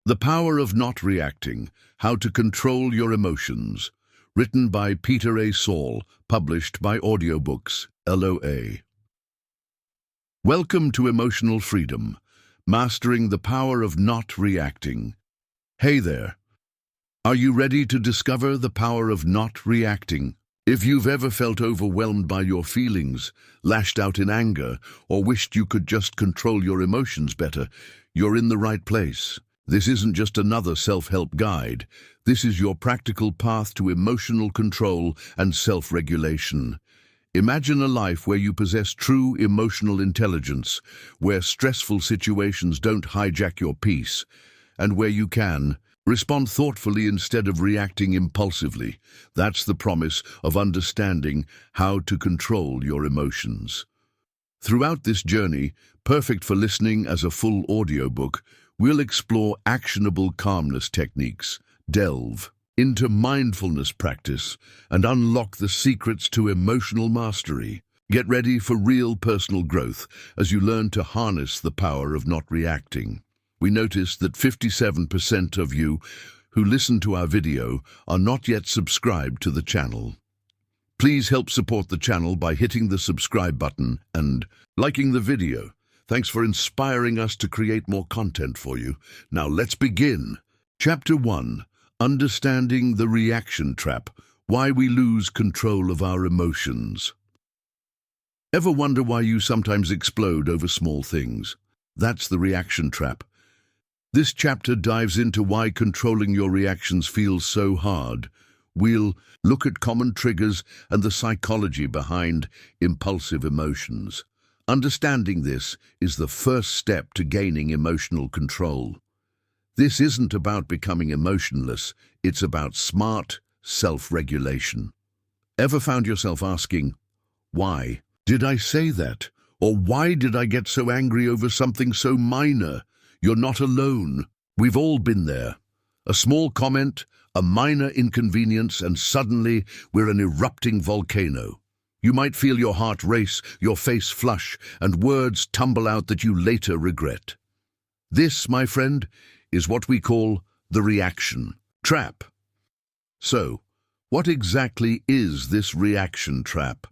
The Power of Not Reacting, How to Control Your Emotions, written by Peter A. Saul, published by Audiobooks, LOA. Welcome to Emotional Freedom, Mastering the Power of Not Reacting. Hey there. Are you ready to discover the power of not reacting? If you've ever felt overwhelmed by your feelings, lashed out in anger, or wished you could just control your emotions better, you're in the right place. This isn't just another self-help guide. This is your practical path to emotional control and self-regulation. Imagine a life where you possess true emotional intelligence, where stressful situations don't hijack your peace, and where you can respond thoughtfully instead of reacting impulsively. That's the promise of understanding how to control your emotions. Throughout this journey, perfect for listening as a full audiobook, we'll explore actionable calmness techniques, delve into mindfulness practice, and unlock the secrets to emotional mastery. Get ready for real personal growth as you learn to harness the power of not reacting. We noticed that 57% of you who listen to our video are not yet subscribed to the channel. Please help support the channel by hitting the subscribe button and liking the video. Thanks for inspiring us to create more content for you. Now let's begin. Chapter 1. Understanding the Reaction Trap, Why We Lose Control of Our Emotions. Ever wonder why you sometimes explode over small things? That's the reaction trap. This chapter dives into why controlling your reactions feels so hard. We'll look at common triggers and the psychology behind impulsive emotions. Understanding this is the first step to gaining emotional control. This isn't about becoming emotionless, it's about smart self-regulation. Ever found yourself asking, why did I say that? Or why did I get so angry over something so minor? You're not alone. We've all been there. A small comment, a minor inconvenience, and suddenly we're an erupting volcano. You might feel your heart race, your face flush, and words tumble out that you later regret. This, my friend, is what we call the reaction trap. So, what exactly is this reaction trap?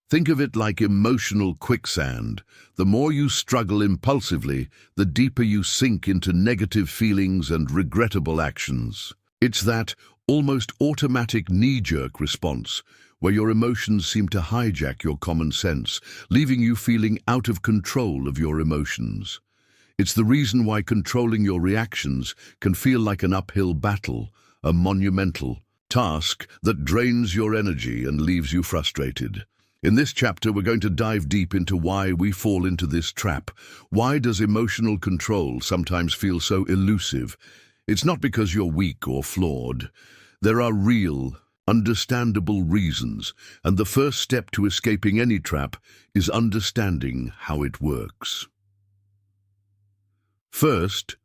Think of it like emotional quicksand. The more you struggle impulsively, the deeper you sink into negative feelings and regrettable actions. It's that almost automatic knee-jerk response where your emotions seem to hijack your common sense, leaving you feeling out of control of your emotions. It's the reason why controlling your reactions can feel like an uphill battle, a monumental task that drains your energy and leaves you frustrated. In this chapter, we're going to dive deep into why we fall into this trap. Why does emotional control sometimes feel so elusive? It's not because you're weak or flawed. There are real, understandable reasons, and the first step to escaping any trap is understanding how it works. First,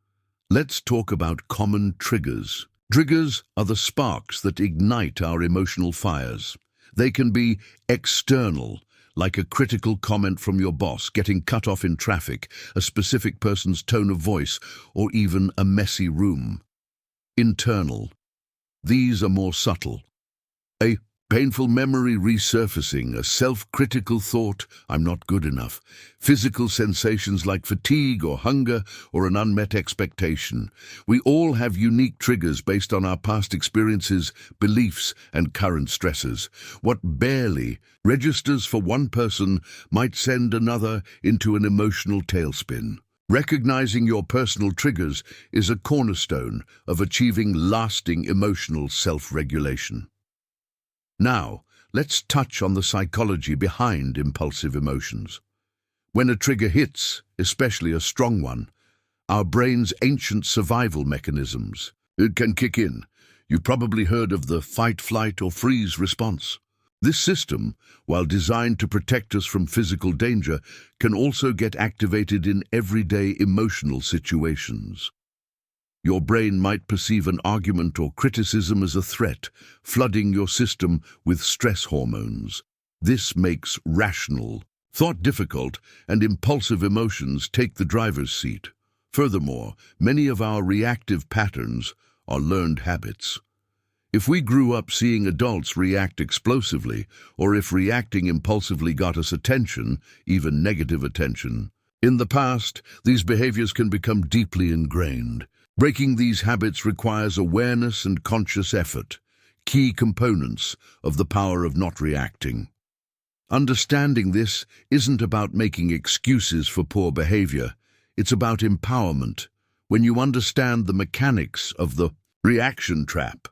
let's talk about common triggers. Triggers are the sparks that ignite our emotional fires. They can be external, like a critical comment from your boss, getting cut off in traffic, a specific person's tone of voice, or even a messy room. Internal. These are more subtle. A painful memory resurfacing, a self-critical thought, I'm not good enough. Physical sensations like fatigue or hunger or an unmet expectation. We all have unique triggers based on our past experiences, beliefs, and current stresses. What barely registers for one person might send another into an emotional tailspin. Recognizing your personal triggers is a cornerstone of achieving lasting emotional self-regulation. Now, let's touch on the psychology behind impulsive emotions. When a trigger hits, especially a strong one, our brain's ancient survival mechanisms can kick in. You've probably heard of the fight, flight, or freeze response. This system, while designed to protect us from physical danger, can also get activated in everyday emotional situations. Your brain might perceive an argument or criticism as a threat, flooding your system with stress hormones. This makes rational thought difficult, and impulsive emotions take the driver's seat. Furthermore, many of our reactive patterns are learned habits. If we grew up seeing adults react explosively, or if reacting impulsively got us attention, even negative attention, in the past, these behaviors can become deeply ingrained. Breaking these habits requires awareness and conscious effort, key components of the power of not reacting. Understanding this isn't about making excuses for poor behavior. It's about empowerment. When you understand the mechanics of the reaction trap,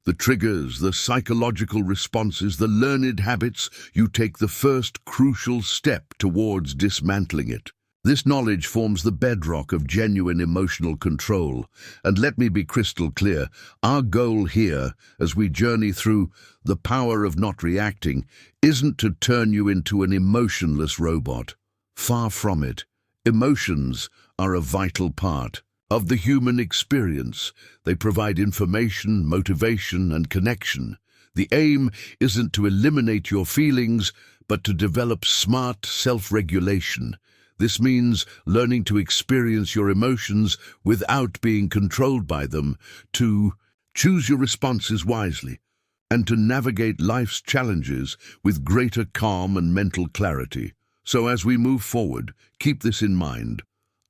the triggers, the psychological responses, the learned habits, you take the first crucial step towards dismantling it. This knowledge forms the bedrock of genuine emotional control. And let me be crystal clear, our goal here, as we journey through the power of not reacting, isn't to turn you into an emotionless robot. Far from it. Emotions are a vital part of the human experience. They provide information, motivation, and connection. The aim isn't to eliminate your feelings, but to develop smart self-regulation. This means learning to experience your emotions without being controlled by them, to choose your responses wisely, and to navigate life's challenges with greater calm and mental clarity. So as we move forward, keep this in mind.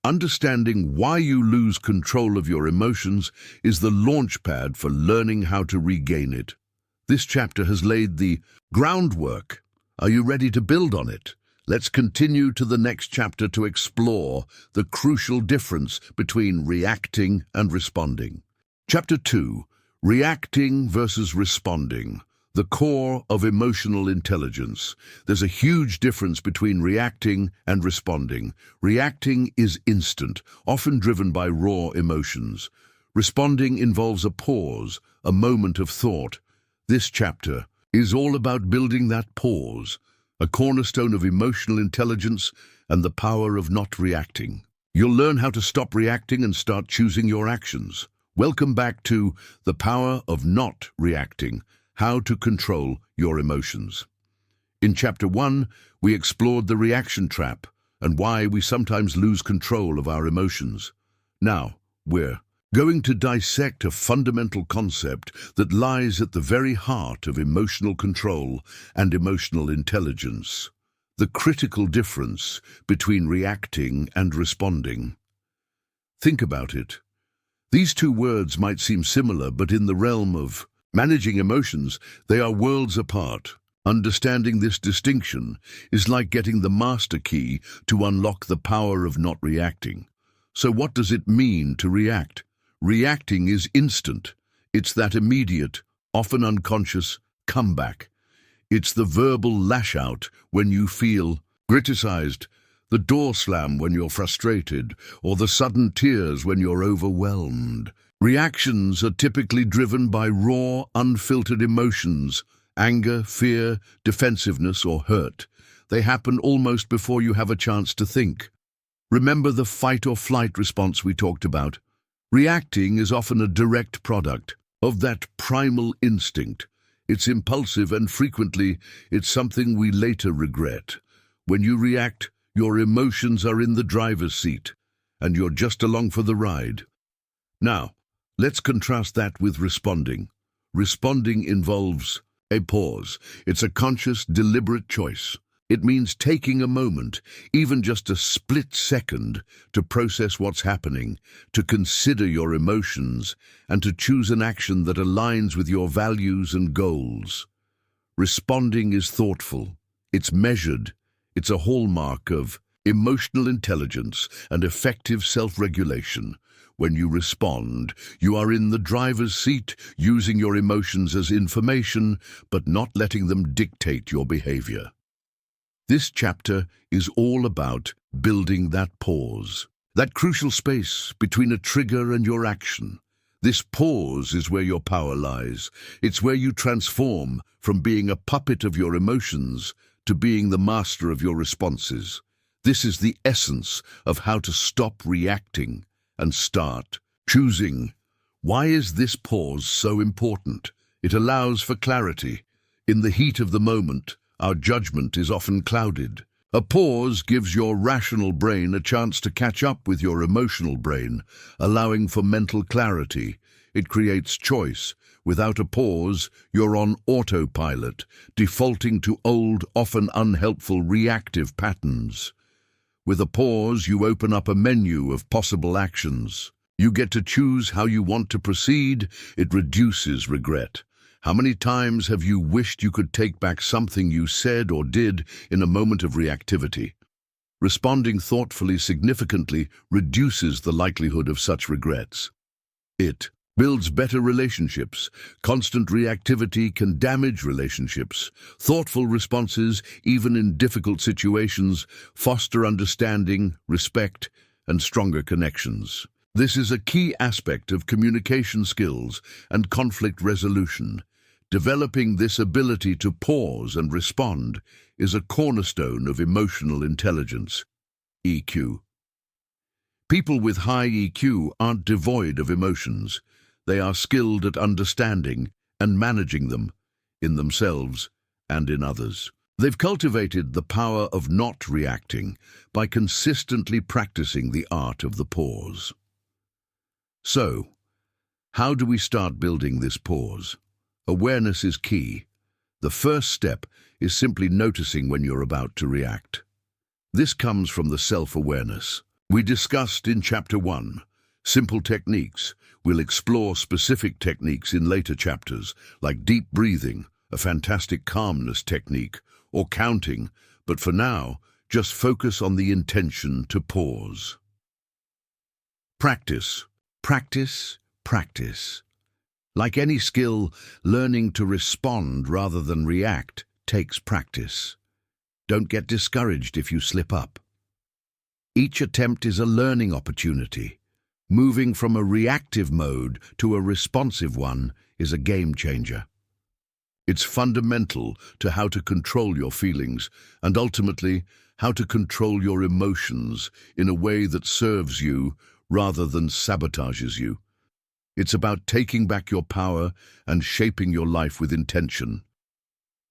Understanding why you lose control of your emotions is the launchpad for learning how to regain it. This chapter has laid the groundwork. Are you ready to build on it? Let's continue to the next chapter to explore the crucial difference between reacting and responding. Chapter 2, Reacting versus Responding, the core of emotional intelligence. There's a huge difference between reacting and responding. Reacting is instant, often driven by raw emotions. Responding involves a pause, a moment of thought. This chapter is all about building that pause, a cornerstone of emotional intelligence and the power of not reacting. You'll learn how to stop reacting and start choosing your actions. Welcome back to The Power of Not Reacting, How to Control Your Emotions. In Chapter 1, we explored the reaction trap and why we sometimes lose control of our emotions. Now, we're going to dissect a fundamental concept that lies at the very heart of emotional control and emotional intelligence: the critical difference between reacting and responding. Think about it. These two words might seem similar, but in the realm of managing emotions, they are worlds apart. Understanding this distinction is like getting the master key to unlock the power of not reacting. So what does it mean to react? Reacting is instant. It's that immediate, often unconscious, comeback. It's the verbal lash-out when you feel criticized, the door slam when you're frustrated, or the sudden tears when you're overwhelmed. Reactions are typically driven by raw, unfiltered emotions: anger, fear, defensiveness, or hurt. They happen almost before you have a chance to think. Remember the fight or flight response we talked about? Reacting is often a direct product of that primal instinct. It's impulsive, and frequently it's something we later regret. When you react, your emotions are in the driver's seat, and you're just along for the ride. Now, let's contrast that with responding. Responding involves a pause. It's a conscious, deliberate choice. It means taking a moment, even just a split second, to process what's happening, to consider your emotions, and to choose an action that aligns with your values and goals. Responding is thoughtful. It's measured. It's a hallmark of emotional intelligence and effective self-regulation. When you respond, you are in the driver's seat, using your emotions as information, but not letting them dictate your behavior. This chapter is all about building that pause, that crucial space between a trigger and your action. This pause is where your power lies. It's where you transform from being a puppet of your emotions to being the master of your responses. This is the essence of how to stop reacting and start choosing. Why is this pause so important? It allows for clarity. In the heat of the moment, our judgment is often clouded. A pause gives your rational brain a chance to catch up with your emotional brain, allowing for mental clarity. It creates choice. Without a pause, you're on autopilot, defaulting to old, often unhelpful reactive patterns. With a pause, you open up a menu of possible actions. You get to choose how you want to proceed. It reduces regret. How many times have you wished you could take back something you said or did in a moment of reactivity? Responding thoughtfully significantly reduces the likelihood of such regrets. It builds better relationships. Constant reactivity can damage relationships. Thoughtful responses, even in difficult situations, foster understanding, respect, and stronger connections. This is a key aspect of communication skills and conflict resolution. Developing this ability to pause and respond is a cornerstone of emotional intelligence. EQ. People with high EQ aren't devoid of emotions. They are skilled at understanding and managing them, in themselves and in others. They've cultivated the power of not reacting by consistently practicing the art of the pause. So, how do we start building this pause? Awareness is key. The first step is simply noticing when you're about to react. This comes from the self-awareness we discussed in Chapter 1. Simple techniques. We'll explore specific techniques in later chapters, like deep breathing, a fantastic calmness technique, or counting, but for now, just focus on the intention to pause. Practice. Practice. Practice. Like any skill, learning to respond rather than react takes practice. Don't get discouraged if you slip up. Each attempt is a learning opportunity. Moving from a reactive mode to a responsive one is a game changer. It's fundamental to how to control your feelings and ultimately how to control your emotions in a way that serves you rather than sabotages you. It's about taking back your power and shaping your life with intention.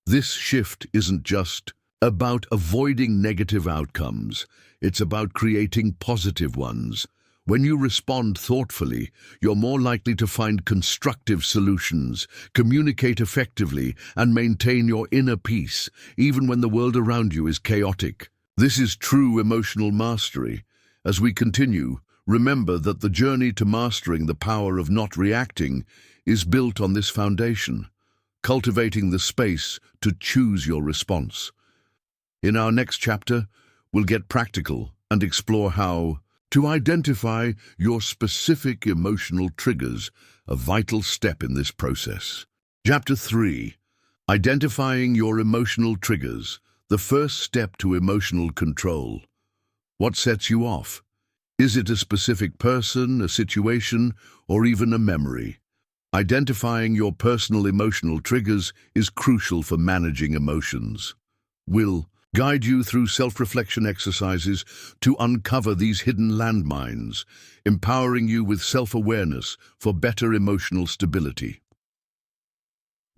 This shift isn't just about avoiding negative outcomes. It's about creating positive ones. When you respond thoughtfully, you're more likely to find constructive solutions, communicate effectively, and maintain your inner peace, even when the world around you is chaotic. This is true emotional mastery. As we continue, remember that the journey to mastering the power of not reacting is built on this foundation, cultivating the space to choose your response. In our next chapter, we'll get practical and explore how to identify your specific emotional triggers, a vital step in this process. Chapter 3. Identifying your emotional triggers, the first step to emotional control. What sets you off? Is it a specific person, a situation, or even a memory? Identifying your personal emotional triggers is crucial for managing emotions. We'll guide you through self-reflection exercises to uncover these hidden landmines, empowering you with self-awareness for better emotional stability.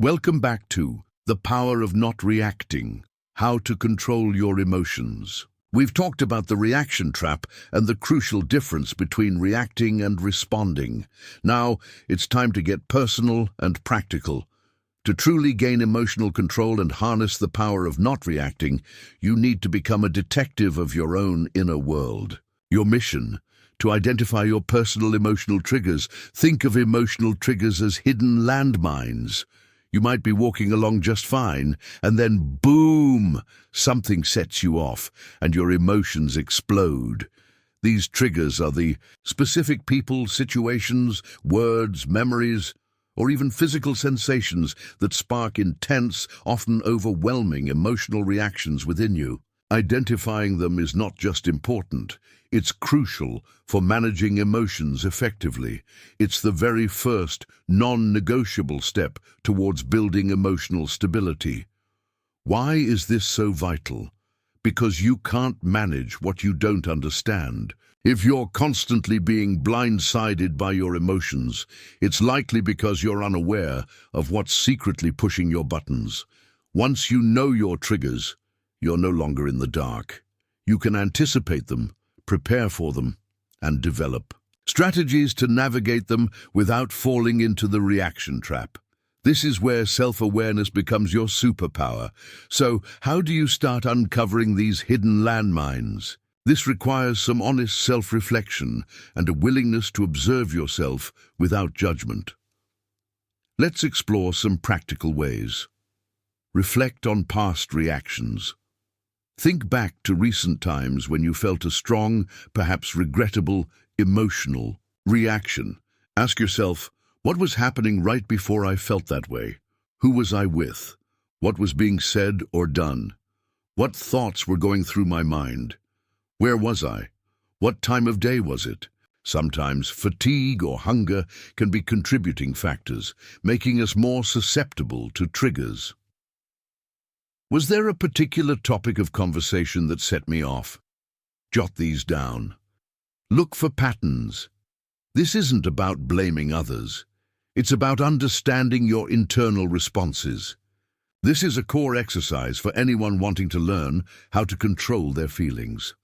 Welcome back to The Power of Not Reacting, How to Control Your Emotions. We've talked about the reaction trap and the crucial difference between reacting and responding. Now, it's time to get personal and practical. To truly gain emotional control and harness the power of not reacting, you need to become a detective of your own inner world. Your mission: to identify your personal emotional triggers. Think of emotional triggers as hidden landmines. You might be walking along just fine, and then boom, something sets you off, and your emotions explode. These triggers are the specific people, situations, words, memories, or even physical sensations that spark intense, often overwhelming emotional reactions within you. Identifying them is not just important, it's crucial for managing emotions effectively. It's the very first, non-negotiable step towards building emotional stability. Why is this so vital? Because you can't manage what you don't understand. If you're constantly being blindsided by your emotions, it's likely because you're unaware of what's secretly pushing your buttons. Once you know your triggers, you're no longer in the dark. You can anticipate them, prepare for them, and develop strategies to navigate them without falling into the reaction trap. This is where self-awareness becomes your superpower. So, how do you start uncovering these hidden landmines? This requires some honest self-reflection and a willingness to observe yourself without judgment. Let's explore some practical ways. Reflect on past reactions. Think back to recent times when you felt a strong, perhaps regrettable, emotional reaction. Ask yourself, what was happening right before I felt that way? Who was I with? What was being said or done? What thoughts were going through my mind? Where was I? What time of day was it? Sometimes fatigue or hunger can be contributing factors, making us more susceptible to triggers. Was there a particular topic of conversation that set me off? Jot these down. Look for patterns. This isn't about blaming others. It's about understanding your internal responses. This is a core exercise for anyone wanting to learn how to control their feelings.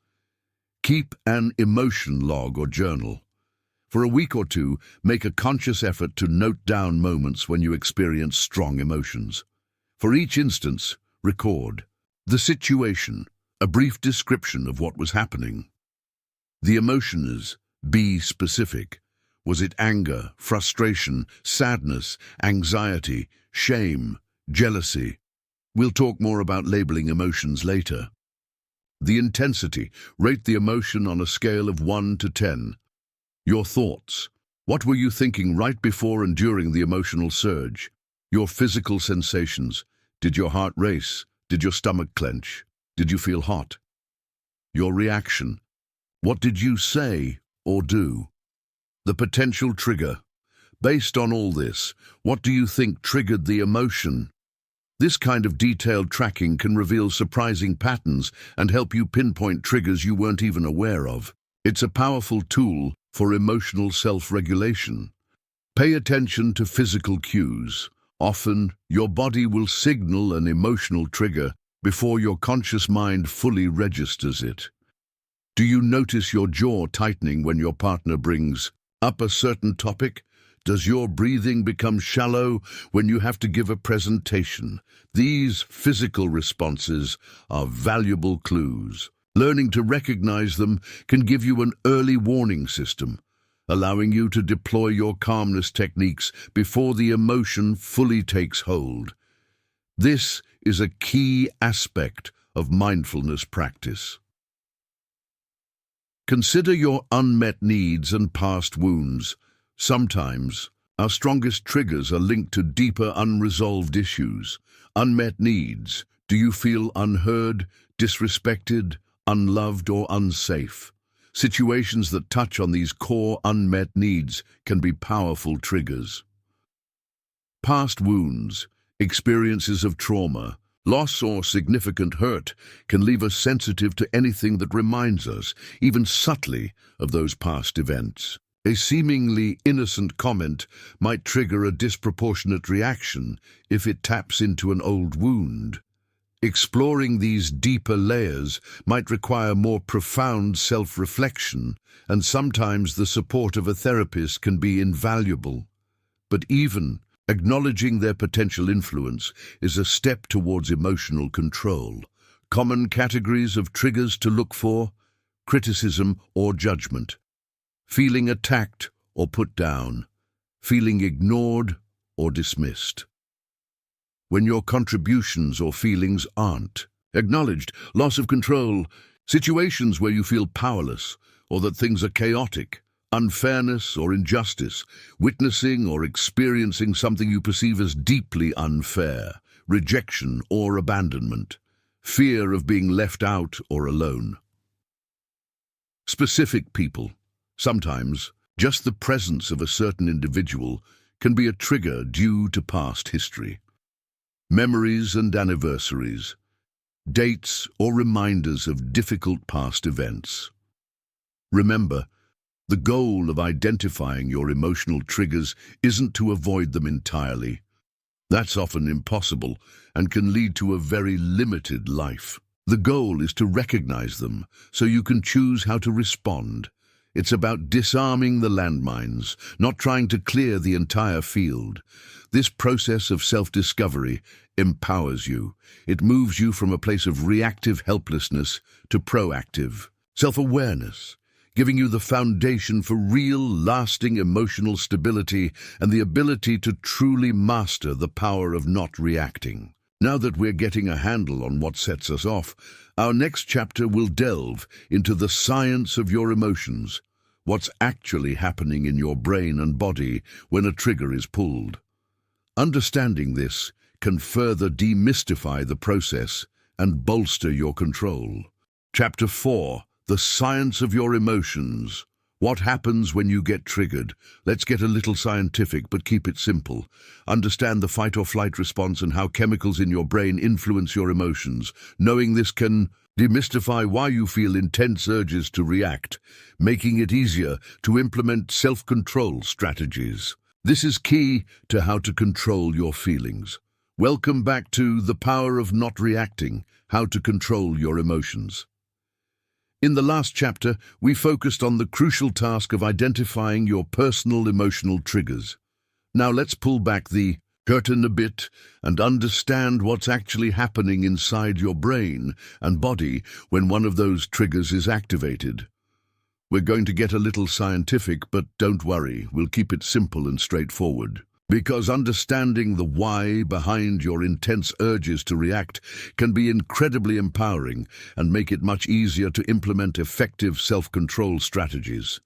Keep an emotion log or journal. For a week or two, make a conscious effort to note down moments when you experience strong emotions. For each instance, record the situation, a brief description of what was happening. The emotions, be specific. Was it anger, frustration, sadness, anxiety, shame, jealousy? We'll talk more about labeling emotions later. The intensity, rate the emotion on a scale of 1 to 10. Your thoughts. What were you thinking right before and during the emotional surge? Your physical sensations. Did your heart race? Did your stomach clench? Did you feel hot? Your reaction. What did you say or do? The potential trigger. Based on all this, what do you think triggered the emotion? This kind of detailed tracking can reveal surprising patterns and help you pinpoint triggers you weren't even aware of. It's a powerful tool for emotional self-regulation. Pay attention to physical cues. Often, your body will signal an emotional trigger before your conscious mind fully registers it. Do you notice your jaw tightening when your partner brings up a certain topic? Does your breathing become shallow when you have to give a presentation? These physical responses are valuable clues. Learning to recognize them can give you an early warning system, allowing you to deploy your calmness techniques before the emotion fully takes hold. This is a key aspect of mindfulness practice. Consider your unmet needs and past wounds. Sometimes, our strongest triggers are linked to deeper unresolved issues. Unmet needs. Do you feel unheard, disrespected, unloved, or unsafe? Situations that touch on these core unmet needs can be powerful triggers. Past wounds, experiences of trauma, loss or significant hurt can leave us sensitive to anything that reminds us, even subtly, of those past events. A seemingly innocent comment might trigger a disproportionate reaction if it taps into an old wound. Exploring these deeper layers might require more profound self-reflection, and sometimes the support of a therapist can be invaluable. But even acknowledging their potential influence is a step towards emotional control. Common categories of triggers to look for: criticism or judgment, feeling attacked or put down, feeling ignored or dismissed. When your contributions or feelings aren't acknowledged, loss of control, situations where you feel powerless or that things are chaotic, unfairness or injustice, witnessing or experiencing something you perceive as deeply unfair, rejection or abandonment, fear of being left out or alone. Specific people. Sometimes, just the presence of a certain individual can be a trigger due to past history. Memories and anniversaries, dates or reminders of difficult past events. Remember, the goal of identifying your emotional triggers isn't to avoid them entirely. That's often impossible and can lead to a very limited life. The goal is to recognize them so you can choose how to respond. It's about disarming the landmines, not trying to clear the entire field. This process of self-discovery empowers you. It moves you from a place of reactive helplessness to proactive self-awareness, giving you the foundation for real, lasting emotional stability and the ability to truly master the power of not reacting. Now that we're getting a handle on what sets us off, our next chapter will delve into the science of your emotions, what's actually happening in your brain and body when a trigger is pulled. Understanding this can further demystify the process and bolster your control. Chapter 4. The Science of Your Emotions. What happens when you get triggered? Let's get a little scientific, but keep it simple. Understand the fight or flight response and how chemicals in your brain influence your emotions. Knowing this can demystify why you feel intense urges to react, making it easier to implement self-control strategies. This is key to how to control your feelings. Welcome back to The Power of Not Reacting, How to Control Your Emotions. In the last chapter, we focused on the crucial task of identifying your personal emotional triggers. Now let's pull back the curtain a bit and understand what's actually happening inside your brain and body when one of those triggers is activated. We're going to get a little scientific, but don't worry, we'll keep it simple and straightforward. Because understanding the why behind your intense urges to react can be incredibly empowering and make it much easier to implement effective self-control strategies.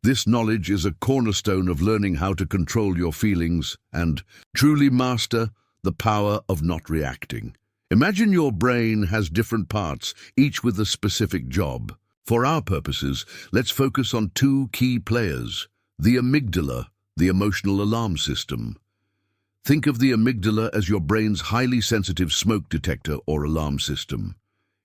This knowledge is a cornerstone of learning how to control your feelings and truly master the power of not reacting. Imagine your brain has different parts, each with a specific job. For our purposes, let's focus on two key players: the amygdala, the emotional alarm system. Think of the amygdala as your brain's highly sensitive smoke detector or alarm system.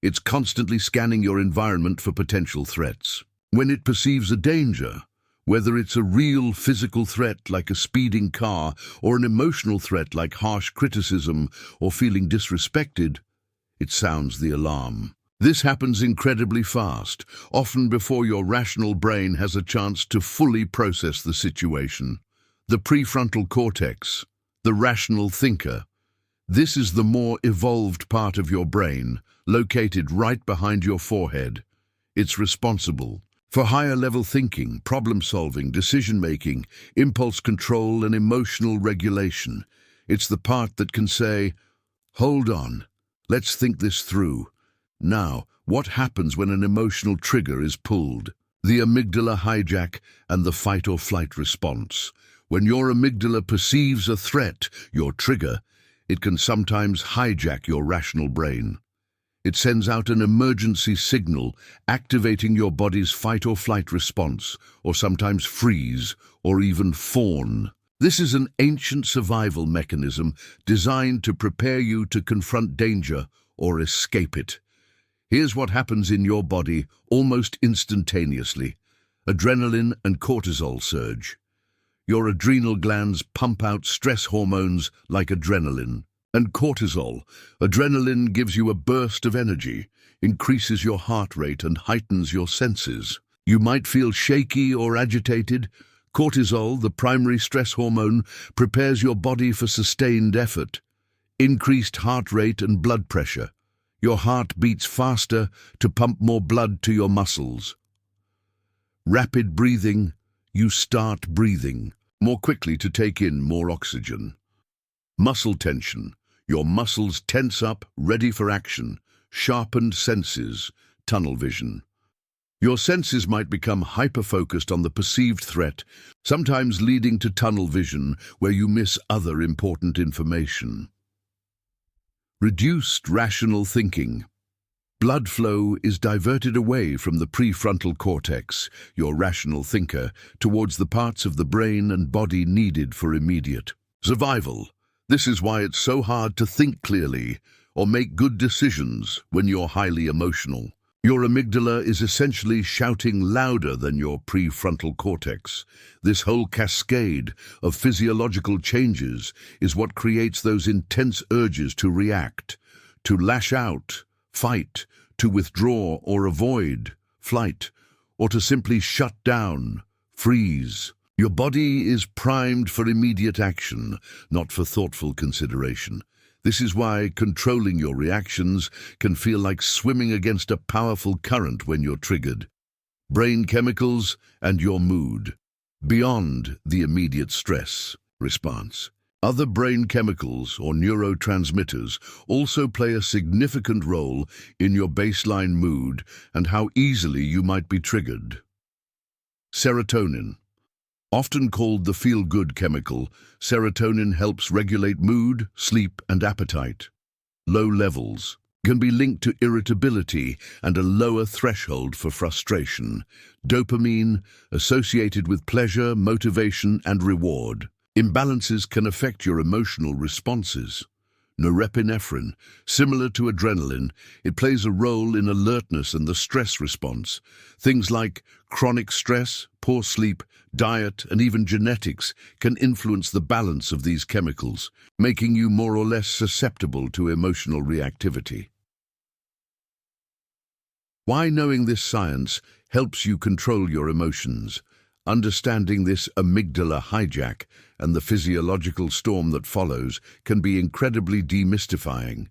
It's constantly scanning your environment for potential threats. When it perceives a danger, whether it's a real physical threat like a speeding car or an emotional threat like harsh criticism or feeling disrespected, it sounds the alarm. This happens incredibly fast, often before your rational brain has a chance to fully process the situation. The prefrontal cortex, the rational thinker. This is the more evolved part of your brain, located right behind your forehead. It's responsible for higher-level thinking, problem-solving, decision-making, impulse control, and emotional regulation. It's the part that can say, "Hold on, let's think this through." Now, what happens when an emotional trigger is pulled? The amygdala hijack and the fight-or-flight response. When your amygdala perceives a threat, your trigger, it can sometimes hijack your rational brain. It sends out an emergency signal, activating your body's fight-or-flight response, or sometimes freeze, or even fawn. This is an ancient survival mechanism designed to prepare you to confront danger or escape it. Here's what happens in your body almost instantaneously. Adrenaline and cortisol surge. Your adrenal glands pump out stress hormones like adrenaline and cortisol. Adrenaline gives you a burst of energy, increases your heart rate and heightens your senses. You might feel shaky or agitated. Cortisol, the primary stress hormone, prepares your body for sustained effort. Increased heart rate and blood pressure. Your heart beats faster to pump more blood to your muscles. Rapid breathing, you start breathing more quickly to take in more oxygen. Muscle tension, your muscles tense up, ready for action. Sharpened senses, tunnel vision. Your senses might become hyper-focused on the perceived threat, sometimes leading to tunnel vision where you miss other important information. Reduced rational thinking. Blood flow is diverted away from the prefrontal cortex, your rational thinker, towards the parts of the brain and body needed for immediate survival. This is why it's so hard to think clearly or make good decisions when you're highly emotional. Your amygdala is essentially shouting louder than your prefrontal cortex. This whole cascade of physiological changes is what creates those intense urges to react, to lash out, fight, to withdraw or avoid, flight, or to simply shut down, freeze. Your body is primed for immediate action, not for thoughtful consideration. This is why controlling your reactions can feel like swimming against a powerful current when you're triggered. Brain chemicals and your mood, beyond the immediate stress response. Other brain chemicals or neurotransmitters also play a significant role in your baseline mood and how easily you might be triggered. Serotonin. Often called the feel-good chemical, serotonin helps regulate mood, sleep, and appetite. Low levels can be linked to irritability and a lower threshold for frustration. Dopamine, associated with pleasure, motivation, and reward. Imbalances can affect your emotional responses. Norepinephrine, similar to adrenaline, it plays a role in alertness and the stress response. Things like chronic stress, poor sleep, diet, and even genetics can influence the balance of these chemicals, making you more or less susceptible to emotional reactivity. Why knowing this science helps you control your emotions. Understanding this amygdala hijack and the physiological storm that follows can be incredibly demystifying.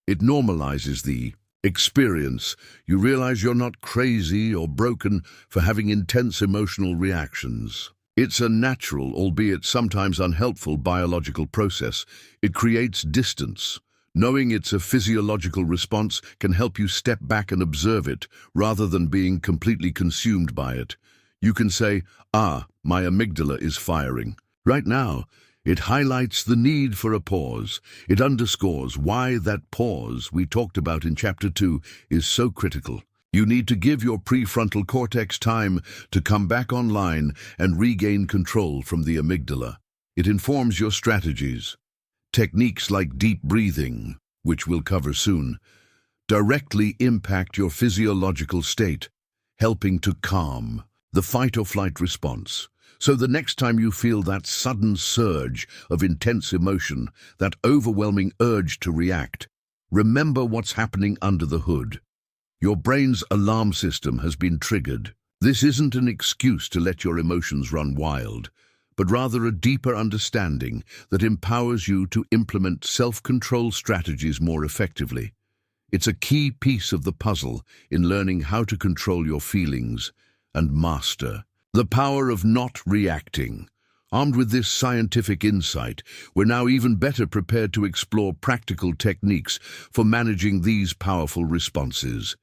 It normalizes the experience. You realize you're not crazy or broken for having intense emotional reactions. It's a natural, albeit sometimes unhelpful, biological process. It creates distance. Knowing it's a physiological response can help you step back and observe it, rather than being completely consumed by it. You can say, my amygdala is firing. Right now, it highlights the need for a pause. It underscores why that pause we talked about in Chapter 2 is so critical. You need to give your prefrontal cortex time to come back online and regain control from the amygdala. It informs your strategies. Techniques like deep breathing, which we'll cover soon, directly impact your physiological state, helping to calm the fight-or-flight response. So the next time you feel that sudden surge of intense emotion, that overwhelming urge to react, remember what's happening under the hood. Your brain's alarm system has been triggered. This isn't an excuse to let your emotions run wild, but rather a deeper understanding that empowers you to implement self-control strategies more effectively. It's a key piece of the puzzle in learning how to control your feelings and master the power of not reacting. Armed with this scientific insight, we're now even better prepared to explore practical techniques for managing these powerful responses.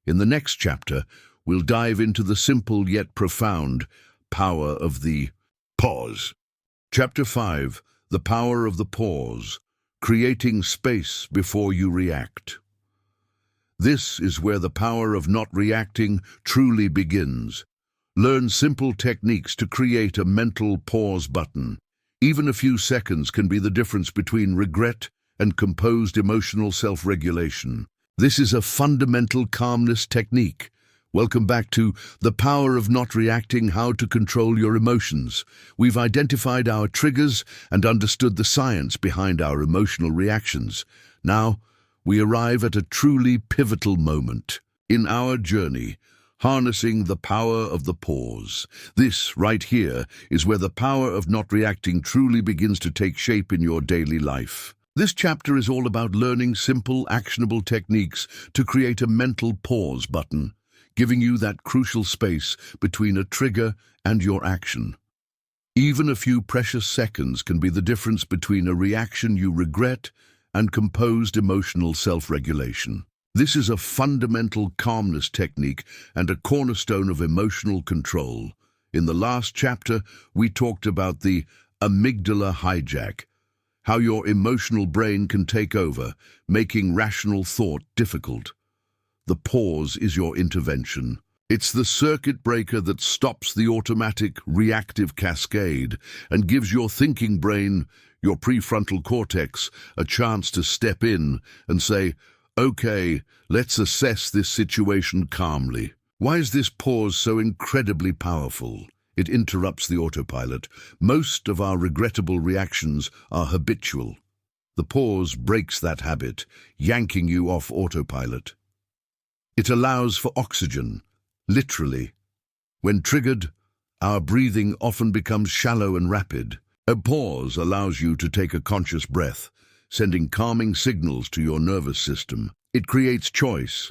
In the next chapter, we'll dive into the simple yet profound power of the pause. Chapter 5, The Power of the Pause, Creating Space Before You React. This is where the power of not reacting truly begins. Learn simple techniques to create a mental pause button. Even a few seconds can be the difference between regret and composed emotional self-regulation. This is a fundamental calmness technique. Welcome back to The Power of Not Reacting, How to Control Your Emotions. We've identified our triggers and understood the science behind our emotional reactions. Now, we arrive at a truly pivotal moment in our journey, harnessing the power of the pause. This, right here, is where the power of not reacting truly begins to take shape in your daily life. This chapter is all about learning simple, actionable techniques to create a mental pause button, giving you that crucial space between a trigger and your action. Even a few precious seconds can be the difference between a reaction you regret and composed emotional self-regulation. This is a fundamental calmness technique and a cornerstone of emotional control. In the last chapter, we talked about the amygdala hijack, how your emotional brain can take over, making rational thought difficult. The pause is your intervention. It's the circuit breaker that stops the automatic reactive cascade and gives your thinking brain, your prefrontal cortex, a chance to step in and say, "Okay, let's assess this situation calmly." Why is this pause so incredibly powerful? It interrupts the autopilot. Most of our regrettable reactions are habitual. The pause breaks that habit, yanking you off autopilot. It allows for oxygen, literally. When triggered, our breathing often becomes shallow and rapid. A pause allows you to take a conscious breath, sending calming signals to your nervous system. It creates choice.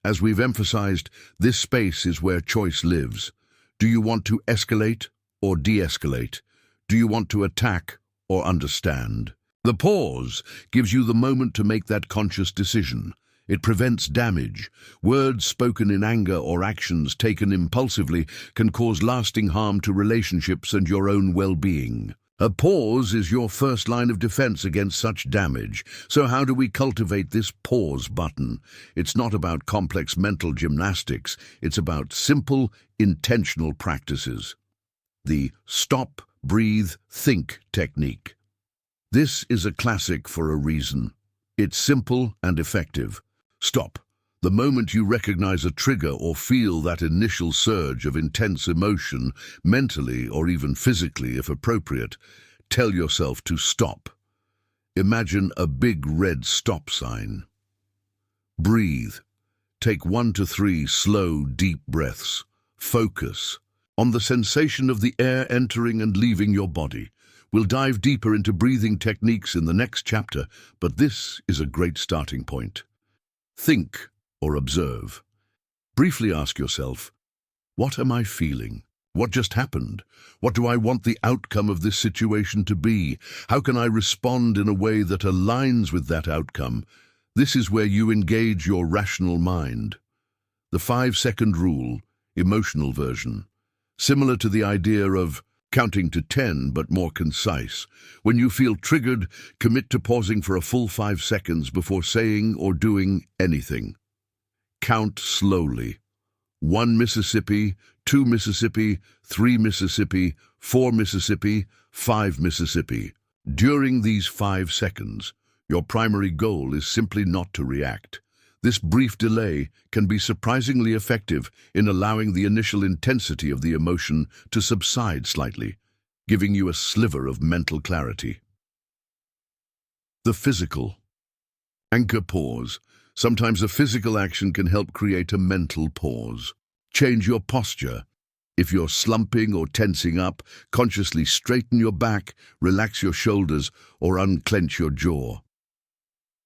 As we've emphasized, this space is where choice lives. Do you want to escalate or de-escalate? Do you want to attack or understand? The pause gives you the moment to make that conscious decision. It prevents damage. Words spoken in anger or actions taken impulsively can cause lasting harm to relationships and your own well-being. A pause is your first line of defense against such damage. So how do we cultivate this pause button? It's not about complex mental gymnastics. It's about simple, intentional practices. The stop, breathe, think technique. This is a classic for a reason. It's simple and effective. Stop. The moment you recognize a trigger or feel that initial surge of intense emotion, mentally or even physically if appropriate, tell yourself to stop. Imagine a big red stop sign. Breathe. Take 1 to 3 slow, deep breaths. Focus on the sensation of the air entering and leaving your body. We'll dive deeper into breathing techniques in the next chapter, but this is a great starting point. Think or observe. Briefly ask yourself, what am I feeling? What just happened? What do I want the outcome of this situation to be? How can I respond in a way that aligns with that outcome? This is where you engage your rational mind. The 5-second rule, emotional version. Similar to the idea of counting to 10, but more concise. When you feel triggered, commit to pausing for a full 5 seconds before saying or doing anything. Count slowly. 1 Mississippi, 2 Mississippi, 3 Mississippi, 4 Mississippi, 5 Mississippi. During these 5 seconds, your primary goal is simply not to react. This brief delay can be surprisingly effective in allowing the initial intensity of the emotion to subside slightly, giving you a sliver of mental clarity. The physical. Anchor pause. Sometimes a physical action can help create a mental pause. Change your posture. If you're slumping or tensing up, consciously straighten your back, relax your shoulders, or unclench your jaw.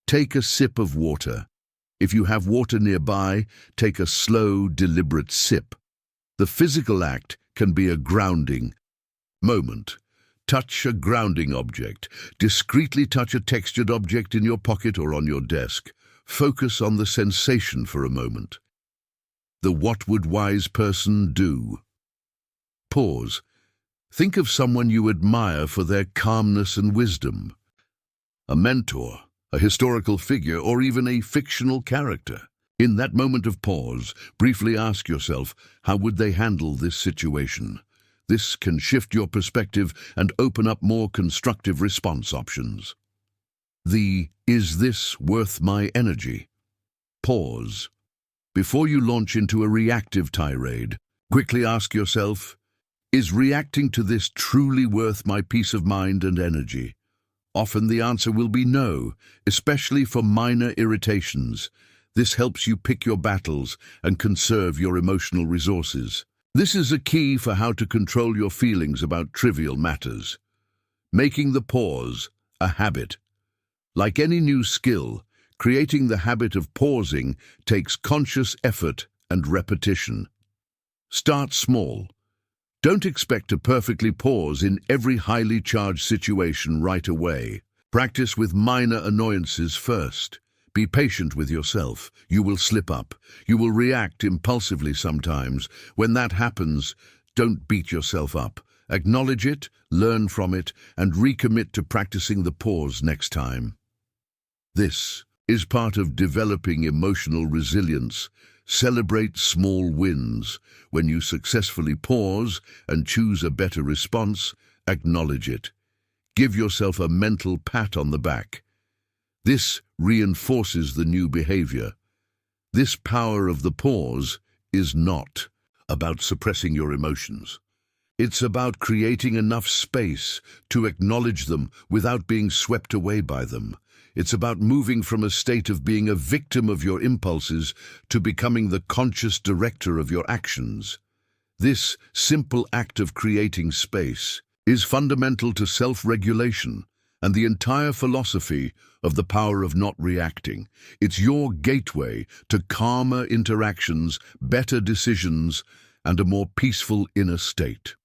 Take a sip of water. If you have water nearby, take a slow, deliberate sip. The physical act can be a grounding moment. Touch a grounding object. Discreetly touch a textured object in your pocket or on your desk. Focus on the sensation for a moment. The what would wise person do? Pause. Think of someone you admire for their calmness and wisdom. A mentor, a historical figure, or even a fictional character. In that moment of pause, briefly ask yourself, how would they handle this situation? This can shift your perspective and open up more constructive response options. The "is this worth my energy?" Pause. Before you launch into a reactive tirade, quickly ask yourself, is reacting to this truly worth my peace of mind and energy? Often the answer will be no, especially for minor irritations. This helps you pick your battles and conserve your emotional resources. This is a key for how to control your feelings about trivial matters. Making the pause a habit. Like any new skill, creating the habit of pausing takes conscious effort and repetition. Start small. Don't expect to perfectly pause in every highly charged situation right away. Practice with minor annoyances first. Be patient with yourself. You will slip up. You will react impulsively sometimes. When that happens, don't beat yourself up. Acknowledge it, learn from it, and recommit to practicing the pause next time. This is part of developing emotional resilience. Celebrate small wins. When you successfully pause and choose a better response, acknowledge it. Give yourself a mental pat on the back. This reinforces the new behavior. This power of the pause is not about suppressing your emotions. It's about creating enough space to acknowledge them without being swept away by them. It's about moving from a state of being a victim of your impulses to becoming the conscious director of your actions. This simple act of creating space is fundamental to self-regulation and the entire philosophy of the power of not reacting. It's your gateway to calmer interactions, better decisions, and a more peaceful inner state.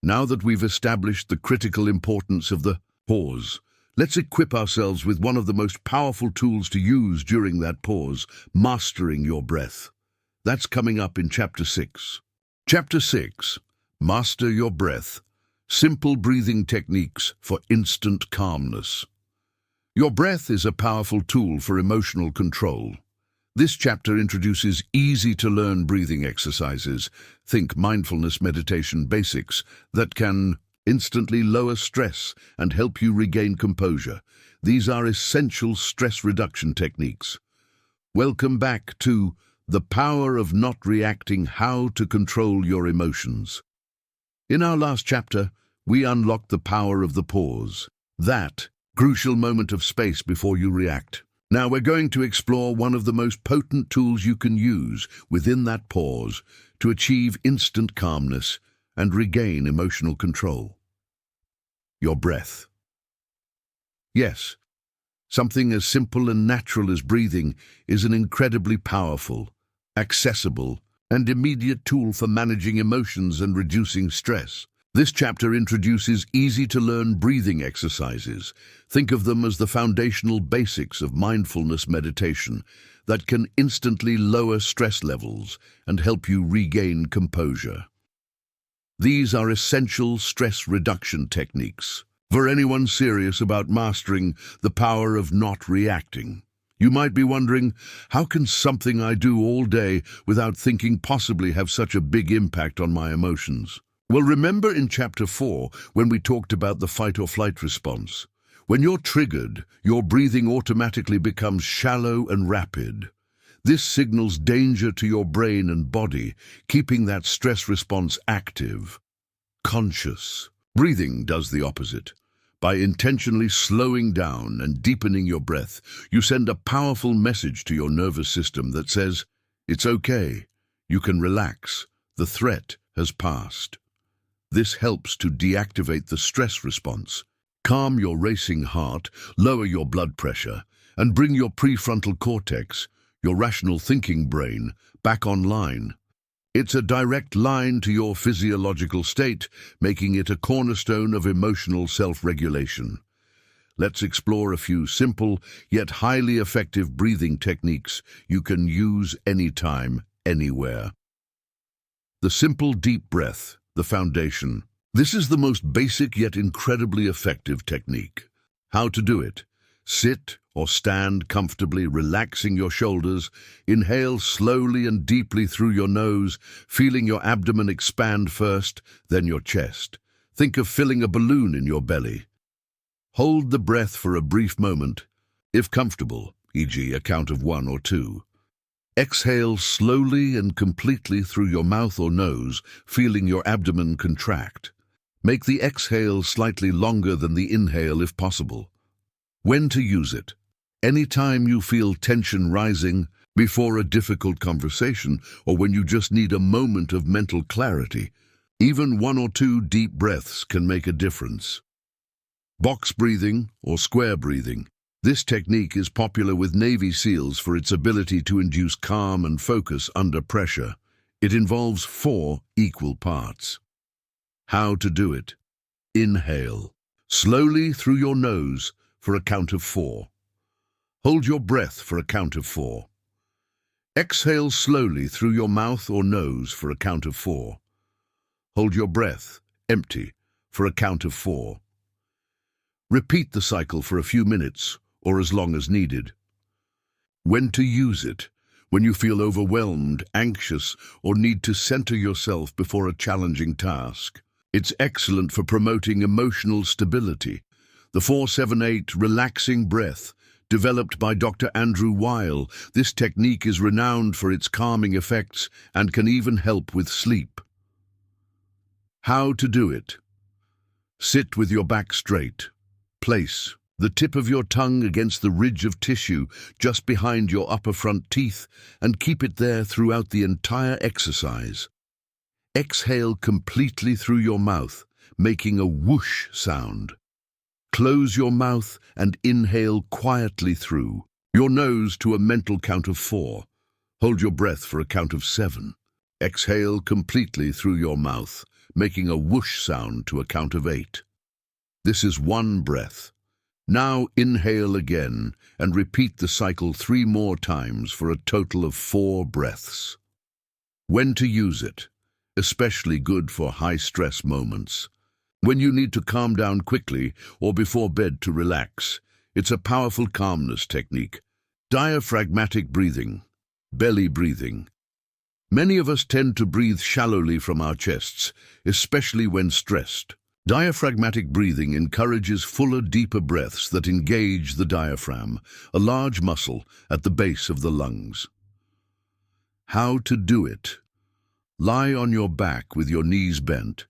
Now that we've established the critical importance of the pause, let's equip ourselves with one of the most powerful tools to use during that pause, mastering your breath. That's coming up in Chapter 6. Chapter 6, Master Your Breath, Simple Breathing Techniques for Instant Calmness. Your breath is a powerful tool for emotional control. This chapter introduces easy-to-learn breathing exercises, think mindfulness meditation basics, that can instantly lower stress and help you regain composure. These are essential stress reduction techniques. Welcome back to The Power of Not Reacting: How to Control Your Emotions. In our last chapter, we unlocked the power of the pause, that crucial moment of space before you react. Now we're going to explore one of the most potent tools you can use within that pause to achieve instant calmness and regain emotional control. Your breath. Yes, something as simple and natural as breathing is an incredibly powerful, accessible, and immediate tool for managing emotions and reducing stress. This chapter introduces easy-to-learn breathing exercises. Think of them as the foundational basics of mindfulness meditation that can instantly lower stress levels and help you regain composure. These are essential stress reduction techniques for anyone serious about mastering the power of not reacting. You might be wondering, how can something I do all day without thinking possibly have such a big impact on my emotions? Well, remember in Chapter 4 when we talked about the fight-or-flight response? When you're triggered, your breathing automatically becomes shallow and rapid. This signals danger to your brain and body, keeping that stress response active, conscious. Breathing does the opposite. By intentionally slowing down and deepening your breath, you send a powerful message to your nervous system that says, "It's okay, you can relax, the threat has passed." This helps to deactivate the stress response, calm your racing heart, lower your blood pressure, and bring your prefrontal cortex, your rational thinking brain, back online. It's a direct line to your physiological state, making it a cornerstone of emotional self-regulation. Let's explore a few simple yet highly effective breathing techniques you can use anytime, anywhere. The simple deep breath, the foundation. This is the most basic yet incredibly effective technique. How to do it? Sit or stand comfortably, relaxing your shoulders. Inhale slowly and deeply through your nose, feeling your abdomen expand first, then your chest. Think of filling a balloon in your belly. Hold the breath for a brief moment, if comfortable, e.g. a count of 1 or 2. Exhale slowly and completely through your mouth or nose, feeling your abdomen contract. Make the exhale slightly longer than the inhale if possible. When to use it? Anytime you feel tension rising, before a difficult conversation, or when you just need a moment of mental clarity. Even 1 or 2 deep breaths can make a difference. Box breathing or square breathing. This technique is popular with Navy SEALs for its ability to induce calm and focus under pressure. It involves 4 equal parts. How to do it? Inhale slowly through your nose for a count of 4. Hold your breath for a count of 4. Exhale slowly through your mouth or nose for a count of 4. Hold your breath, empty, for a count of 4. Repeat the cycle for a few minutes or as long as needed. When to use it? When you feel overwhelmed, anxious, or need to center yourself before a challenging task. It's excellent for promoting emotional stability. The 4-7-8 relaxing breath, developed by Dr. Andrew Weil, this technique is renowned for its calming effects and can even help with sleep. How to do it. Sit with your back straight. Place the tip of your tongue against the ridge of tissue just behind your upper front teeth and keep it there throughout the entire exercise. Exhale completely through your mouth, making a whoosh sound. Close your mouth and inhale quietly through your nose to a mental count of 4. Hold your breath for a count of 7. Exhale completely through your mouth, making a whoosh sound to a count of 8. This is 1 breath. Now inhale again and repeat the cycle 3 more times for a total of 4 breaths. When to use it? Especially good for high-stress moments. When you need to calm down quickly or before bed to relax, it's a powerful calmness technique. Diaphragmatic breathing, belly breathing. Many of us tend to breathe shallowly from our chests, especially when stressed. Diaphragmatic breathing encourages fuller, deeper breaths that engage the diaphragm, a large muscle at the base of the lungs. How to do it? Lie on your back with your knees bent,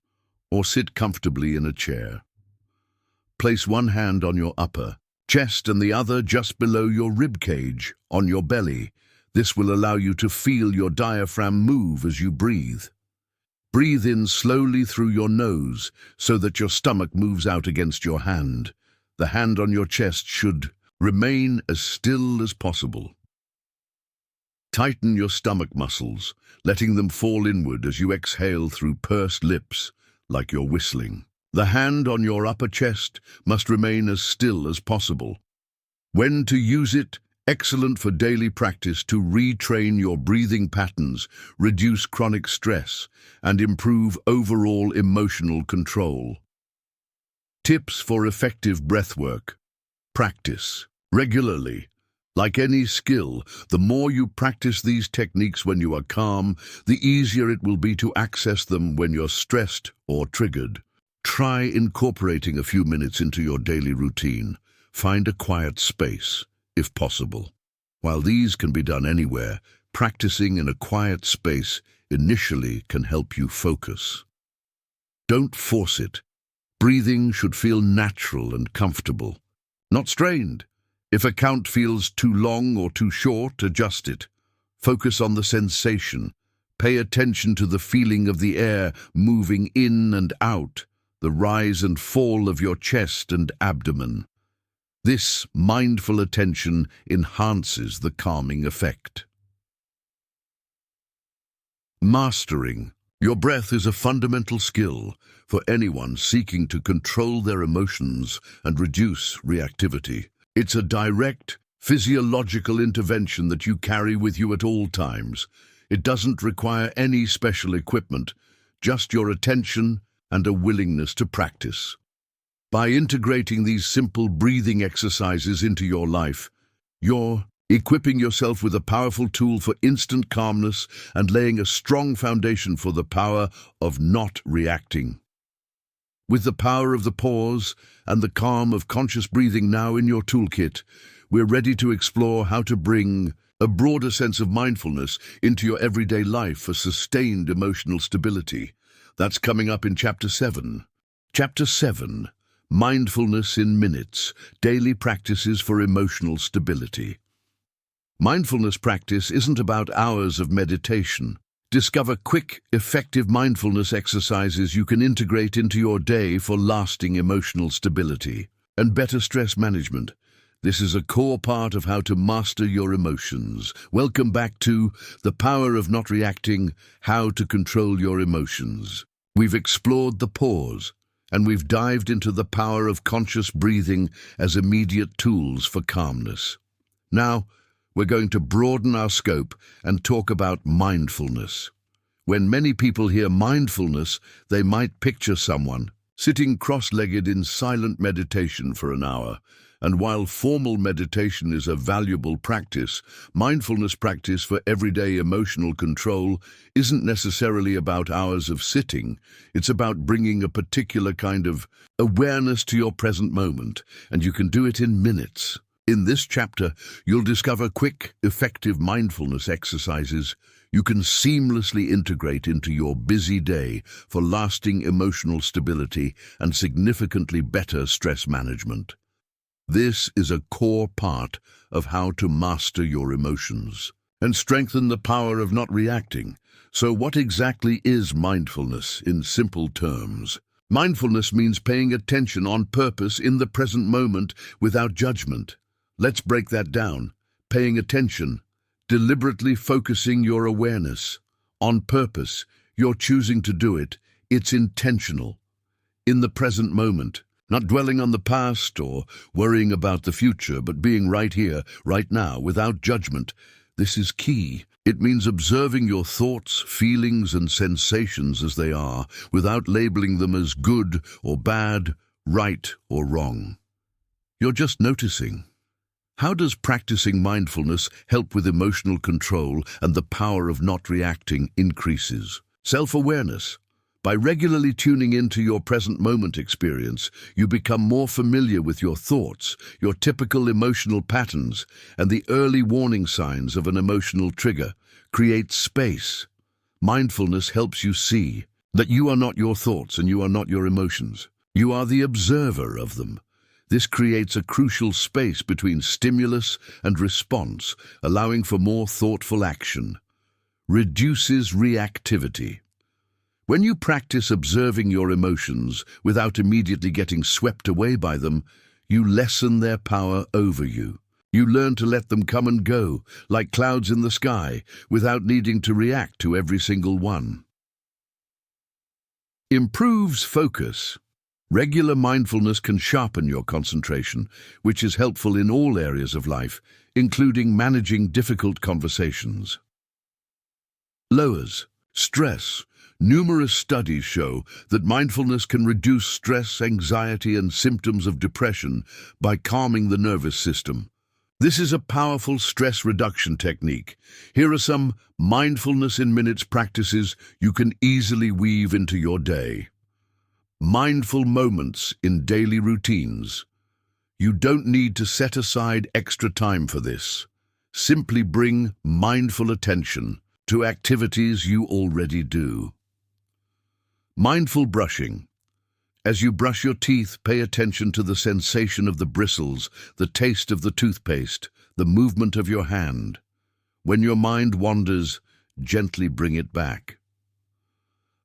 or sit comfortably in a chair. Place one hand on your upper chest and the other just below your rib cage, on your belly. This will allow you to feel your diaphragm move as you breathe. Breathe in slowly through your nose so that your stomach moves out against your hand. The hand on your chest should remain as still as possible. Tighten your stomach muscles, letting them fall inward as you exhale through pursed lips, like you're whistling. The hand on your upper chest must remain as still as possible. When to use it? Excellent for daily practice to retrain your breathing patterns, reduce chronic stress, and improve overall emotional control. Tips for effective breathwork. Practice regularly. Like any skill, the more you practice these techniques when you are calm, the easier it will be to access them when you're stressed or triggered. Try incorporating a few minutes into your daily routine. Find a quiet space, if possible. While these can be done anywhere, practicing in a quiet space initially can help you focus. Don't force it. Breathing should feel natural and comfortable, not strained. If a count feels too long or too short, adjust it. Focus on the sensation. Pay attention to the feeling of the air moving in and out, the rise and fall of your chest and abdomen. This mindful attention enhances the calming effect. Mastering. Your breath is a fundamental skill for anyone seeking to control their emotions and reduce reactivity. It's a direct, physiological intervention that you carry with you at all times. It doesn't require any special equipment, just your attention and a willingness to practice. By integrating these simple breathing exercises into your life, you're equipping yourself with a powerful tool for instant calmness and laying a strong foundation for the power of not reacting. With the power of the pause and the calm of conscious breathing now in your toolkit, we're ready to explore how to bring a broader sense of mindfulness into your everyday life for sustained emotional stability. That's coming up in Chapter 7. Chapter 7. Mindfulness in Minutes, Daily Practices for Emotional Stability. Mindfulness practice isn't about hours of meditation. Discover quick, effective mindfulness exercises you can integrate into your day for lasting emotional stability and better stress management. This is a core part of how to master your emotions. Welcome back to The Power of Not Reacting, How to Control Your Emotions. We've explored the pause, and we've dived into the power of conscious breathing as immediate tools for calmness. Now, we're going to broaden our scope and talk about mindfulness. When many people hear mindfulness, they might picture someone sitting cross-legged in silent meditation for an hour. And while formal meditation is a valuable practice, mindfulness practice for everyday emotional control isn't necessarily about hours of sitting. It's about bringing a particular kind of awareness to your present moment, and you can do it in minutes. In this chapter, you'll discover quick, effective mindfulness exercises you can seamlessly integrate into your busy day for lasting emotional stability and significantly better stress management. This is a core part of how to master your emotions and strengthen the power of not reacting. So what exactly is mindfulness in simple terms? Mindfulness means paying attention on purpose in the present moment without judgment. Let's break that down. Paying attention, deliberately focusing your awareness. On purpose, you're choosing to do it. It's intentional. In the present moment, not dwelling on the past or worrying about the future, but being right here, right now, without judgment. This is key. It means observing your thoughts, feelings, and sensations as they are, without labeling them as good or bad, right or wrong. You're just noticing. How does practicing mindfulness help with emotional control and the power of not reacting increases? Self-awareness. By regularly tuning into your present moment experience, you become more familiar with your thoughts, your typical emotional patterns, and the early warning signs of an emotional trigger. Create space. Mindfulness helps you see that you are not your thoughts and you are not your emotions. You are the observer of them. This creates a crucial space between stimulus and response, allowing for more thoughtful action. Reduces reactivity. When you practice observing your emotions without immediately getting swept away by them, you lessen their power over you. You learn to let them come and go, like clouds in the sky, without needing to react to every single one. Improves focus. Regular mindfulness can sharpen your concentration, which is helpful in all areas of life, including managing difficult conversations. Lowers stress. Numerous studies show that mindfulness can reduce stress, anxiety, and symptoms of depression by calming the nervous system. This is a powerful stress reduction technique. Here are some mindfulness in minutes practices you can easily weave into your day. Mindful moments in daily routines. You don't need to set aside extra time for this. Simply bring mindful attention to activities you already do. Mindful brushing. As you brush your teeth, pay attention to the sensation of the bristles, the taste of the toothpaste, the movement of your hand. When your mind wanders, gently bring it back.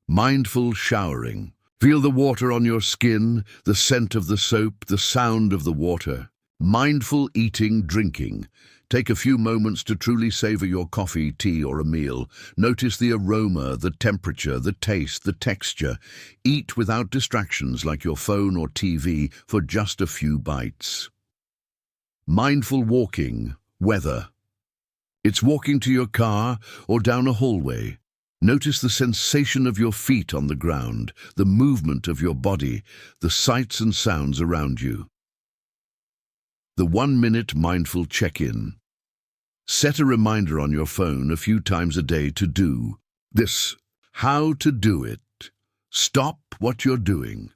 Mindful showering. Feel the water on your skin, the scent of the soap, the sound of the water. Mindful eating, drinking. Take a few moments to truly savor your coffee, tea, or a meal. Notice the aroma, the temperature, the taste, the texture. Eat without distractions like your phone or TV for just a few bites. Mindful walking, weather. It's walking to your car or down a hallway. Notice the sensation of your feet on the ground, the movement of your body, the sights and sounds around you. The 1-minute mindful check-in. Set a reminder on your phone a few times a day to do this. How to do it. Stop what you're doing.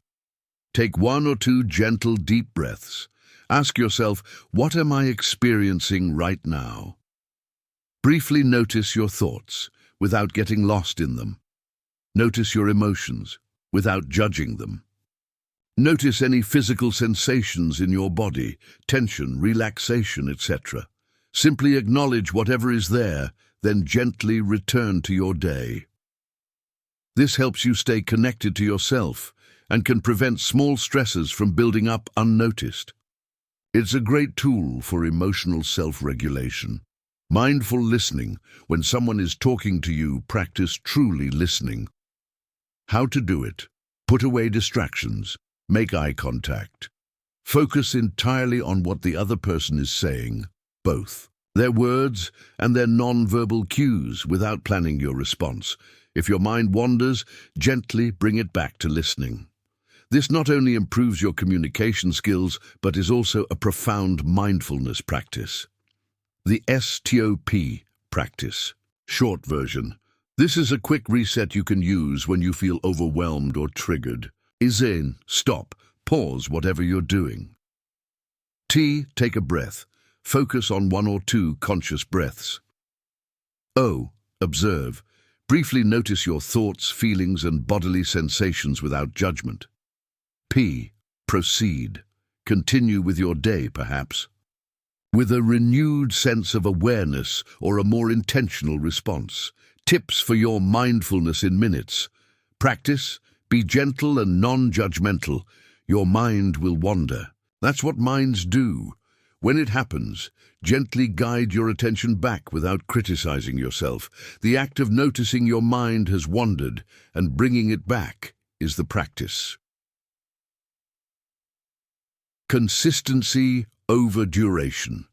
Take 1 or 2 gentle, deep breaths. Ask yourself, what am I experiencing right now? Briefly notice your thoughts without getting lost in them. Notice your emotions without judging them. Notice any physical sensations in your body, tension, relaxation, etc. Simply acknowledge whatever is there, then gently return to your day. This helps you stay connected to yourself and can prevent small stresses from building up unnoticed. It's a great tool for emotional self-regulation. Mindful listening. When someone is talking to you, practice truly listening. How to do it. Put away distractions. Make eye contact. Focus entirely on what the other person is saying, both their words and their non-verbal cues, without planning your response. If your mind wanders, gently bring it back to listening. This not only improves your communication skills, but is also a profound mindfulness practice. The STOP practice. Short version. This is a quick reset you can use when you feel overwhelmed or triggered. Is in, stop, pause whatever you're doing. T, take a breath. Focus on 1 or 2 conscious breaths. O. Observe. Briefly notice your thoughts, feelings, and bodily sensations without judgment. P. Proceed. Continue with your day, perhaps, with a renewed sense of awareness or a more intentional response. Tips for your mindfulness in minutes. Practice. Be gentle and non-judgmental. Your mind will wander. That's what minds do. When it happens, gently guide your attention back without criticizing yourself. The act of noticing your mind has wandered and bringing it back is the practice. Consistency over duration.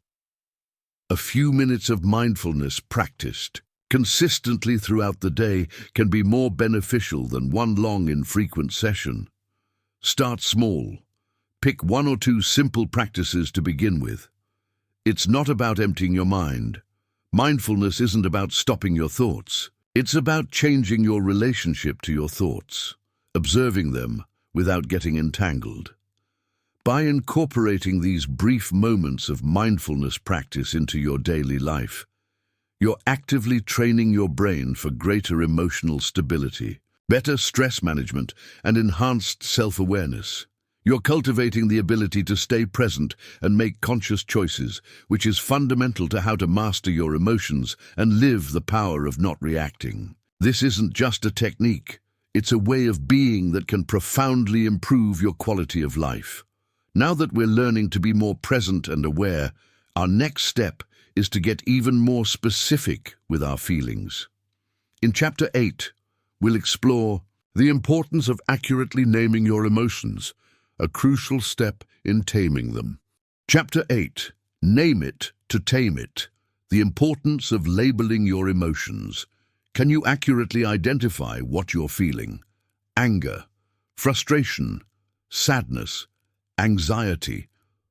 A few minutes of mindfulness practiced consistently throughout the day can be more beneficial than one long, infrequent session. Start small. Pick 1 or 2 simple practices to begin with. It's not about emptying your mind. Mindfulness isn't about stopping your thoughts. It's about changing your relationship to your thoughts, observing them without getting entangled. By incorporating these brief moments of mindfulness practice into your daily life, you're actively training your brain for greater emotional stability, better stress management, and enhanced self-awareness. You're cultivating the ability to stay present and make conscious choices, which is fundamental to how to master your emotions and live the power of not reacting. This isn't just a technique. It's a way of being that can profoundly improve your quality of life. Now that we're learning to be more present and aware, our next step is to get even more specific with our feelings. In Chapter 8, we'll explore the importance of accurately naming your emotions, a crucial step in taming them. Chapter 8, Name It to Tame It, the importance of labeling your emotions. Can you accurately identify what you're feeling? Anger, frustration, sadness, anxiety.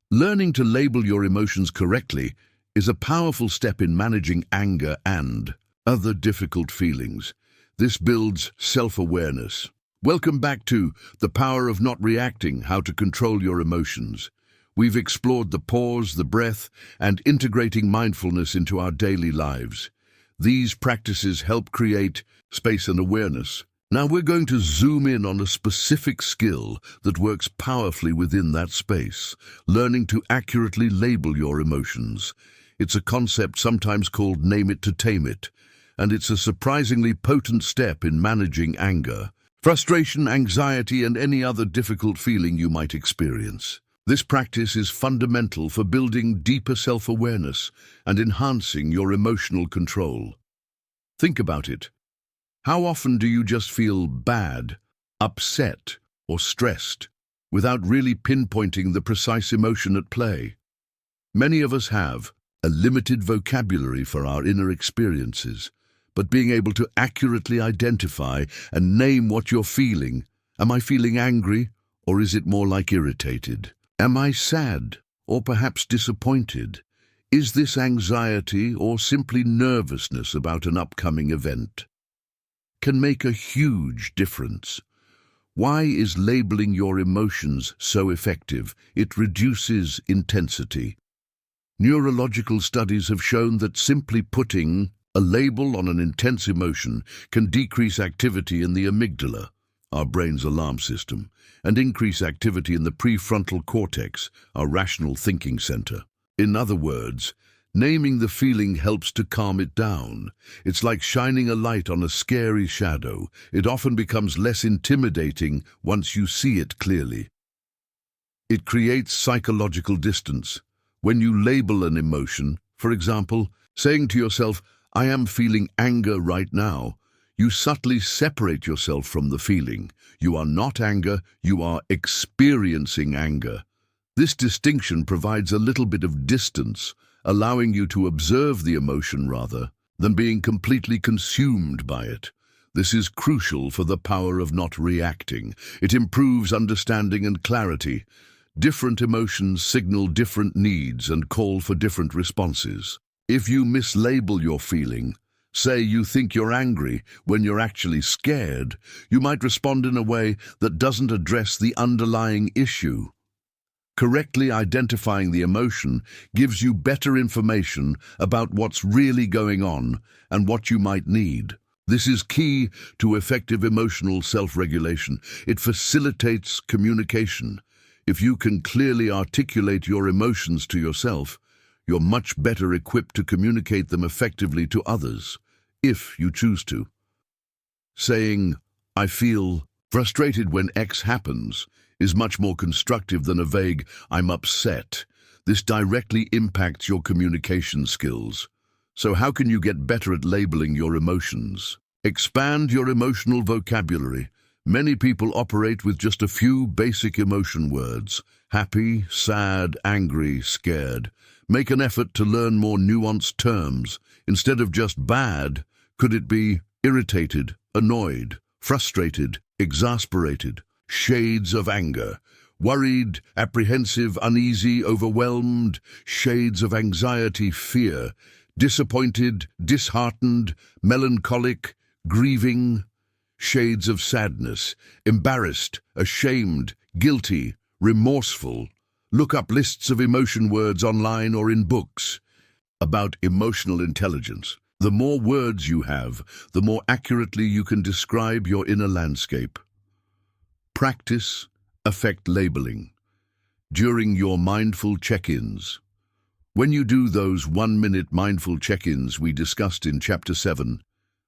Learning to label your emotions correctly is a powerful step in managing anger and other difficult feelings. This builds self-awareness. Welcome back to The Power of Not Reacting, How to Control Your Emotions. We've explored the pause, the breath, and integrating mindfulness into our daily lives. These practices help create space and awareness. Now we're going to zoom in on a specific skill that works powerfully within that space, learning to accurately label your emotions. It's a concept sometimes called name it to tame it, and it's a surprisingly potent step in managing anger, frustration, anxiety, and any other difficult feeling you might experience. This practice is fundamental for building deeper self-awareness and enhancing your emotional control. Think about it. How often do you just feel bad, upset, or stressed without really pinpointing the precise emotion at play? Many of us have a limited vocabulary for our inner experiences, but being able to accurately identify and name what you're feeling. Am I feeling angry, or is it more like irritated? Am I sad, or perhaps disappointed? Is this anxiety or simply nervousness about an upcoming event? Can make a huge difference. Why is labeling your emotions so effective? It reduces intensity. Neurological studies have shown that simply putting a label on an intense emotion can decrease activity in the amygdala, our brain's alarm system, and increase activity in the prefrontal cortex, our rational thinking center. In other words, naming the feeling helps to calm it down. It's like shining a light on a scary shadow. It often becomes less intimidating once you see it clearly. It creates psychological distance. When you label an emotion, for example, saying to yourself, "I am feeling anger right now," you subtly separate yourself from the feeling. You are not anger, you are experiencing anger. This distinction provides a little bit of distance, allowing you to observe the emotion rather than being completely consumed by it. This is crucial for the power of not reacting. It improves understanding and clarity. Different emotions signal different needs and call for different responses. If you mislabel your feeling, say you think you're angry when you're actually scared, you might respond in a way that doesn't address the underlying issue. Correctly identifying the emotion gives you better information about what's really going on and what you might need. This is key to effective emotional self-regulation. It facilitates communication. If you can clearly articulate your emotions to yourself, you're much better equipped to communicate them effectively to others, if you choose to. Saying, "I feel frustrated when X happens," is much more constructive than a vague, "I'm upset." This directly impacts your communication skills. So how can you get better at labeling your emotions? Expand your emotional vocabulary. Many people operate with just a few basic emotion words: happy, sad, angry, scared. Make an effort to learn more nuanced terms. Instead of just bad, could it be irritated, annoyed, frustrated, exasperated? Shades of anger: worried, apprehensive, uneasy, overwhelmed. Shades of anxiety, fear, disappointed, disheartened, melancholic, grieving. Shades of sadness: embarrassed, ashamed, guilty, remorseful. Look up lists of emotion words online or in books. About emotional intelligence: the more words you have, the more accurately you can describe your inner landscape. Practice affect labeling. During your mindful check-ins. When you do those 1-minute mindful check-ins we discussed in Chapter 7,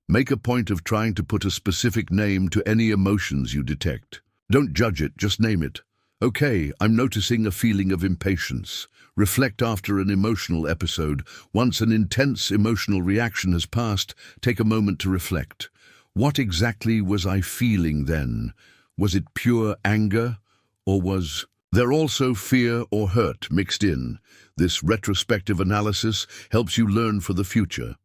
make a point of trying to put a specific name to any emotions you detect. Don't judge it, just name it. Okay, I'm noticing a feeling of impatience. Reflect after an emotional episode. Once an intense emotional reaction has passed, take a moment to reflect. What exactly was I feeling then? Was it pure anger, or was there also fear or hurt mixed in? This retrospective analysis helps you learn for the future.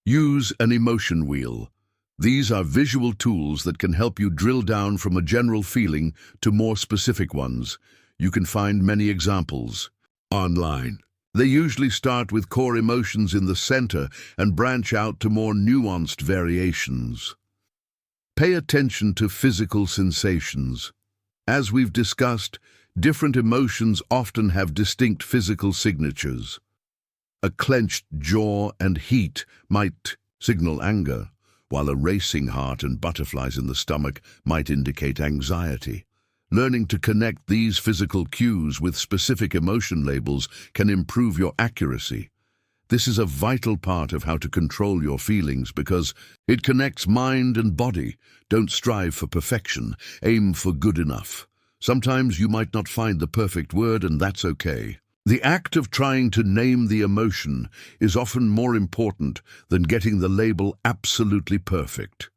Use an emotion wheel. These are visual tools that can help you drill down from a general feeling to more specific ones. You can find many examples online. They usually start with core emotions in the center and branch out to more nuanced variations. Pay attention to physical sensations. As we've discussed, different emotions often have distinct physical signatures. A clenched jaw and heat might signal anger, while a racing heart and butterflies in the stomach might indicate anxiety. Learning to connect these physical cues with specific emotion labels can improve your accuracy. This is a vital part of how to control your feelings because it connects mind and body. Don't strive for perfection, aim for good enough. Sometimes you might not find the perfect word, and that's okay. The act of trying to name the emotion is often more important than getting the label absolutely perfect.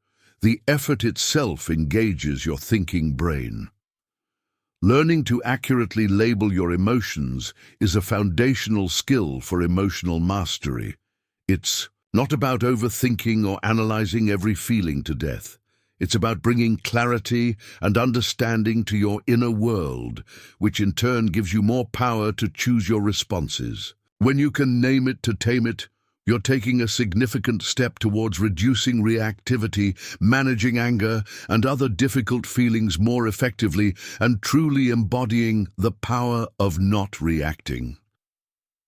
The effort itself engages your thinking brain. Learning to accurately label your emotions is a foundational skill for emotional mastery. It's not about overthinking or analyzing every feeling to death. It's about bringing clarity and understanding to your inner world, which in turn gives you more power to choose your responses. When you can name it to tame it, you're taking a significant step towards reducing reactivity, managing anger and other difficult feelings more effectively, and truly embodying the power of not reacting.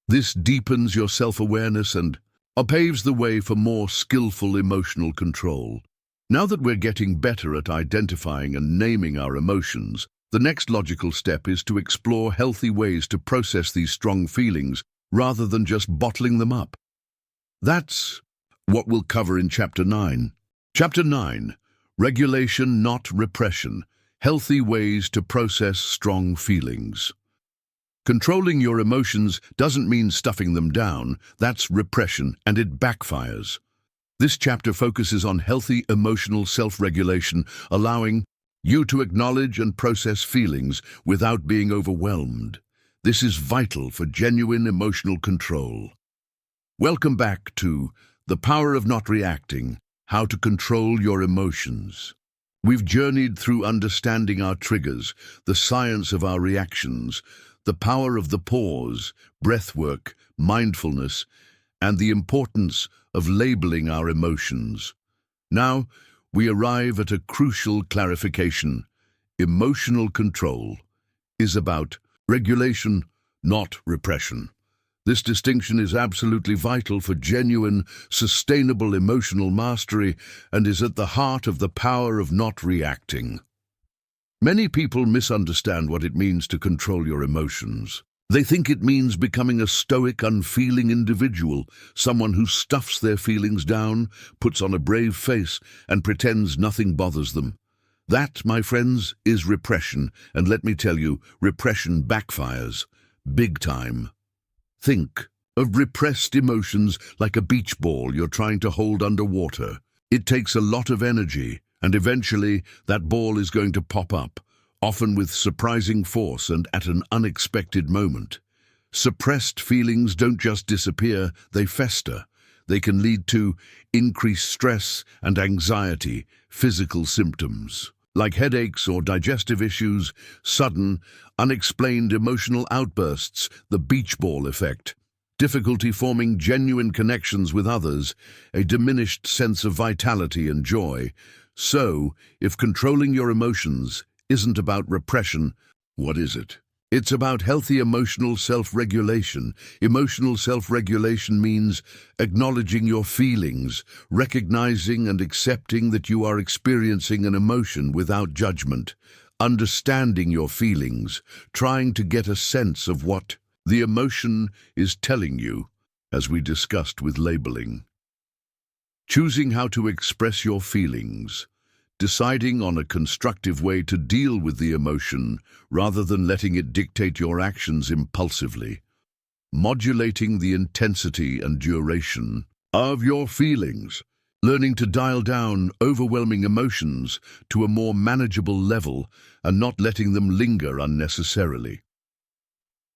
This deepens your self-awareness and paves the way for more skillful emotional control. Now that we're getting better at identifying and naming our emotions, the next logical step is to explore healthy ways to process these strong feelings rather than just bottling them up. That's what we'll cover in Chapter 9. Chapter 9, Regulation, Not Repression, Healthy Ways to Process Strong Feelings. Controlling your emotions doesn't mean stuffing them down. That's repression, and it backfires. This chapter focuses on healthy emotional self-regulation, allowing you to acknowledge and process feelings without being overwhelmed. This is vital for genuine emotional control. Welcome back to The Power of Not Reacting, How to Control Your Emotions. We've journeyed through understanding our triggers, the science of our reactions, the power of the pause, breathwork, mindfulness, and the importance of labeling our emotions. Now, we arrive at a crucial clarification. Emotional control is about Regulation, not repression. This distinction is absolutely vital for genuine, sustainable emotional mastery and is at the heart of the power of not reacting. Many people misunderstand what it means to control your emotions. They think it means becoming a stoic, unfeeling individual, someone who stuffs their feelings down, puts on a brave face, and pretends nothing bothers them. That, my friends, is repression, and let me tell you, repression backfires. Big time. Think of repressed emotions like a beach ball you're trying to hold underwater. It takes a lot of energy, and eventually that ball is going to pop up, often with surprising force and at an unexpected moment. Suppressed feelings don't just disappear, they fester. They can lead to increased stress and anxiety, physical symptoms, like headaches or digestive issues, sudden, unexplained emotional outbursts, the beach ball effect, difficulty forming genuine connections with others, a diminished sense of vitality and joy. So, if controlling your emotions isn't about repression, what is it? It's about healthy emotional self-regulation. Emotional self-regulation means acknowledging your feelings, recognizing and accepting that you are experiencing an emotion without judgment, understanding your feelings, trying to get a sense of what the emotion is telling you, as we discussed with labeling. Choosing how to express your feelings, deciding on a constructive way to deal with the emotion rather than letting it dictate your actions impulsively. Modulating the intensity and duration of your feelings. Learning to dial down overwhelming emotions to a more manageable level and not letting them linger unnecessarily.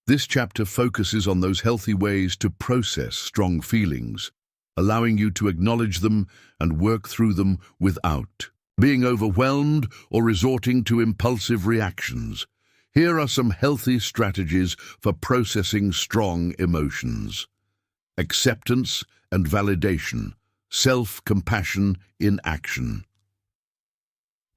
This chapter focuses on those healthy ways to process strong feelings, allowing you to acknowledge them and work through them without being overwhelmed or resorting to impulsive reactions. Here are some healthy strategies for processing strong emotions. Acceptance and validation. Self-compassion in action.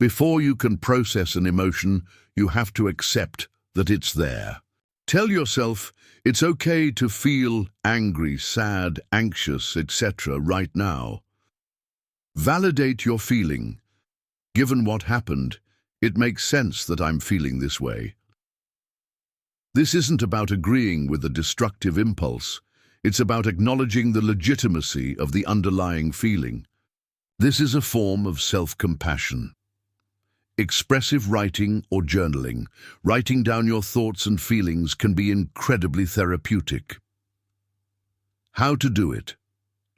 Before you can process an emotion, you have to accept that it's there. Tell yourself it's okay to feel angry, sad, anxious, etc. right now. Validate your feeling. Given what happened, it makes sense that I'm feeling this way. This isn't about agreeing with the destructive impulse. It's about acknowledging the legitimacy of the underlying feeling. This is a form of self-compassion. Expressive writing or journaling. Writing down your thoughts and feelings can be incredibly therapeutic. How to do it?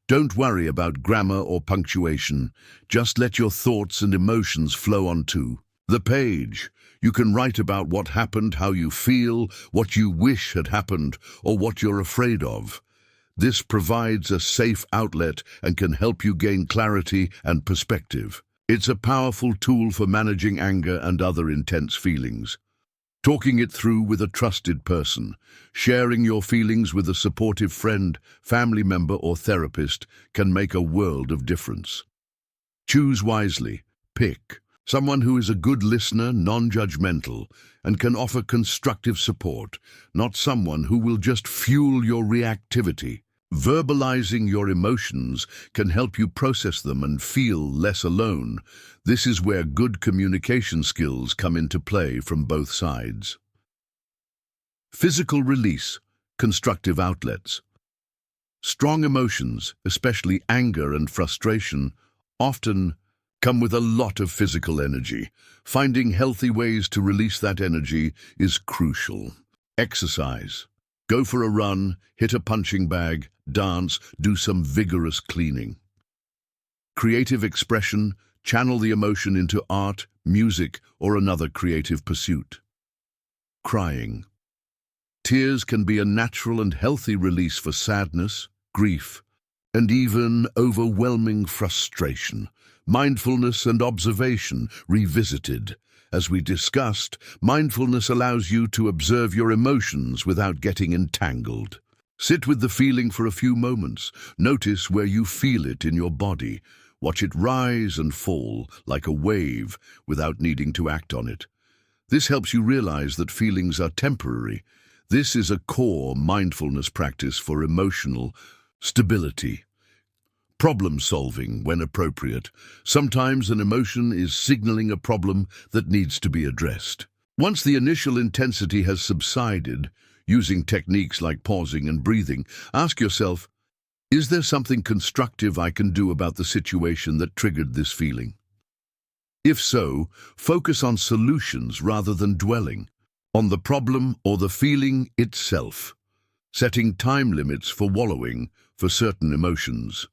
Don't worry about grammar or punctuation. Just let your thoughts and emotions flow onto the page. You can write about what happened, how you feel, what you wish had happened, or what you're afraid of. This provides a safe outlet and can help you gain clarity and perspective. It's a powerful tool for managing anger and other intense feelings. Talking it through with a trusted person, sharing your feelings with a supportive friend, family member, or therapist can make a world of difference. Choose wisely. Pick someone who is a good listener, non-judgmental, and can offer constructive support, not someone who will just fuel your reactivity. Verbalizing your emotions can help you process them and feel less alone. This is where good communication skills come into play from both sides. Physical release, constructive outlets. Strong emotions, especially anger and frustration, often come with a lot of physical energy. Finding healthy ways to release that energy is crucial. Exercise. Go for a run, hit a punching bag, dance, do some vigorous cleaning. Creative expression, channel the emotion into art, music, or another creative pursuit. Crying. Tears can be a natural and healthy release for sadness, grief, and even overwhelming frustration. Mindfulness and observation revisited. As we discussed, mindfulness allows you to observe your emotions without getting entangled. Sit with the feeling for a few moments. Notice where you feel it in your body. Watch it rise and fall like a wave without needing to act on it. This helps you realize that feelings are temporary. This is a core mindfulness practice for emotional stability. Problem solving when appropriate. Sometimes an emotion is signaling a problem that needs to be addressed. Once the initial intensity has subsided, using techniques like pausing and breathing, ask yourself, is there something constructive I can do about the situation that triggered this feeling? If so, focus on solutions rather than dwelling on the problem or the feeling itself, setting time limits for wallowing for certain emotions.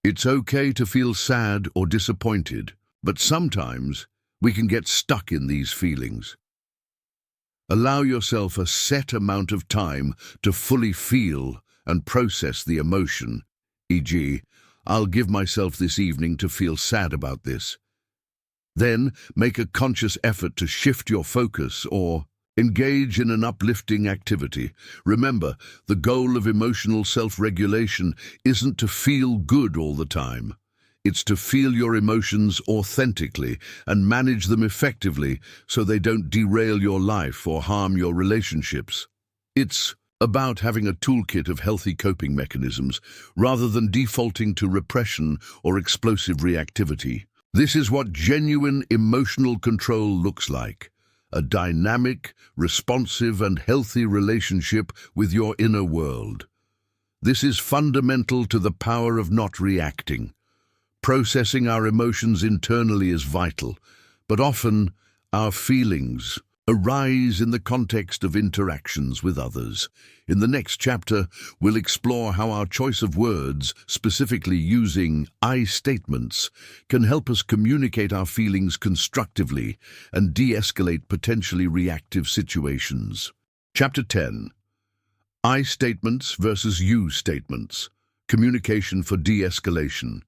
It's okay to feel sad or disappointed, but sometimes we can get stuck in these feelings. Allow yourself a set amount of time to fully feel and process the emotion, e.g., I'll give myself this evening to feel sad about this. Then make a conscious effort to shift your focus or engage in an uplifting activity. Remember, the goal of emotional self-regulation isn't to feel good all the time. It's to feel your emotions authentically and manage them effectively so they don't derail your life or harm your relationships. It's about having a toolkit of healthy coping mechanisms rather than defaulting to repression or explosive reactivity. This is what genuine emotional control looks like. A dynamic, responsive, and healthy relationship with your inner world. This is fundamental to the power of not reacting. Processing our emotions internally is vital, but often our feelings arise in the context of interactions with others. In the next chapter, we'll explore how our choice of words, specifically using I statements, can help us communicate our feelings constructively and de-escalate potentially reactive situations. Chapter 10. I statements versus you statements. Communication for de-escalation.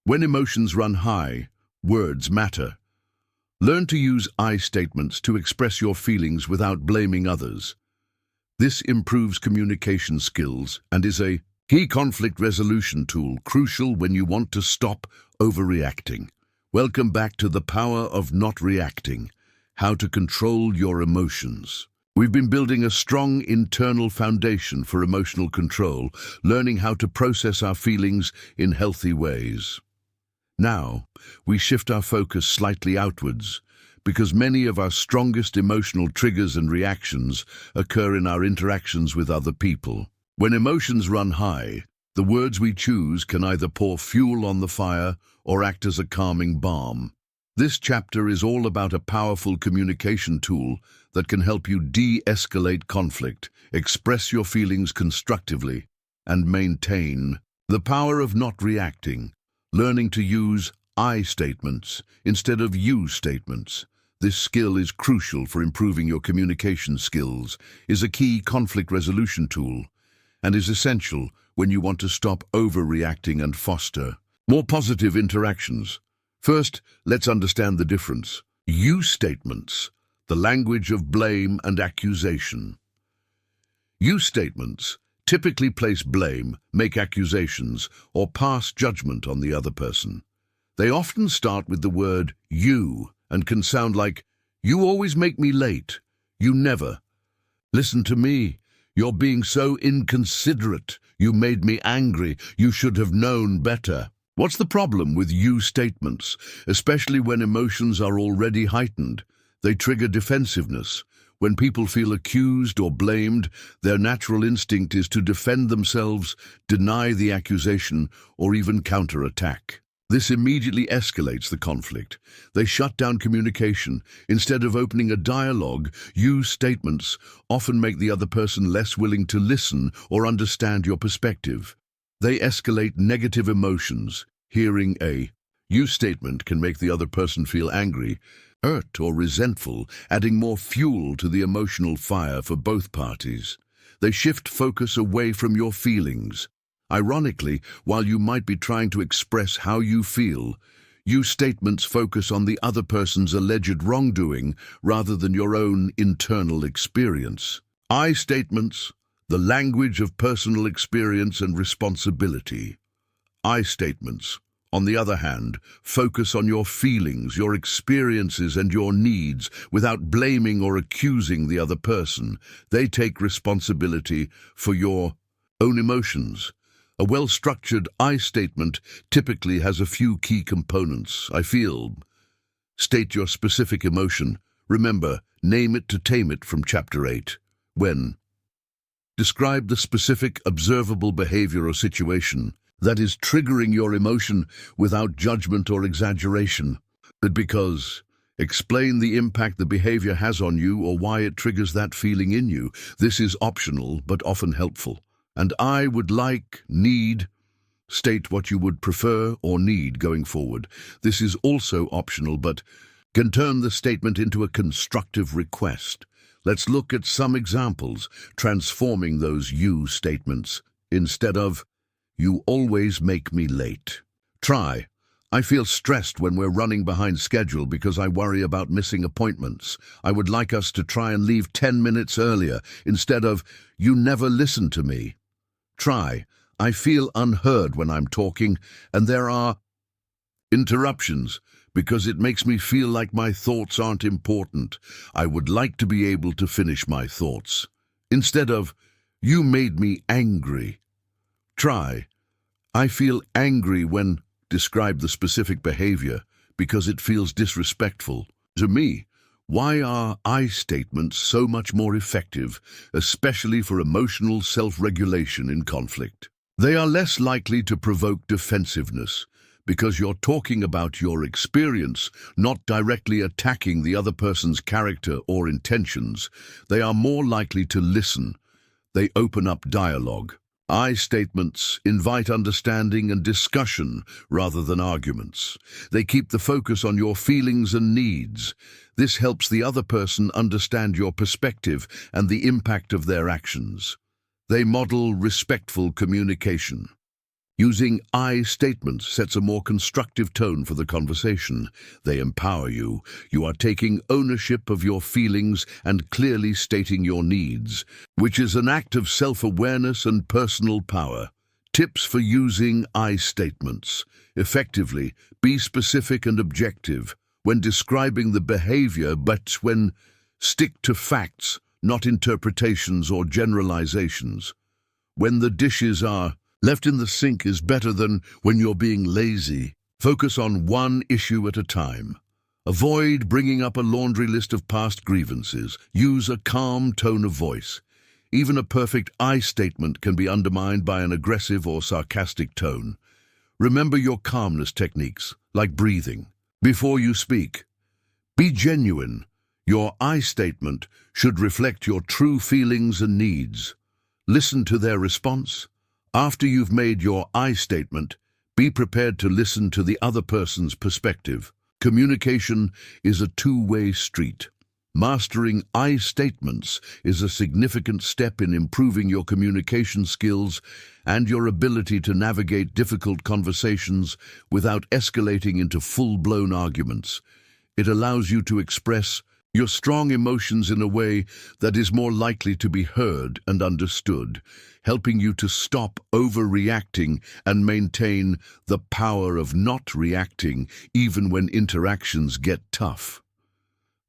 When emotions run high, words matter. Learn to use I statements to express your feelings without blaming others. This improves communication skills and is a key conflict resolution tool crucial when you want to stop overreacting. Welcome back to the power of not reacting, how to control your emotions. We've been building a strong internal foundation for emotional control, learning how to process our feelings in healthy ways. Now, we shift our focus slightly outwards, because many of our strongest emotional triggers and reactions occur in our interactions with other people. When emotions run high, the words we choose can either pour fuel on the fire or act as a calming balm. This chapter is all about a powerful communication tool that can help you de-escalate conflict, express your feelings constructively, and maintain the power of not reacting. Learning to use I statements instead of you statements. This skill is crucial for improving your communication skills, is a key conflict resolution tool, and is essential when you want to stop overreacting and foster more positive interactions. First, let's understand the difference. You statements, the language of blame and accusation. You statements typically place blame, make accusations, or pass judgment on the other person. They often start with the word you and can sound like, you always make me late, you never. Listen to me, you're being so inconsiderate, you made me angry, you should have known better. What's the problem with you statements, especially when emotions are already heightened? They trigger defensiveness. When people feel accused or blamed, their natural instinct is to defend themselves, deny the accusation, or even counterattack. This immediately escalates the conflict. They shut down communication. Instead of opening a dialogue, you statements often make the other person less willing to listen or understand your perspective. They escalate negative emotions. Hearing a you statement can make the other person feel angry, hurt, or resentful, adding more fuel to the emotional fire for both parties. They shift focus away from your feelings. Ironically, while you might be trying to express how you feel, you statements focus on the other person's alleged wrongdoing rather than your own internal experience. I statements, the language of personal experience and responsibility. I statements, on the other hand, focus on your feelings, your experiences, and your needs without blaming or accusing the other person. They take responsibility for your own emotions. A well-structured I statement typically has a few key components. I feel. State your specific emotion. Remember, name it to tame it from Chapter 8. When. Describe the specific observable behavior or situation that is triggering your emotion without judgment or exaggeration. Because. Explain the impact the behavior has on you or why it triggers that feeling in you. This is optional but often helpful. And I would like, need. State what you would prefer or need going forward. This is also optional but can turn the statement into a constructive request. Let's look at some examples, transforming those you statements. Instead of, you always make me late. Try, I feel stressed when we're running behind schedule because I worry about missing appointments. I would like us to try and leave 10 minutes earlier. Instead of, you never listen to me. Try, I feel unheard when I'm talking and there are interruptions because it makes me feel like my thoughts aren't important. I would like to be able to finish my thoughts. Instead of, you made me angry. Try, I feel angry when. Describe the specific behavior because it feels disrespectful. To me, why are I statements so much more effective, especially for emotional self-regulation in conflict? They are less likely to provoke defensiveness because you're talking about your experience, not directly attacking the other person's character or intentions. They are more likely to listen. They open up dialogue. I statements invite understanding and discussion rather than arguments. They keep the focus on your feelings and needs. This helps the other person understand your perspective and the impact of their actions. They model respectful communication. Using I statements sets a more constructive tone for the conversation. They empower you. You are taking ownership of your feelings and clearly stating your needs, which is an act of self-awareness and personal power. Tips for using I statements. Effectively, be specific and objective when describing the behavior, but when stick to facts, not interpretations or generalizations. When the dishes are left in the sink is better than when you're being lazy. Focus on one issue at a time. Avoid bringing up a laundry list of past grievances. Use a calm tone of voice. Even a perfect I statement can be undermined by an aggressive or sarcastic tone. Remember your calmness techniques, like breathing. Before you speak, be genuine. Your I statement should reflect your true feelings and needs. Listen to their response. After you've made your I statement, be prepared to listen to the other person's perspective. Communication is a two-way street. Mastering I statements is a significant step in improving your communication skills and your ability to navigate difficult conversations without escalating into full-blown arguments. It allows you to express your strong emotions in a way that is more likely to be heard and understood, helping you to stop overreacting and maintain the power of not reacting even when interactions get tough.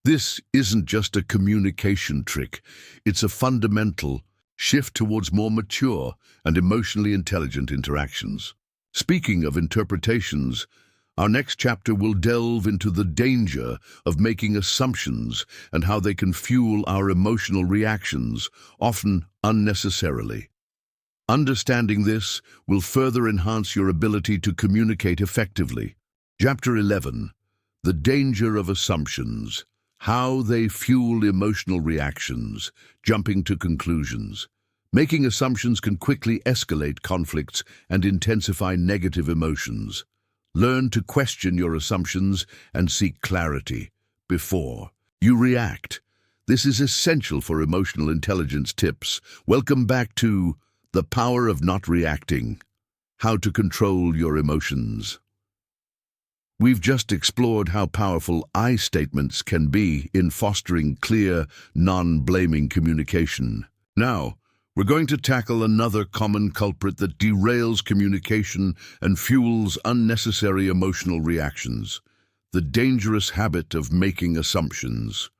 This isn't just a communication trick, it's a fundamental shift towards more mature and emotionally intelligent interactions. Speaking of interpretations, our next chapter will delve into the danger of making assumptions and how they can fuel our emotional reactions, often unnecessarily. Understanding this will further enhance your ability to communicate effectively. Chapter 11. The Danger of Assumptions. How they fuel emotional reactions, jumping to conclusions. Making assumptions can quickly escalate conflicts and intensify negative emotions. Learn to question your assumptions and seek clarity before you react. This is essential for emotional intelligence tips. Welcome back to The Power of Not Reacting. How to control your emotions. We've just explored how powerful I statements can be in fostering clear, non-blaming communication. Now, We're going to tackle another common culprit that derails communication and fuels unnecessary emotional reactions: the dangerous habit of making assumptions.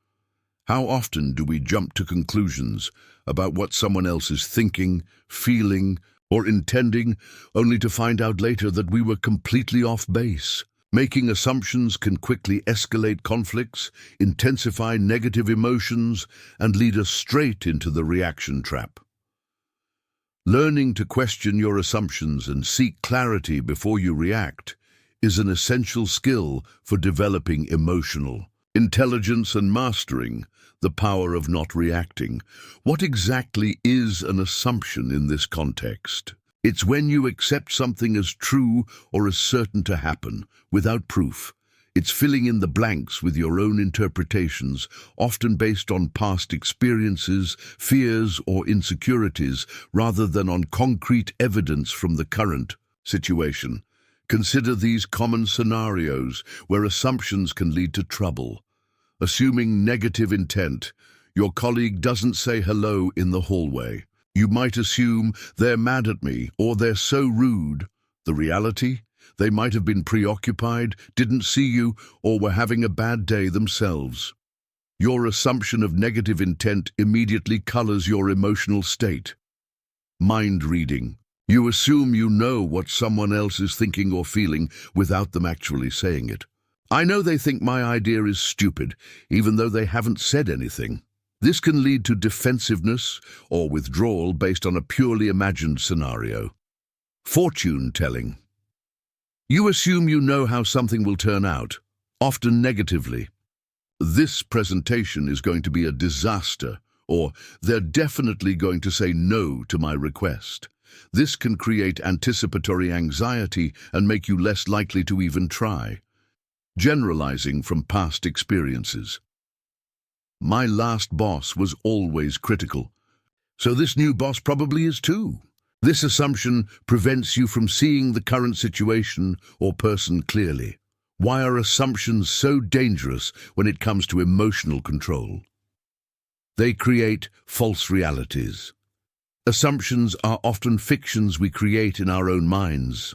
How often do we jump to conclusions about what someone else is thinking, feeling, or intending, only to find out later that we were completely off base? Making assumptions can quickly escalate conflicts, intensify negative emotions, and lead us straight into the reaction trap. Learning to question your assumptions and seek clarity before you react is an essential skill for developing emotional intelligence and mastering the power of not reacting. What exactly is an assumption in this context? It's when you accept something as true or as certain to happen, without proof. It's filling in the blanks with your own interpretations, often based on past experiences, fears, or insecurities, rather than on concrete evidence from the current situation. Consider these common scenarios where assumptions can lead to trouble. Assuming negative intent, your colleague doesn't say hello in the hallway. You might assume they're mad at me or they're so rude. The reality? They might have been preoccupied, didn't see you, or were having a bad day themselves. Your assumption of negative intent immediately colors your emotional state. Mind reading. You assume you know what someone else is thinking or feeling without them actually saying it. I know they think my idea is stupid, even though they haven't said anything. This can lead to defensiveness or withdrawal based on a purely imagined scenario. Fortune telling. You assume you know how something will turn out, often negatively. This presentation is going to be a disaster, or they're definitely going to say no to my request. This can create anticipatory anxiety and make you less likely to even try. Generalizing from past experiences. My last boss was always critical, so this new boss probably is too. This assumption prevents you from seeing the current situation or person clearly. Why are assumptions so dangerous when it comes to emotional control? They create false realities. Assumptions are often fictions we create in our own minds.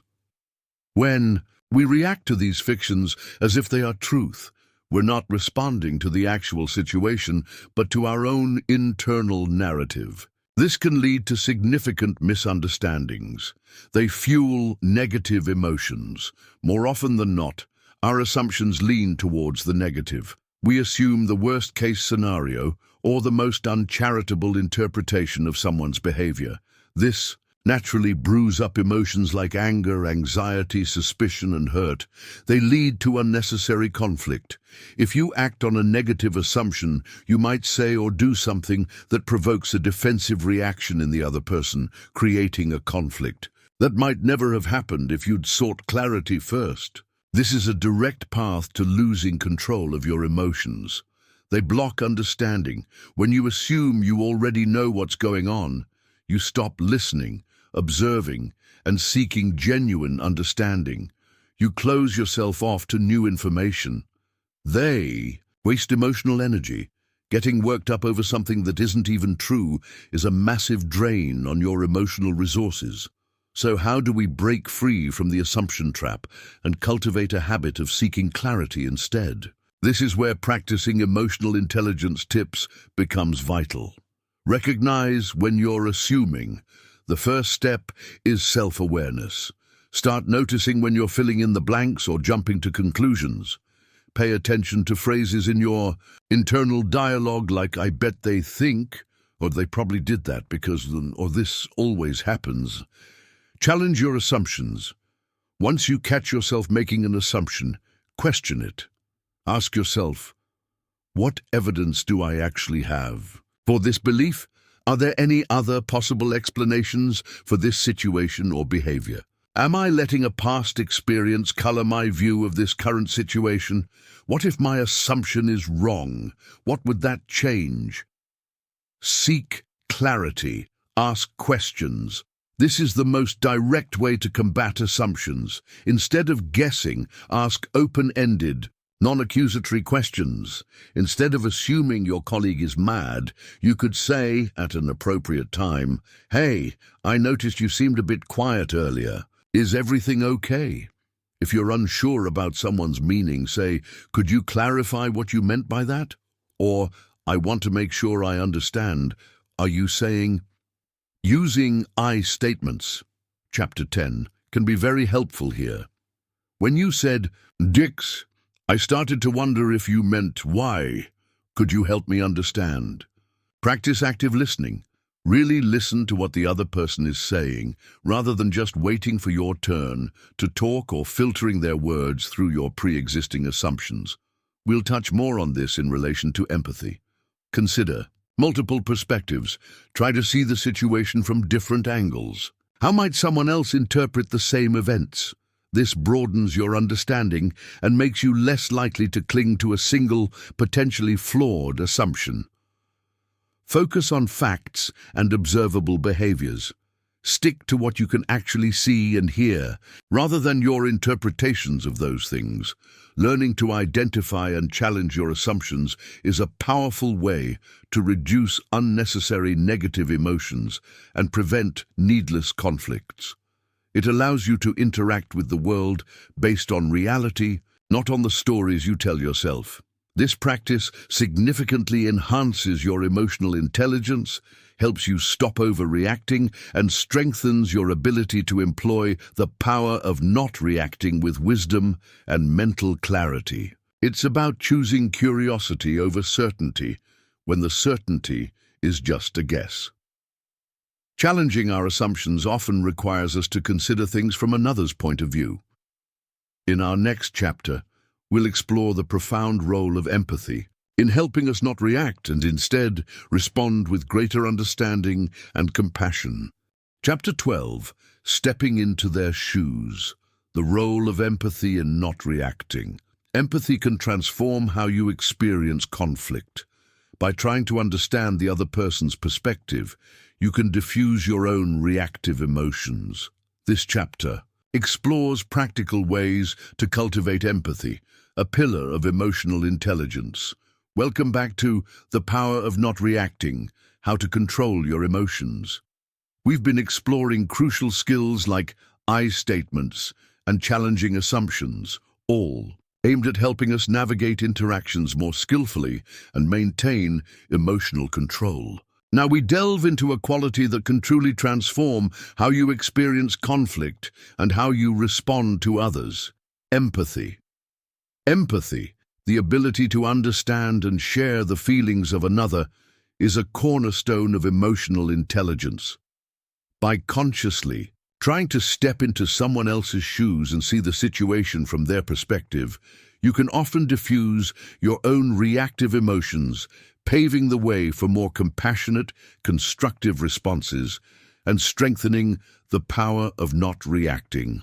When we react to these fictions as if they are truth, we're not responding to the actual situation, but to our own internal narrative. This can lead to significant misunderstandings. They fuel negative emotions. More often than not, our assumptions lean towards the negative. We assume the worst-case scenario or the most uncharitable interpretation of someone's behavior. This naturally brews up emotions like anger, anxiety, suspicion, and hurt. They lead to unnecessary conflict. If you act on a negative assumption, you might say or do something that provokes a defensive reaction in the other person, creating a conflict. That might never have happened if you'd sought clarity first. This is a direct path to losing control of your emotions. They block understanding. When you assume you already know what's going on, you stop listening, observing, and seeking genuine understanding. You close yourself off to new information. They waste emotional energy. Getting worked up over something that isn't even true is a massive drain on your emotional resources. So how do we break free from the assumption trap and cultivate a habit of seeking clarity instead? This is where practicing emotional intelligence tips becomes vital. Recognize when you're assuming. The first step is self-awareness. Start noticing when you're filling in the blanks or jumping to conclusions. Pay attention to phrases in your internal dialogue like "I bet they think," or "they probably did that because," or "this always happens." Challenge your assumptions. Once you catch yourself making an assumption, question it. Ask yourself, what evidence do I actually have for this belief? Are there any other possible explanations for this situation or behavior? Am I letting a past experience color my view of this current situation? What if my assumption is wrong? What would that change? Seek clarity. Ask questions. This is the most direct way to combat assumptions. Instead of guessing, ask open-ended, Non-accusatory questions. Instead of assuming your colleague is mad, you could say, at an appropriate time, "Hey, I noticed you seemed a bit quiet earlier. Is everything okay?" If you're unsure about someone's meaning, say, "Could you clarify what you meant by that?" Or, "I want to make sure I understand. Are you saying?" Using I statements, Chapter 10, can be very helpful here. When you said, "Dix, I started to wonder if you meant why. Could you help me understand?" Practice active listening. Really listen to what the other person is saying, rather than just waiting for your turn to talk or filtering their words through your pre-existing assumptions. We'll touch more on this in relation to empathy. Consider multiple perspectives. Try to see the situation from different angles. How might someone else interpret the same events? This broadens your understanding and makes you less likely to cling to a single, potentially flawed assumption. Focus on facts and observable behaviors. Stick to what you can actually see and hear, rather than your interpretations of those things. Learning to identify and challenge your assumptions is a powerful way to reduce unnecessary negative emotions and prevent needless conflicts. It allows you to interact with the world based on reality, not on the stories you tell yourself. This practice significantly enhances your emotional intelligence, helps you stop overreacting, and strengthens your ability to employ the power of not reacting with wisdom and mental clarity. It's about choosing curiosity over certainty when the certainty is just a guess. Challenging our assumptions often requires us to consider things from another's point of view. In our next chapter, we'll explore the profound role of empathy in helping us not react and instead respond with greater understanding and compassion. Chapter 12, Stepping into Their Shoes, the role of empathy in not reacting. Empathy can transform how you experience conflict. By trying to understand the other person's perspective, you can diffuse your own reactive emotions. This chapter explores practical ways to cultivate empathy, a pillar of emotional intelligence. Welcome back to The Power of Not Reacting, How to Control Your Emotions. We've been exploring crucial skills like I statements and challenging assumptions, all aimed at helping us navigate interactions more skillfully and maintain emotional control. Now we delve into a quality that can truly transform how you experience conflict and how you respond to others: empathy. Empathy, the ability to understand and share the feelings of another, is a cornerstone of emotional intelligence. By consciously trying to step into someone else's shoes and see the situation from their perspective, you can often diffuse your own reactive emotions, paving the way for more compassionate, constructive responses and strengthening the power of not reacting.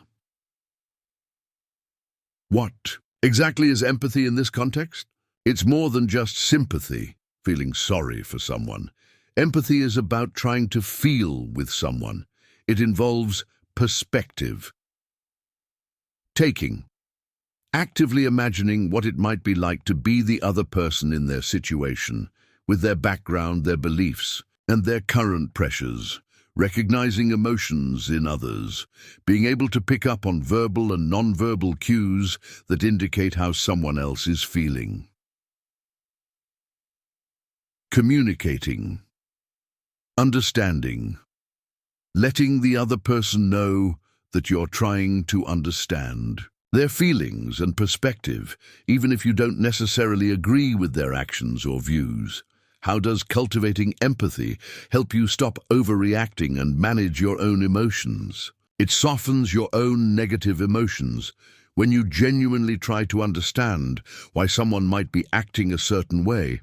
What exactly is empathy in this context? It's more than just sympathy, feeling sorry for someone. Empathy is about trying to feel with someone. It involves perspective. Taking. Actively imagining what it might be like to be the other person in their situation, with their background, their beliefs, and their current pressures. Recognizing emotions in others, being able to pick up on verbal and non-verbal cues that indicate how someone else is feeling. Communicating. Understanding. Letting the other person know that you're trying to understand their feelings and perspective, even if you don't necessarily agree with their actions or views. How does cultivating empathy help you stop overreacting and manage your own emotions? It softens your own negative emotions. When you genuinely try to understand why someone might be acting a certain way,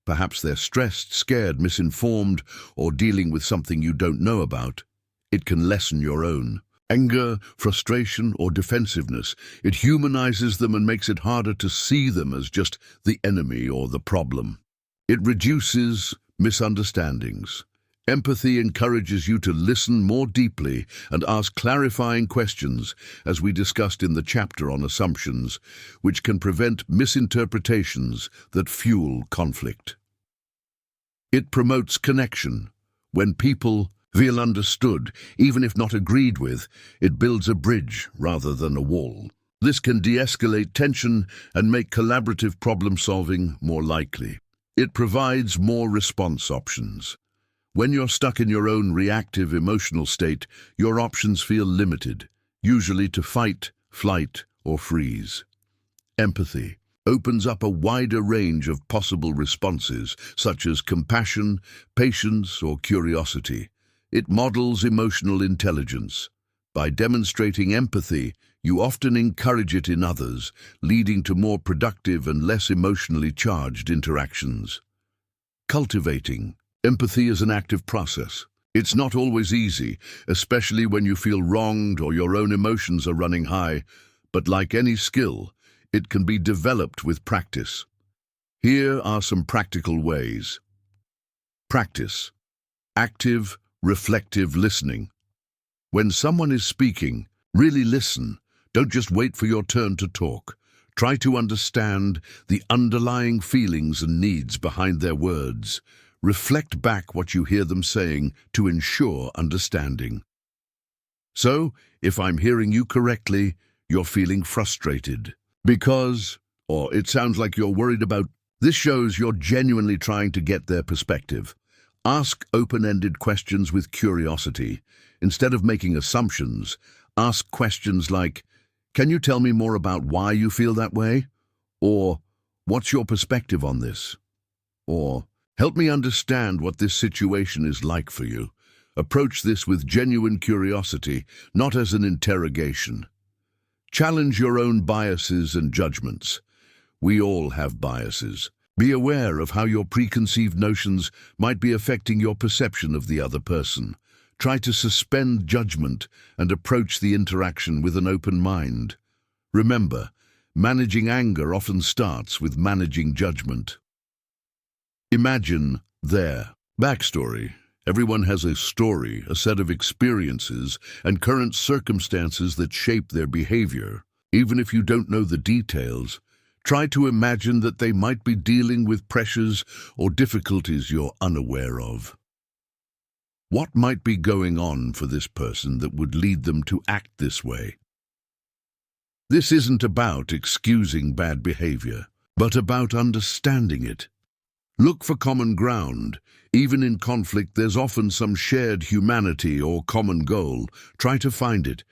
perhaps they're stressed, scared, misinformed, or dealing with something you don't know about, it can lessen your own anger, frustration, or defensiveness. It humanizes them and makes it harder to see them as just the enemy or the problem. It reduces misunderstandings. Empathy encourages you to listen more deeply and ask clarifying questions, as we discussed in the chapter on assumptions, which can prevent misinterpretations that fuel conflict. It promotes connection. When people feel understood, even if not agreed with, it builds a bridge rather than a wall. This can de-escalate tension and make collaborative problem-solving more likely. It provides more response options. When you're stuck in your own reactive emotional state, your options feel limited, usually to fight, flight, or freeze. Empathy opens up a wider range of possible responses, such as compassion, patience, or curiosity. It models emotional intelligence. By demonstrating empathy, you often encourage it in others, leading to more productive and less emotionally charged interactions. Cultivating. Empathy is an active process. It's not always easy, especially when you feel wronged or your own emotions are running high, but like any skill, it can be developed with practice. Here are some practical ways. Practice. Active, reflective listening. When someone is speaking, really listen. Don't just wait for your turn to talk. Try to understand the underlying feelings and needs behind their words. Reflect back what you hear them saying to ensure understanding. So, if I'm hearing you correctly, you're feeling frustrated because, or it sounds like you're worried about. This shows you're genuinely trying to get their perspective. Ask open-ended questions with curiosity. Instead of making assumptions, ask questions like, "Can you tell me more about why you feel that way?" Or, "What's your perspective on this?" Or, "Help me understand what this situation is like for you." Approach this with genuine curiosity, not as an interrogation. Challenge your own biases and judgments. We all have biases. Be aware of how your preconceived notions might be affecting your perception of the other person. Try to suspend judgment and approach the interaction with an open mind. Remember, managing anger often starts with managing judgment. Imagine their backstory. Everyone has a story, a set of experiences, and current circumstances that shape their behavior. Even if you don't know the details, try to imagine that they might be dealing with pressures or difficulties you're unaware of. What might be going on for this person that would lead them to act this way? This isn't about excusing bad behavior, but about understanding it. Look for common ground. Even in conflict, there's often some shared humanity or common goal. Try to find it.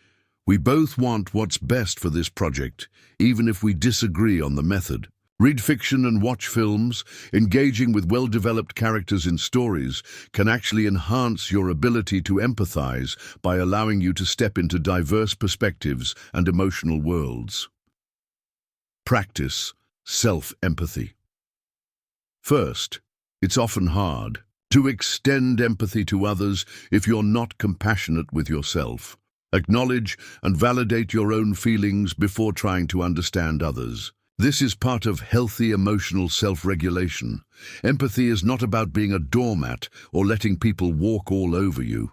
We both want what's best for this project, even if we disagree on the method. Read fiction and watch films. Engaging with well-developed characters in stories can actually enhance your ability to empathize by allowing you to step into diverse perspectives and emotional worlds. Practice self-empathy. First, it's often hard to extend empathy to others if you're not compassionate with yourself. Acknowledge and validate your own feelings before trying to understand others. This is part of healthy emotional self-regulation. Empathy is not about being a doormat or letting people walk all over you.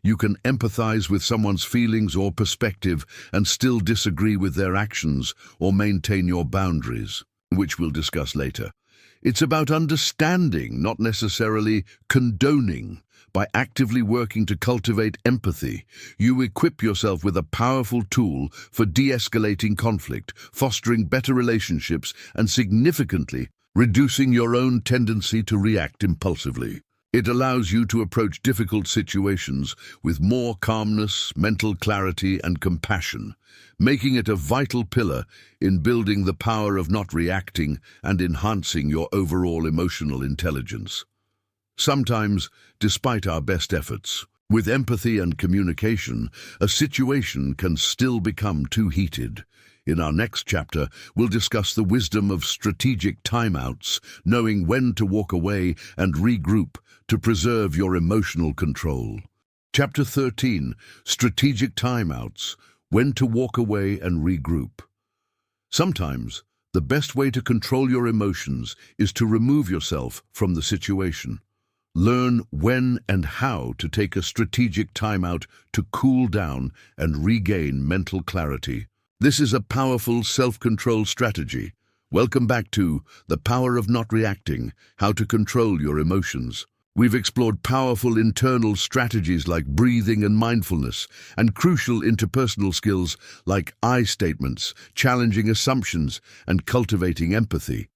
You can empathize with someone's feelings or perspective and still disagree with their actions or maintain your boundaries, which we'll discuss later. It's about understanding, not necessarily condoning. By actively working to cultivate empathy, you equip yourself with a powerful tool for de-escalating conflict, fostering better relationships, and significantly reducing your own tendency to react impulsively. It allows you to approach difficult situations with more calmness, mental clarity, and compassion, making it a vital pillar in building the power of not reacting and enhancing your overall emotional intelligence. Sometimes, despite our best efforts, with empathy and communication, a situation can still become too heated. In our next chapter, we'll discuss the wisdom of strategic timeouts, knowing when to walk away and regroup to preserve your emotional control. Chapter 13, Strategic Timeouts, When to Walk Away and Regroup. Sometimes, the best way to control your emotions is to remove yourself from the situation. Learn when and how to take a strategic timeout to cool down and regain mental clarity. This is a powerful self-control strategy. Welcome back to The Power of Not Reacting, How to Control Your Emotions. We've explored powerful internal strategies like breathing and mindfulness, and crucial interpersonal skills like I statements, challenging assumptions, and cultivating empathy.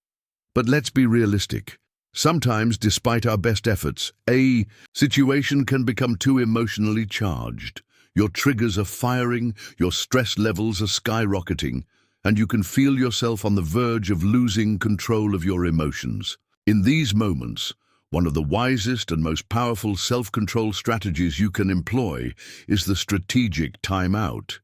But let's be realistic. Sometimes, despite our best efforts, a situation can become too emotionally charged. Your triggers are firing, your stress levels are skyrocketing, and you can feel yourself on the verge of losing control of your emotions. In these moments, one of the wisest and most powerful self-control strategies you can employ is the strategic timeout.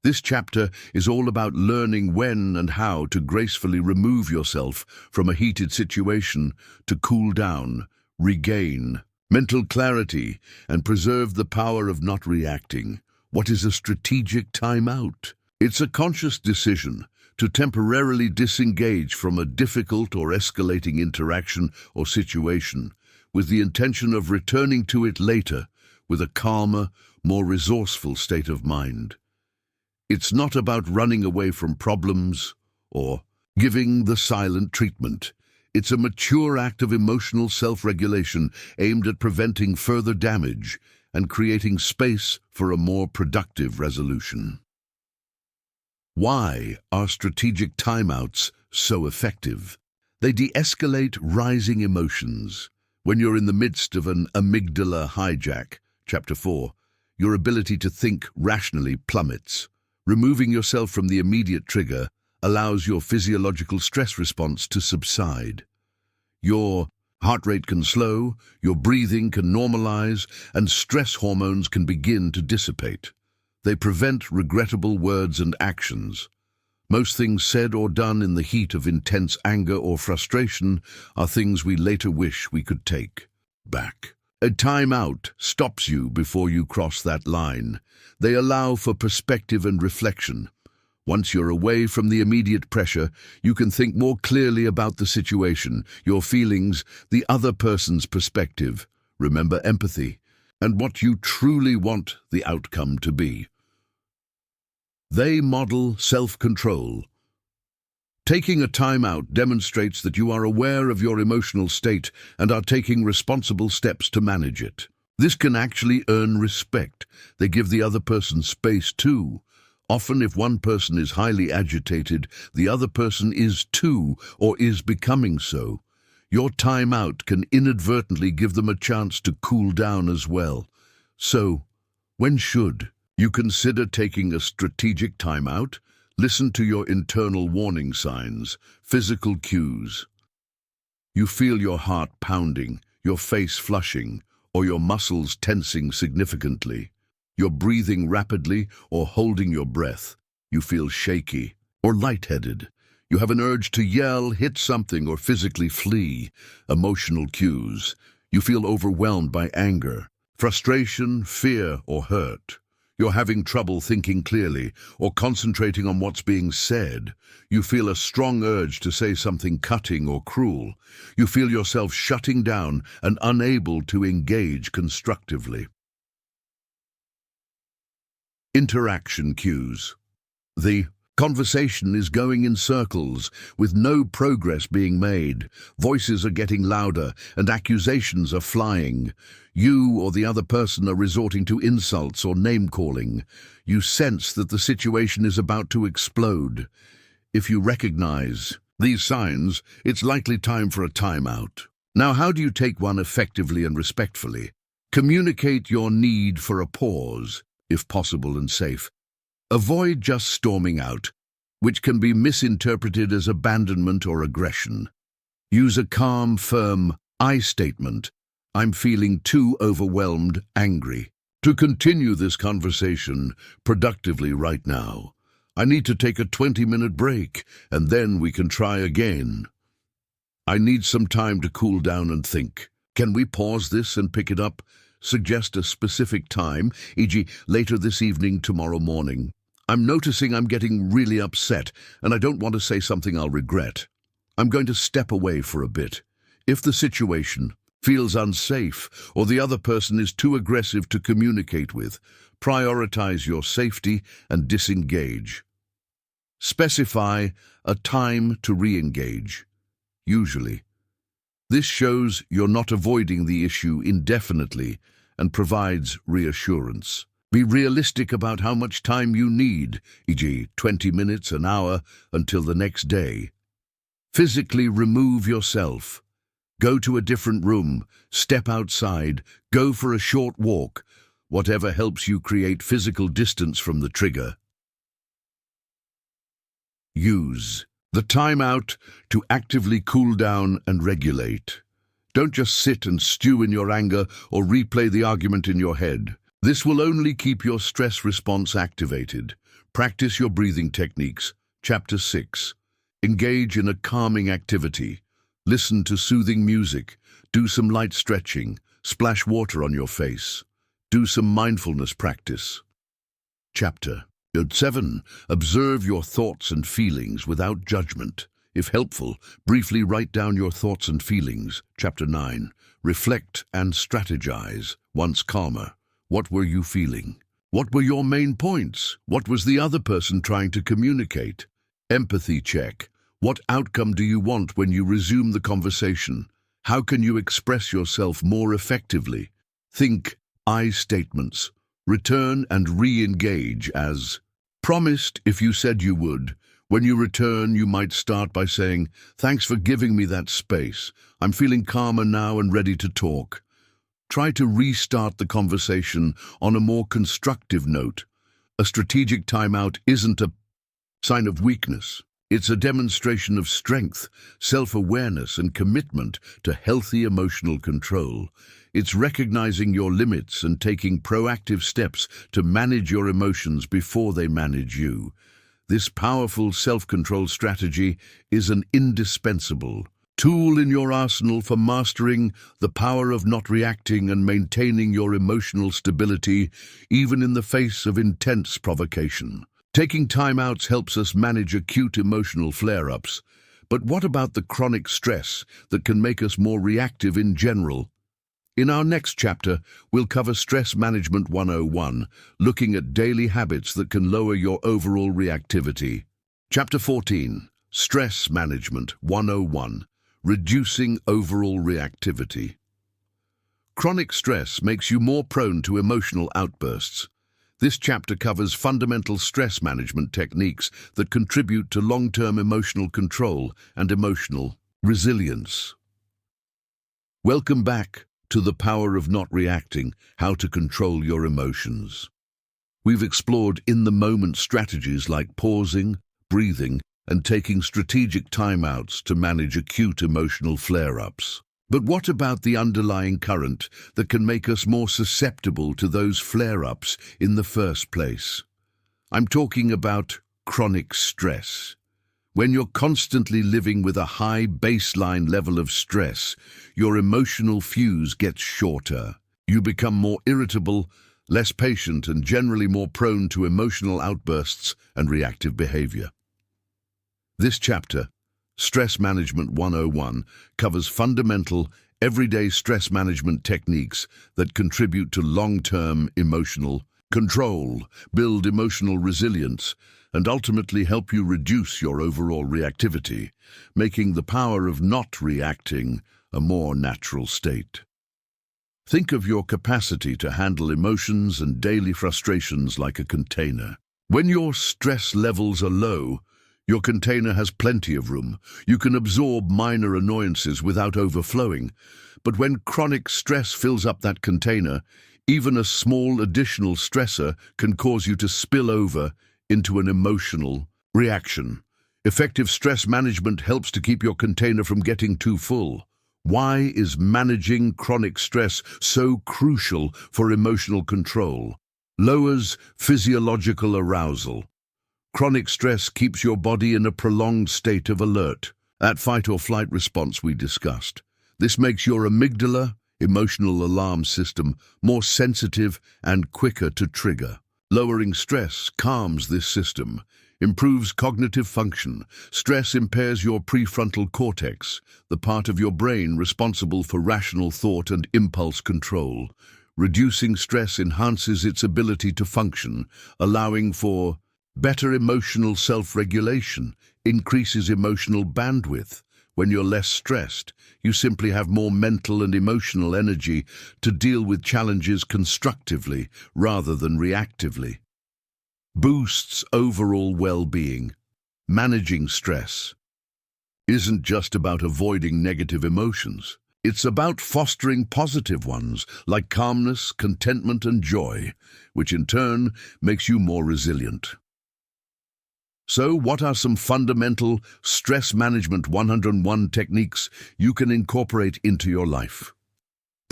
This chapter is all about learning when and how to gracefully remove yourself from a heated situation to cool down, regain mental clarity, and preserve the power of not reacting. What is a strategic timeout? It's a conscious decision to temporarily disengage from a difficult or escalating interaction or situation, with the intention of returning to it later with a calmer, more resourceful state of mind. It's not about running away from problems or giving the silent treatment. It's a mature act of emotional self-regulation aimed at preventing further damage and creating space for a more productive resolution. Why are strategic timeouts so effective? They de-escalate rising emotions. When you're in the midst of an amygdala hijack, Chapter 4, your ability to think rationally plummets. Removing yourself from the immediate trigger allows your physiological stress response to subside. Your heart rate can slow, your breathing can normalize, and stress hormones can begin to dissipate. They prevent regrettable words and actions. Most things said or done in the heat of intense anger or frustration are things we later wish we could take back. A timeout stops you before you cross that line. They allow for perspective and reflection. Once you're away from the immediate pressure, you can think more clearly about the situation, your feelings, the other person's perspective. Remember empathy, and what you truly want the outcome to be. They model self-control. Taking a timeout demonstrates that you are aware of your emotional state and are taking responsible steps to manage it. This can actually earn respect. They give the other person space too. Often, if one person is highly agitated, the other person is too, or is becoming so. Your timeout can inadvertently give them a chance to cool down as well. So, when should you consider taking a strategic timeout? Listen to your internal warning signs, physical cues. You feel your heart pounding, your face flushing, or your muscles tensing significantly. You're breathing rapidly or holding your breath. You feel shaky or lightheaded. You have an urge to yell, hit something, or physically flee. Emotional cues. You feel overwhelmed by anger, frustration, fear, or hurt. You're having trouble thinking clearly or concentrating on what's being said. You feel a strong urge to say something cutting or cruel. You feel yourself shutting down and unable to engage constructively. Interaction cues. The conversation is going in circles, with no progress being made. Voices are getting louder, and accusations are flying. You or the other person are resorting to insults or name-calling. You sense that the situation is about to explode. If you recognize these signs, it's likely time for a timeout. Now, how do you take one effectively and respectfully? Communicate your need for a pause, if possible and safe. Avoid just storming out, which can be misinterpreted as abandonment or aggression. Use a calm, firm I statement. I'm feeling too overwhelmed, angry, to continue this conversation productively right now. I need to take a 20-minute break, and then we can try again. I need some time to cool down and think. Can we pause this and pick it up? Suggest a specific time, e.g. later this evening, tomorrow morning. I'm noticing I'm getting really upset, and I don't want to say something I'll regret. I'm going to step away for a bit. If the situation feels unsafe, or the other person is too aggressive to communicate with, prioritize your safety and disengage. Specify a time to re-engage, usually. This shows you're not avoiding the issue indefinitely and provides reassurance. Be realistic about how much time you need, e.g., 20 minutes, an hour, until the next day. Physically remove yourself. Go to a different room, step outside, go for a short walk, whatever helps you create physical distance from the trigger. Use the timeout to actively cool down and regulate. Don't just sit and stew in your anger or replay the argument in your head. This will only keep your stress response activated. Practice your breathing techniques. Chapter 6. Engage in a calming activity. Listen to soothing music. Do some light stretching. Splash water on your face. Do some mindfulness practice. Chapter 7. Observe your thoughts and feelings without judgment. If helpful, briefly write down your thoughts and feelings. Chapter 9. Reflect and strategize. Once calmer, what were you feeling? What were your main points? What was the other person trying to communicate? Empathy check. What outcome do you want when you resume the conversation? How can you express yourself more effectively? Think I statements. Return and re-engage as promised if you said you would. When you return, you might start by saying, "Thanks for giving me that space. I'm feeling calmer now and ready to talk." Try to restart the conversation on a more constructive note. A strategic timeout isn't a sign of weakness. It's a demonstration of strength, self-awareness, and commitment to healthy emotional control. It's recognizing your limits and taking proactive steps to manage your emotions before they manage you. This powerful self-control strategy is an indispensable tool in your arsenal for mastering the power of not reacting and maintaining your emotional stability, even in the face of intense provocation. Taking timeouts helps us manage acute emotional flare-ups. But what about the chronic stress that can make us more reactive in general? In our next chapter, we'll cover Stress Management 101, looking at daily habits that can lower your overall reactivity. Chapter 14, Stress Management 101, Reducing Overall Reactivity. Chronic stress makes you more prone to emotional outbursts. This chapter covers fundamental stress management techniques that contribute to long-term emotional control and emotional resilience. Welcome back to The Power of Not Reacting, How to Control Your Emotions. We've explored in-the-moment strategies like pausing, breathing, and taking strategic timeouts to manage acute emotional flare-ups. But what about the underlying current that can make us more susceptible to those flare-ups in the first place? I'm talking about chronic stress. When you're constantly living with a high baseline level of stress, your emotional fuse gets shorter. You become more irritable, less patient, and generally more prone to emotional outbursts and reactive behavior. This chapter, Stress Management 101, covers fundamental, everyday stress management techniques that contribute to long-term emotional control, build emotional resilience, and ultimately help you reduce your overall reactivity, making the power of not reacting a more natural state. Think of your capacity to handle emotions and daily frustrations like a container. When your stress levels are low, your container has plenty of room. You can absorb minor annoyances without overflowing. But when chronic stress fills up that container, even a small additional stressor can cause you to spill over into an emotional reaction. Effective stress management helps to keep your container from getting too full. Why is managing chronic stress so crucial for emotional control? Lowers physiological arousal. Chronic stress keeps your body in a prolonged state of alert. That fight or flight response we discussed. This makes your amygdala, emotional alarm system, more sensitive and quicker to trigger. Lowering stress calms this system, improves cognitive function. Stress impairs your prefrontal cortex, the part of your brain responsible for rational thought and impulse control. Reducing stress enhances its ability to function, allowing for better emotional self-regulation, increases emotional bandwidth. When you're less stressed, you simply have more mental and emotional energy to deal with challenges constructively rather than reactively. Boosts overall well-being. Managing stress isn't just about avoiding negative emotions. It's about fostering positive ones like calmness, contentment, and joy, which in turn makes you more resilient. So, what are some fundamental stress management 101 techniques you can incorporate into your life?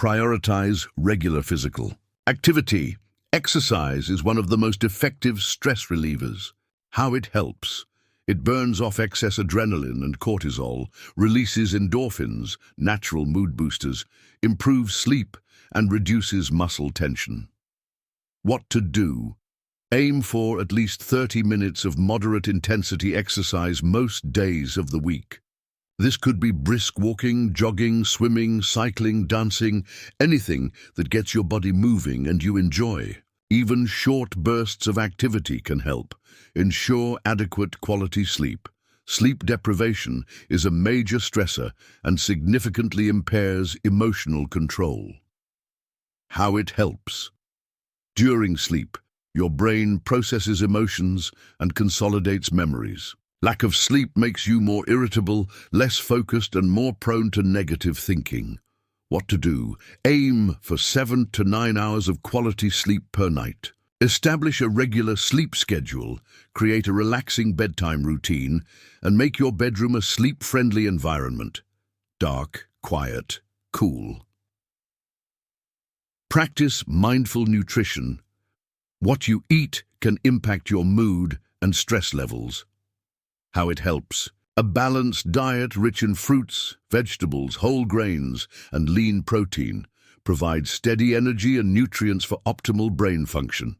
Prioritize regular physical activity. Exercise is one of the most effective stress relievers. How it helps. It burns off excess adrenaline and cortisol, releases endorphins, natural mood boosters, improves sleep, and reduces muscle tension. What to do? Aim for at least 30 minutes of moderate intensity exercise most days of the week. This could be brisk walking, jogging, swimming, cycling, dancing, anything that gets your body moving and you enjoy. Even short bursts of activity can help. Ensure adequate quality sleep. Sleep deprivation is a major stressor and significantly impairs emotional control. How it helps. During sleep, your brain processes emotions and consolidates memories. Lack of sleep makes you more irritable, less focused, and more prone to negative thinking. What to do? Aim for 7 to 9 hours of quality sleep per night. Establish a regular sleep schedule, create a relaxing bedtime routine, and make your bedroom a sleep-friendly environment. Dark, quiet, cool. Practice mindful nutrition. What you eat can impact your mood and stress levels. How it helps. A balanced diet rich in fruits, vegetables, whole grains, and lean protein provides steady energy and nutrients for optimal brain function.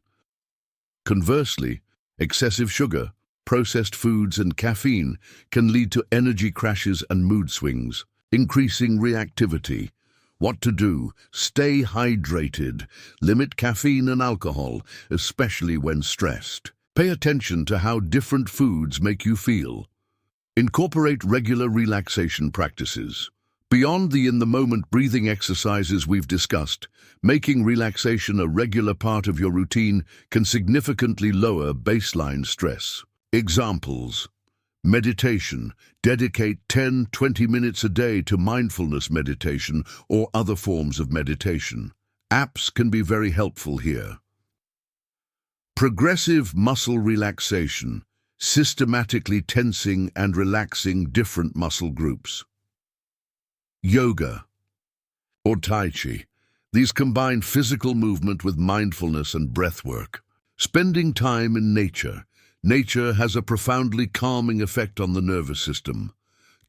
Conversely, excessive sugar, processed foods, and caffeine can lead to energy crashes and mood swings, increasing reactivity. What to do? Stay hydrated. Limit caffeine and alcohol, especially when stressed. Pay attention to how different foods make you feel. Incorporate regular relaxation practices. Beyond the in-the-moment breathing exercises we've discussed, making relaxation a regular part of your routine can significantly lower baseline stress. Examples. Meditation. Dedicate 10-20 minutes a day to mindfulness meditation or other forms of meditation. Apps can be very helpful here. Progressive muscle relaxation. Systematically tensing and relaxing different muscle groups. Yoga or Tai Chi. These combine physical movement with mindfulness and breath work. Spending time in nature. Nature has a profoundly calming effect on the nervous system.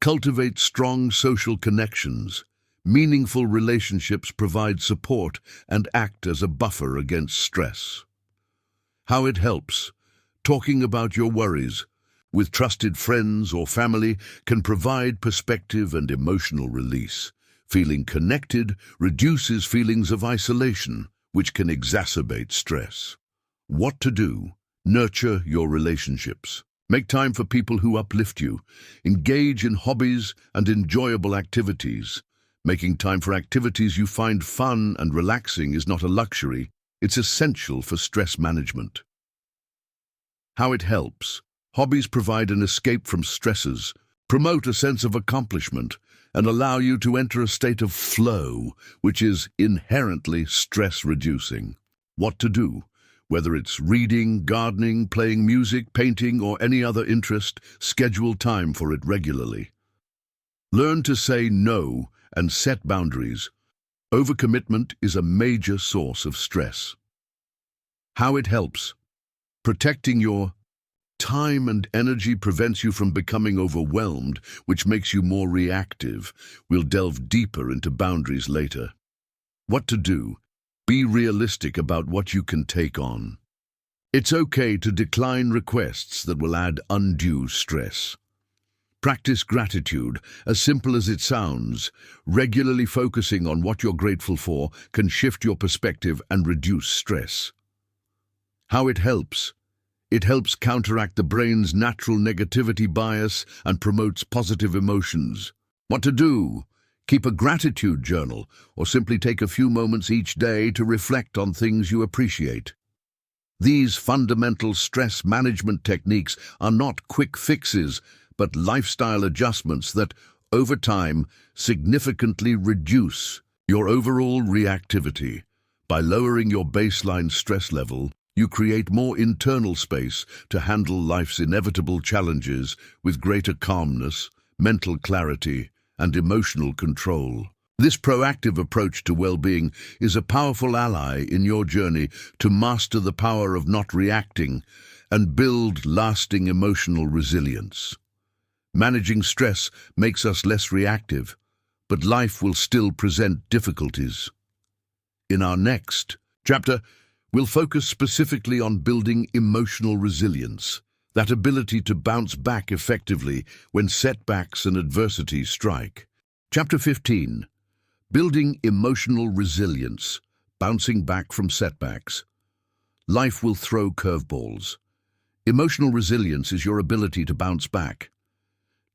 Cultivate strong social connections. Meaningful relationships provide support and act as a buffer against stress. How it helps. Talking about your worries with trusted friends or family can provide perspective and emotional release. Feeling connected reduces feelings of isolation, which can exacerbate stress. What to do? Nurture your relationships. Make time for people who uplift you. Engage in hobbies and enjoyable activities. Making time for activities you find fun and relaxing is not a luxury, it's essential for stress management. How it helps. Hobbies provide an escape from stresses, promote a sense of accomplishment, and allow you to enter a state of flow, which is inherently stress-reducing. What to do? Whether it's reading, gardening, playing music, painting, or any other interest, schedule time for it regularly. Learn to say no and set boundaries. Overcommitment is a major source of stress. How it helps. Protecting your time and energy prevents you from becoming overwhelmed, which makes you more reactive. We'll delve deeper into boundaries later. What to do? Be realistic about what you can take on. It's okay to decline requests that will add undue stress. Practice gratitude, as simple as it sounds. Regularly focusing on what you're grateful for can shift your perspective and reduce stress. How it helps? It helps counteract the brain's natural negativity bias and promotes positive emotions. What to do? Keep a gratitude journal, or simply take a few moments each day to reflect on things you appreciate. These fundamental stress management techniques are not quick fixes, but lifestyle adjustments that, over time, significantly reduce your overall reactivity. By lowering your baseline stress level, you create more internal space to handle life's inevitable challenges with greater calmness, mental clarity, and emotional control. This proactive approach to well-being is a powerful ally in your journey to master the power of not reacting and build lasting emotional resilience. Managing stress makes us less reactive, but life will still present difficulties. In our next chapter, we'll focus specifically on building emotional resilience, that ability to bounce back effectively when setbacks and adversity strike. Chapter 15. Building emotional resilience, bouncing back from setbacks. Life will throw curveballs. Emotional resilience is your ability to bounce back.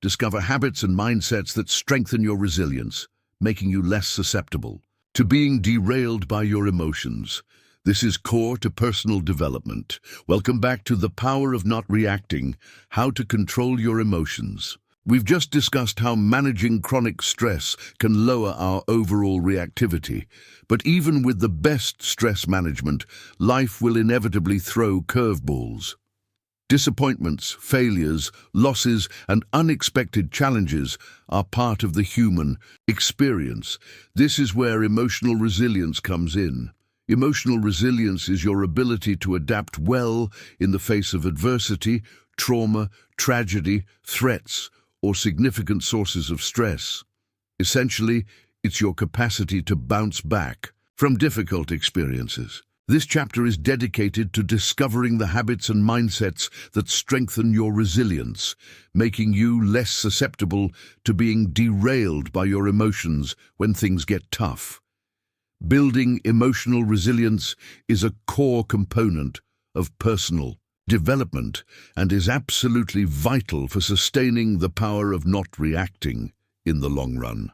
Discover habits and mindsets that strengthen your resilience, making you less susceptible to being derailed by your emotions. This is core to personal development. Welcome back to The Power of Not Reacting, How to Control Your Emotions. We've just discussed how managing chronic stress can lower our overall reactivity. But even with the best stress management, life will inevitably throw curveballs. Disappointments, failures, losses, and unexpected challenges are part of the human experience. This is where emotional resilience comes in. Emotional resilience is your ability to adapt well in the face of adversity, trauma, tragedy, threats, or significant sources of stress. Essentially, it's your capacity to bounce back from difficult experiences. This chapter is dedicated to discovering the habits and mindsets that strengthen your resilience, making you less susceptible to being derailed by your emotions when things get tough. Building emotional resilience is a core component of personal development and is absolutely vital for sustaining the power of not reacting in the long run.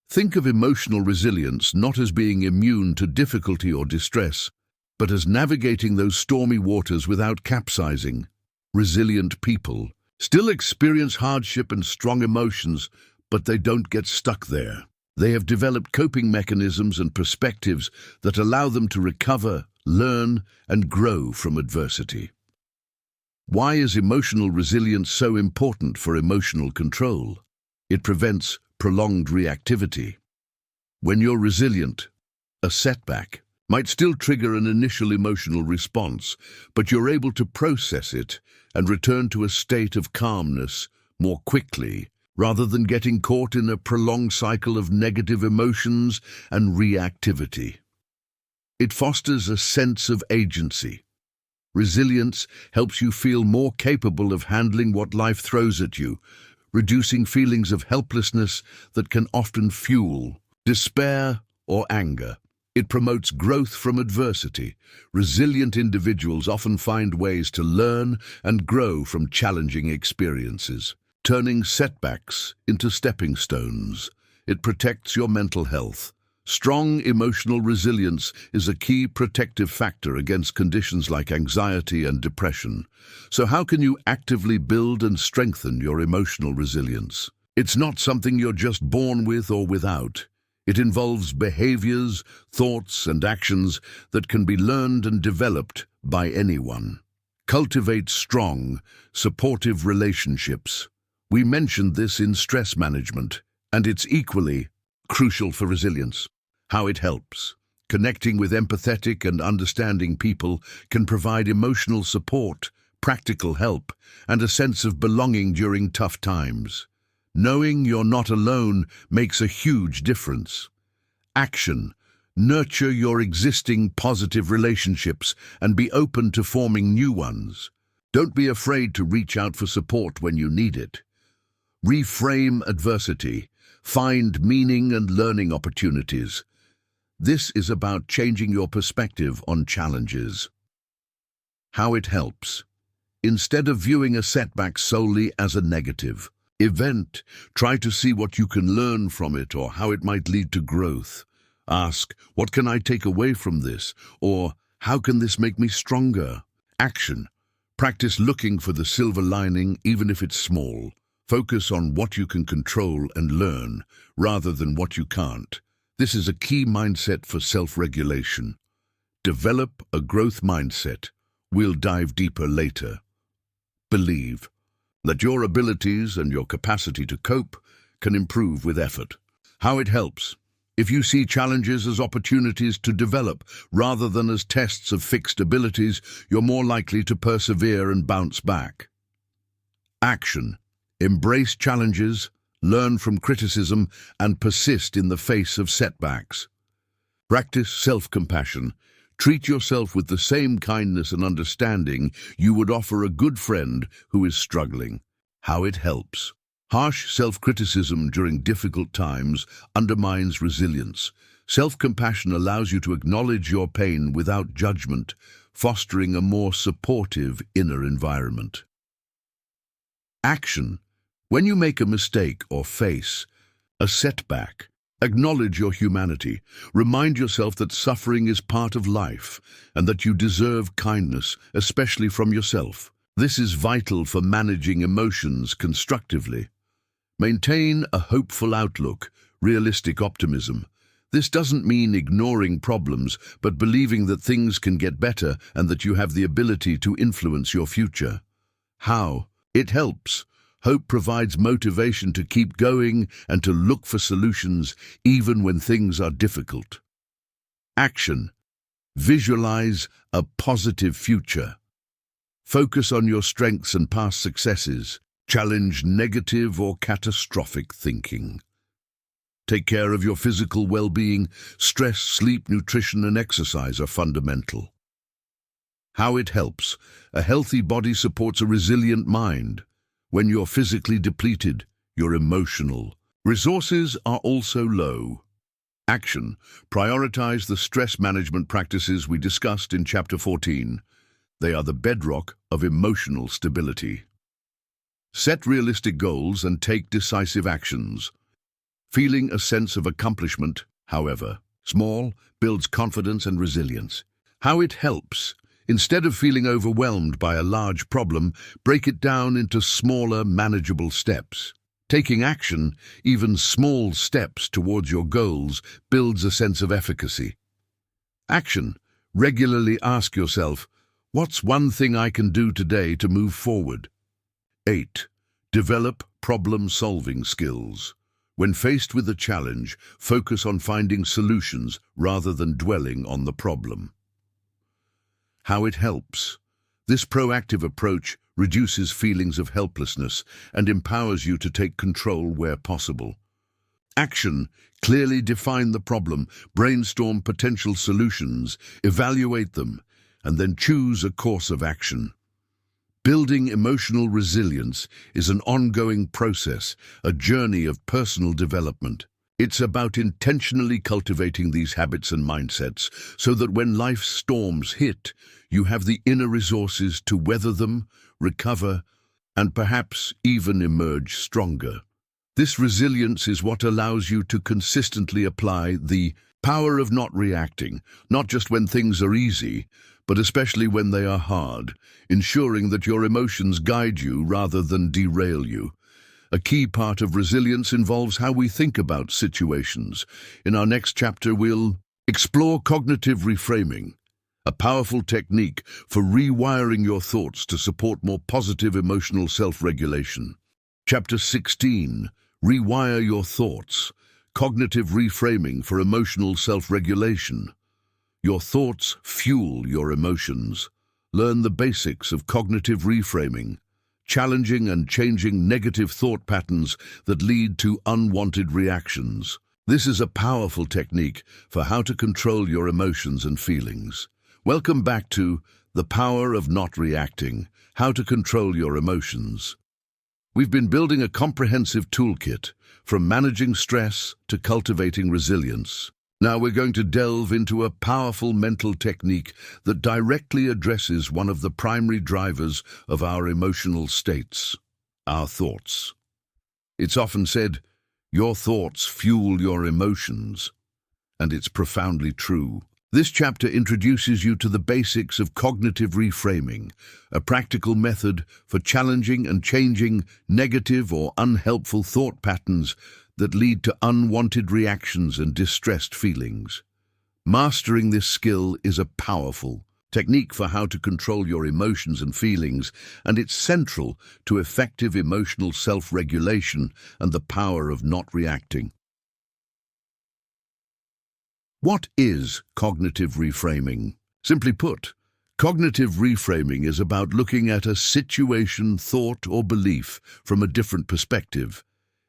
Think of emotional resilience not as being immune to difficulty or distress, but as navigating those stormy waters without capsizing. Resilient people still experience hardship and strong emotions, but they don't get stuck there. They have developed coping mechanisms and perspectives that allow them to recover, learn, and grow from adversity. Why is emotional resilience so important for emotional control? It prevents prolonged reactivity. When you're resilient, a setback might still trigger an initial emotional response, but you're able to process it and return to a state of calmness more quickly, rather than getting caught in a prolonged cycle of negative emotions and reactivity. It fosters a sense of agency. Resilience helps you feel more capable of handling what life throws at you, reducing feelings of helplessness that can often fuel despair or anger. It promotes growth from adversity. Resilient individuals often find ways to learn and grow from challenging experiences, turning setbacks into stepping stones. It protects your mental health. Strong emotional resilience is a key protective factor against conditions like anxiety and depression. So how can you actively build and strengthen your emotional resilience? It's not something you're just born with or without. It involves behaviors, thoughts, and actions that can be learned and developed by anyone. Cultivate strong, supportive relationships. We mentioned this in stress management, and it's equally crucial for resilience. How it helps. Connecting with empathetic and understanding people can provide emotional support, practical help, and a sense of belonging during tough times. Knowing you're not alone makes a huge difference. Action. Nurture your existing positive relationships and be open to forming new ones. Don't be afraid to reach out for support when you need it. Reframe adversity. Find meaning and learning opportunities. This is about changing your perspective on challenges. How it helps. Instead of viewing a setback solely as a negative event, try to see what you can learn from it or how it might lead to growth. Ask, what can I take away from this? Or, how can this make me stronger? Action. Practice looking for the silver lining, even if it's small. Focus on what you can control and learn, rather than what you can't. This is a key mindset for self-regulation. Develop a growth mindset. We'll dive deeper later. Believe that your abilities and your capacity to cope can improve with effort. How it helps. If you see challenges as opportunities to develop rather than as tests of fixed abilities, you're more likely to persevere and bounce back. Action. Embrace challenges, learn from criticism, and persist in the face of setbacks. Practice self-compassion. Treat yourself with the same kindness and understanding you would offer a good friend who is struggling. How it helps. Harsh self-criticism during difficult times undermines resilience. Self-compassion allows you to acknowledge your pain without judgment, fostering a more supportive inner environment. Action. When you make a mistake or face a setback, acknowledge your humanity. Remind yourself that suffering is part of life and that you deserve kindness, especially from yourself. This is vital for managing emotions constructively. Maintain a hopeful outlook, realistic optimism. This doesn't mean ignoring problems, but believing that things can get better and that you have the ability to influence your future. How? It helps. Hope provides motivation to keep going and to look for solutions even when things are difficult. Action. Visualize a positive future. Focus on your strengths and past successes. Challenge negative or catastrophic thinking. Take care of your physical well-being. Stress, sleep, nutrition, and exercise are fundamental. How it helps. A healthy body supports a resilient mind. When you're physically depleted, you're emotional. Resources are also low. Action. Prioritize the stress management practices we discussed in Chapter 14. They are the bedrock of emotional stability. Set realistic goals and take decisive actions. Feeling a sense of accomplishment, however small, builds confidence and resilience. How it helps. Instead of feeling overwhelmed by a large problem, break it down into smaller, manageable steps. Taking action, even small steps towards your goals, builds a sense of efficacy. Action. Regularly ask yourself, what's one thing I can do today to move forward? 8. Develop problem-solving skills. When faced with a challenge, focus on finding solutions rather than dwelling on the problem. How it helps. This proactive approach reduces feelings of helplessness and empowers you to take control where possible. Action. Clearly define the problem, brainstorm potential solutions, evaluate them, and then choose a course of action. Building emotional resilience is an ongoing process, a journey of personal development. It's about intentionally cultivating these habits and mindsets so that when life's storms hit, you have the inner resources to weather them, recover, and perhaps even emerge stronger. This resilience is what allows you to consistently apply the power of not reacting, not just when things are easy, but especially when they are hard, ensuring that your emotions guide you rather than derail you. A key part of resilience involves how we think about situations. In our next chapter, we'll explore cognitive reframing, a powerful technique for rewiring your thoughts to support more positive emotional self-regulation. Chapter 16, Rewire Your Thoughts, Cognitive Reframing for Emotional Self-Regulation. Your thoughts fuel your emotions. Learn the basics of cognitive reframing, challenging and changing negative thought patterns that lead to unwanted reactions. This is a powerful technique for how to control your emotions and feelings. Welcome back to The Power of Not Reacting, How to Control Your Emotions. We've been building a comprehensive toolkit, from managing stress to cultivating resilience. Now we're going to delve into a powerful mental technique that directly addresses one of the primary drivers of our emotional states, our thoughts. It's often said, your thoughts fuel your emotions, and it's profoundly true. This chapter introduces you to the basics of cognitive reframing, a practical method for challenging and changing negative or unhelpful thought patterns that lead to unwanted reactions and distressed feelings. Mastering this skill is a powerful technique for how to control your emotions and feelings, and it's central to effective emotional self-regulation and the power of not reacting. What is cognitive reframing? Simply put, cognitive reframing is about looking at a situation, thought, or belief from a different perspective.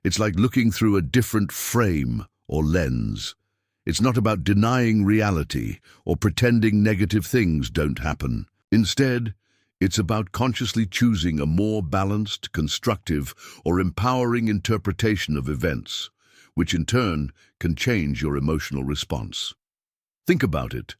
It's like looking through a different frame or lens. It's not about denying reality or pretending negative things don't happen. Instead, it's about consciously choosing a more balanced, constructive, or empowering interpretation of events, which in turn can change your emotional response. Think about it.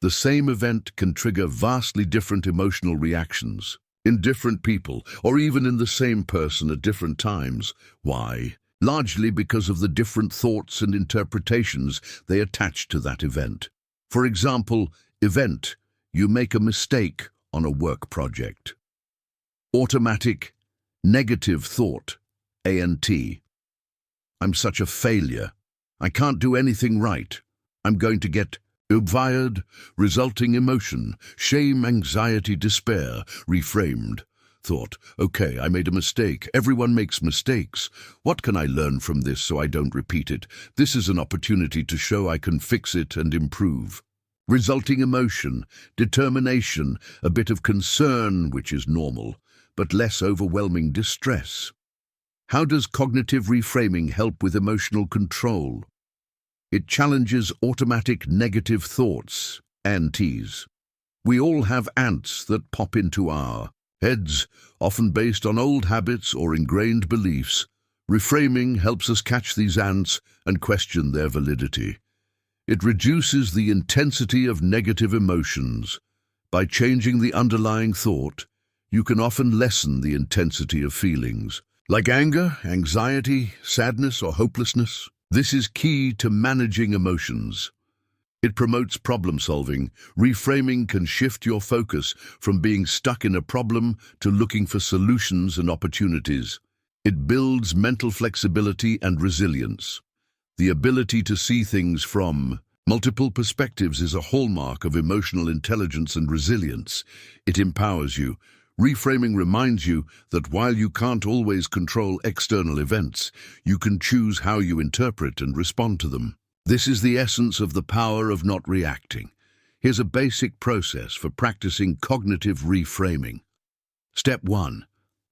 The same event can trigger vastly different emotional reactions in different people, or even in the same person at different times. Why? Largely because of the different thoughts and interpretations they attach to that event. For example, event, you make a mistake on a work project. Automatic, negative thought, ANT. I'm such a failure. I can't do anything right. I'm going to get fired, resulting emotion, shame, anxiety, despair, reframed. Thought, okay, I made a mistake. Everyone makes mistakes. What can I learn from this so I don't repeat it? This is an opportunity to show I can fix it and improve. Resulting emotion, determination, a bit of concern, which is normal, but less overwhelming distress. How does cognitive reframing help with emotional control? It challenges automatic negative thoughts, ANTs. We all have ants that pop into our heads, often based on old habits or ingrained beliefs. Reframing helps us catch these ants and question their validity. It reduces the intensity of negative emotions. By changing the underlying thought, you can often lessen the intensity of feelings, like anger, anxiety, sadness, or hopelessness. This is key to managing emotions. It promotes problem solving. Reframing can shift your focus from being stuck in a problem to looking for solutions and opportunities. It builds mental flexibility and resilience. The ability to see things from multiple perspectives is a hallmark of emotional intelligence and resilience. It empowers you. Reframing reminds you that while you can't always control external events, you can choose how you interpret and respond to them. This is the essence of the power of not reacting. Here's a basic process for practicing cognitive reframing. Step 1.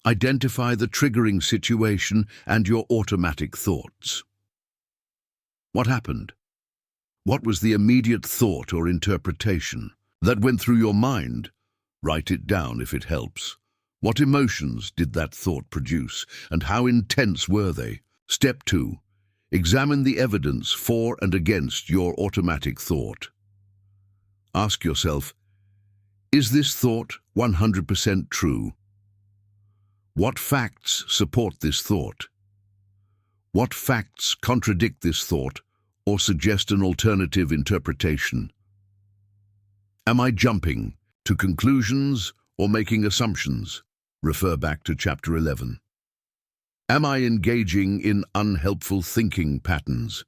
Identify the triggering situation and your automatic thoughts. What happened? What was the immediate thought or interpretation that went through your mind? Write it down if it helps. What emotions did that thought produce, and how intense were they? Step 2. Examine the evidence for and against your automatic thought. Ask yourself, is this thought 100% true? What facts support this thought? What facts contradict this thought or suggest an alternative interpretation? Am I jumping to conclusions or making assumptions? Refer back to Chapter 11. Am I engaging in unhelpful thinking patterns?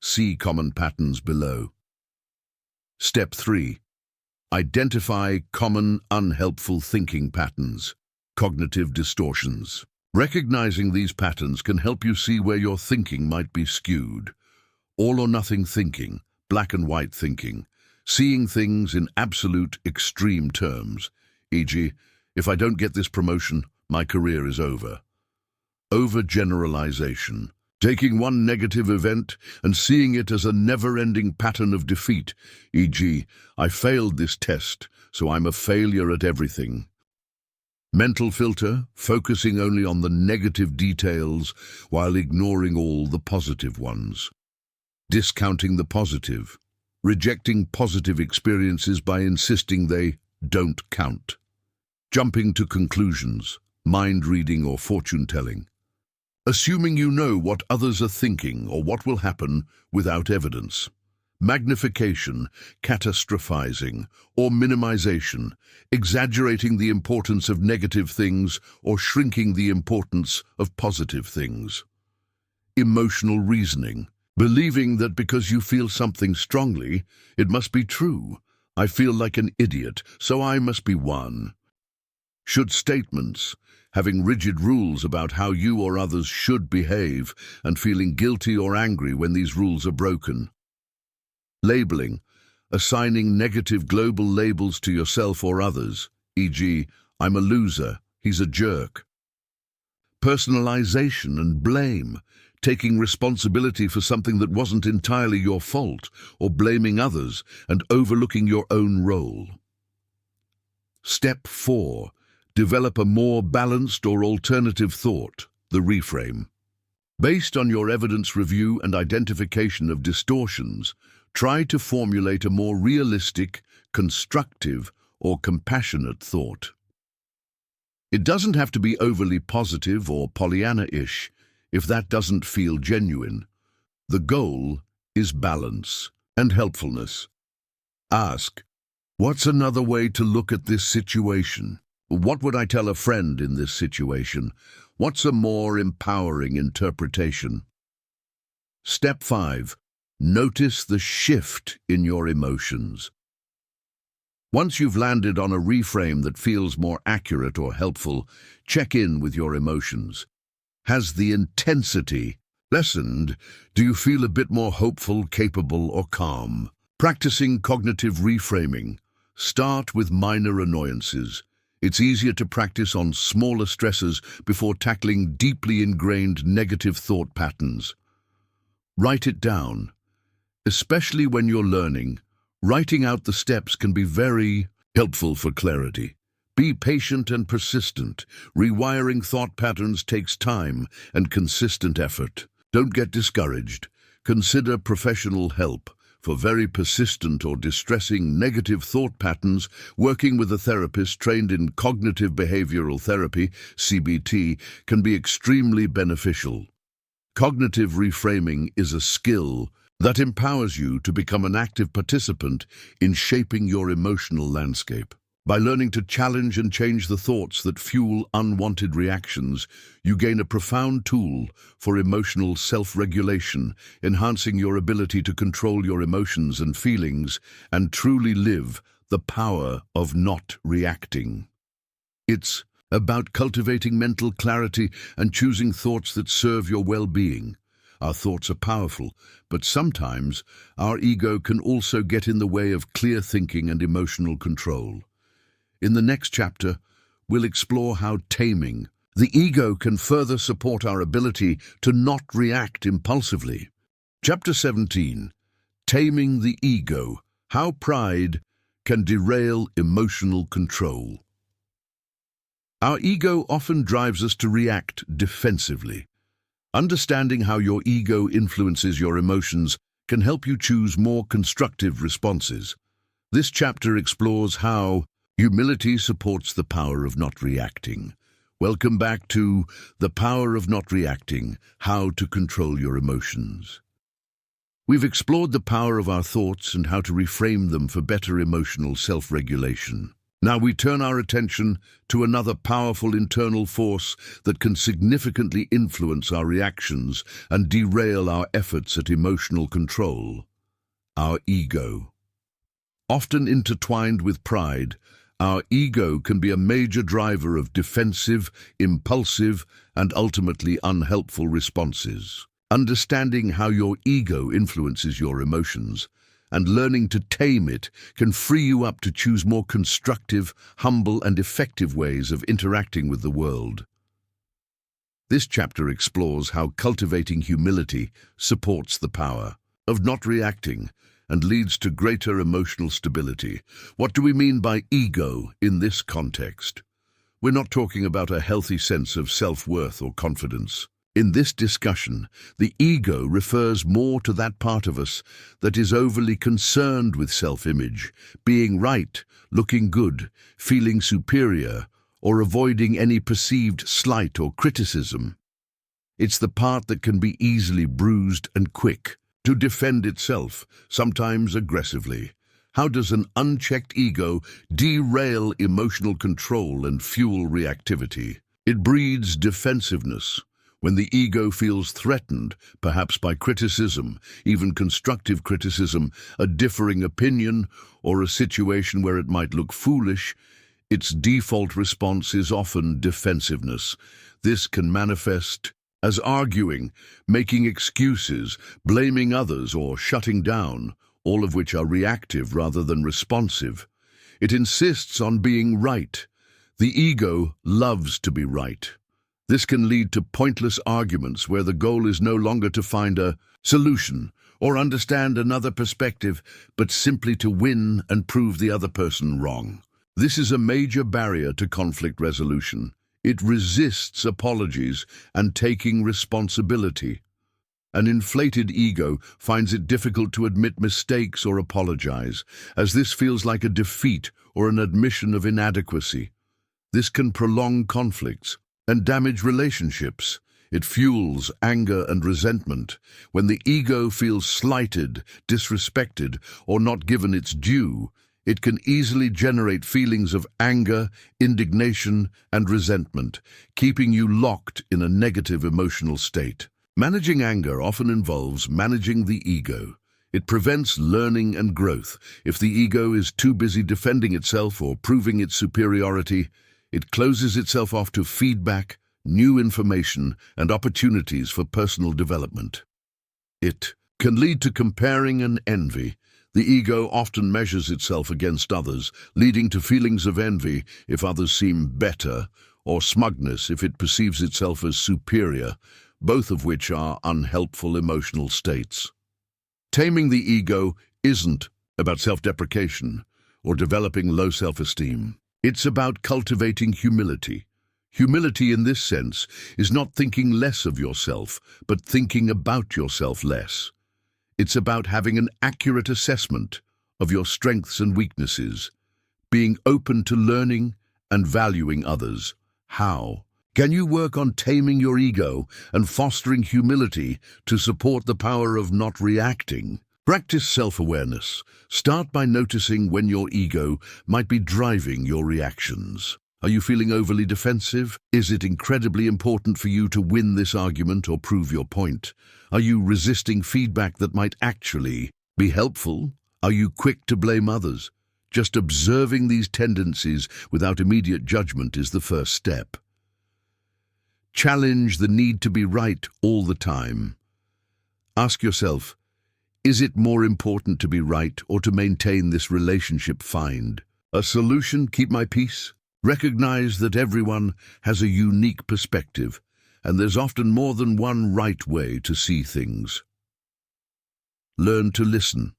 See common patterns below. Step 3. Identify common unhelpful thinking patterns, cognitive distortions. Recognizing these patterns can help you see where your thinking might be skewed. All or nothing thinking, black and white thinking, seeing things in absolute extreme terms, e.g., if I don't get this promotion, my career is over. Overgeneralization, taking one negative event and seeing it as a never-ending pattern of defeat, e.g., I failed this test, so I'm a failure at everything. Mental filter, focusing only on the negative details while ignoring all the positive ones. Discounting the positive, rejecting positive experiences by insisting they don't count. Jumping to conclusions, mind reading or fortune-telling. Assuming you know what others are thinking or what will happen without evidence. Magnification, catastrophizing, or minimization, exaggerating the importance of negative things or shrinking the importance of positive things. Emotional reasoning, believing that because you feel something strongly, it must be true. I feel like an idiot, so I must be one. Should statements, having rigid rules about how you or others should behave and feeling guilty or angry when these rules are broken. Labeling, assigning negative global labels to yourself or others, e.g., I'm a loser, he's a jerk. Personalization and blame, taking responsibility for something that wasn't entirely your fault, or blaming others and overlooking your own role. Step 4. Develop a more balanced or alternative thought, the reframe. Based on your evidence review and identification of distortions, try to formulate a more realistic, constructive, or compassionate thought. It doesn't have to be overly positive or Pollyanna-ish if that doesn't feel genuine. The goal is balance and helpfulness. Ask, what's another way to look at this situation? What would I tell a friend in this situation? What's a more empowering interpretation? Step 5. Notice the shift in your emotions. Once you've landed on a reframe that feels more accurate or helpful, check in with your emotions. Has the intensity lessened? Do you feel a bit more hopeful, capable, or calm? Practicing cognitive reframing. Start with minor annoyances. It's easier to practice on smaller stresses before tackling deeply ingrained negative thought patterns. Write it down. Especially when you're learning, writing out the steps can be very helpful for clarity. Be patient and persistent. Rewiring thought patterns takes time and consistent effort. Don't get discouraged. Consider professional help. For very persistent or distressing negative thought patterns, working with a therapist trained in cognitive behavioral therapy, CBT, can be extremely beneficial. Cognitive reframing is a skill that empowers you to become an active participant in shaping your emotional landscape. By learning to challenge and change the thoughts that fuel unwanted reactions, you gain a profound tool for emotional self-regulation, enhancing your ability to control your emotions and feelings and truly live the power of not reacting. It's about cultivating mental clarity and choosing thoughts that serve your well-being. Our thoughts are powerful, but sometimes our ego can also get in the way of clear thinking and emotional control. In the next chapter, we'll explore how taming the ego can further support our ability to not react impulsively. Chapter 17, Taming the Ego, How Pride Can Derail Emotional Control. Our ego often drives us to react defensively. Understanding how your ego influences your emotions can help you choose more constructive responses. This chapter explores how humility supports the power of not reacting. Welcome back to The Power of Not Reacting, How to Control Your Emotions. We've explored the power of our thoughts and how to reframe them for better emotional self-regulation. Now we turn our attention to another powerful internal force that can significantly influence our reactions and derail our efforts at emotional control: our ego. Often intertwined with pride, our ego can be a major driver of defensive, impulsive, and ultimately unhelpful responses. Understanding how your ego influences your emotions and learning to tame it can free you up to choose more constructive, humble, and effective ways of interacting with the world. This chapter explores how cultivating humility supports the power of not reacting and leads to greater emotional stability. What do we mean by ego in this context? We're not talking about a healthy sense of self-worth or confidence. In this discussion, the ego refers more to that part of us that is overly concerned with self-image, being right, looking good, feeling superior, or avoiding any perceived slight or criticism. It's the part that can be easily bruised and quick to defend itself, sometimes aggressively. How does an unchecked ego derail emotional control and fuel reactivity? It breeds defensiveness. When the ego feels threatened, perhaps by criticism, even constructive criticism, a differing opinion, or a situation where it might look foolish, its default response is often defensiveness. This can manifest as arguing, making excuses, blaming others, or shutting down, all of which are reactive rather than responsive. It insists on being right. The ego loves to be right. This can lead to pointless arguments where the goal is no longer to find a solution or understand another perspective, but simply to win and prove the other person wrong. This is a major barrier to conflict resolution. It resists apologies and taking responsibility. An inflated ego finds it difficult to admit mistakes or apologize, as this feels like a defeat or an admission of inadequacy. This can prolong conflicts and damage relationships. It fuels anger and resentment. When the ego feels slighted, disrespected, or not given its due, it can easily generate feelings of anger, indignation, and resentment, keeping you locked in a negative emotional state. Managing anger often involves managing the ego. It prevents learning and growth. If the ego is too busy defending itself or proving its superiority, it closes itself off to feedback, new information, and opportunities for personal development. It can lead to comparing and envy. The ego often measures itself against others, leading to feelings of envy if others seem better, or smugness if it perceives itself as superior, both of which are unhelpful emotional states. Taming the ego isn't about self-deprecation or developing low self-esteem. It's about cultivating humility. Humility in this sense is not thinking less of yourself, but thinking about yourself less. It's about having an accurate assessment of your strengths and weaknesses, being open to learning and valuing others. How can you work on taming your ego and fostering humility to support the power of not reacting? Practice self-awareness. Start by noticing when your ego might be driving your reactions. Are you feeling overly defensive? Is it incredibly important for you to win this argument or prove your point? Are you resisting feedback that might actually be helpful? Are you quick to blame others? Just observing these tendencies without immediate judgment is the first step. Challenge the need to be right all the time. Ask yourself, is it more important to be right or to maintain this relationship? Find a solution, keep my peace. Recognize that everyone has a unique perspective, and there's often more than one right way to see things. Learn to listen.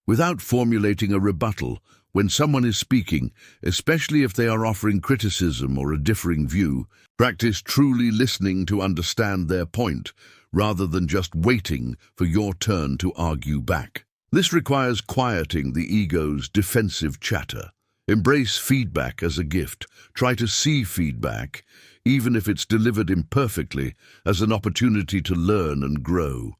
Without formulating a rebuttal, when someone is speaking, especially if they are offering criticism or a differing view, practice truly listening to understand their point, rather than just waiting for your turn to argue back. This requires quieting the ego's defensive chatter. Embrace feedback as a gift. Try to see feedback, even if it's delivered imperfectly, as an opportunity to learn and grow.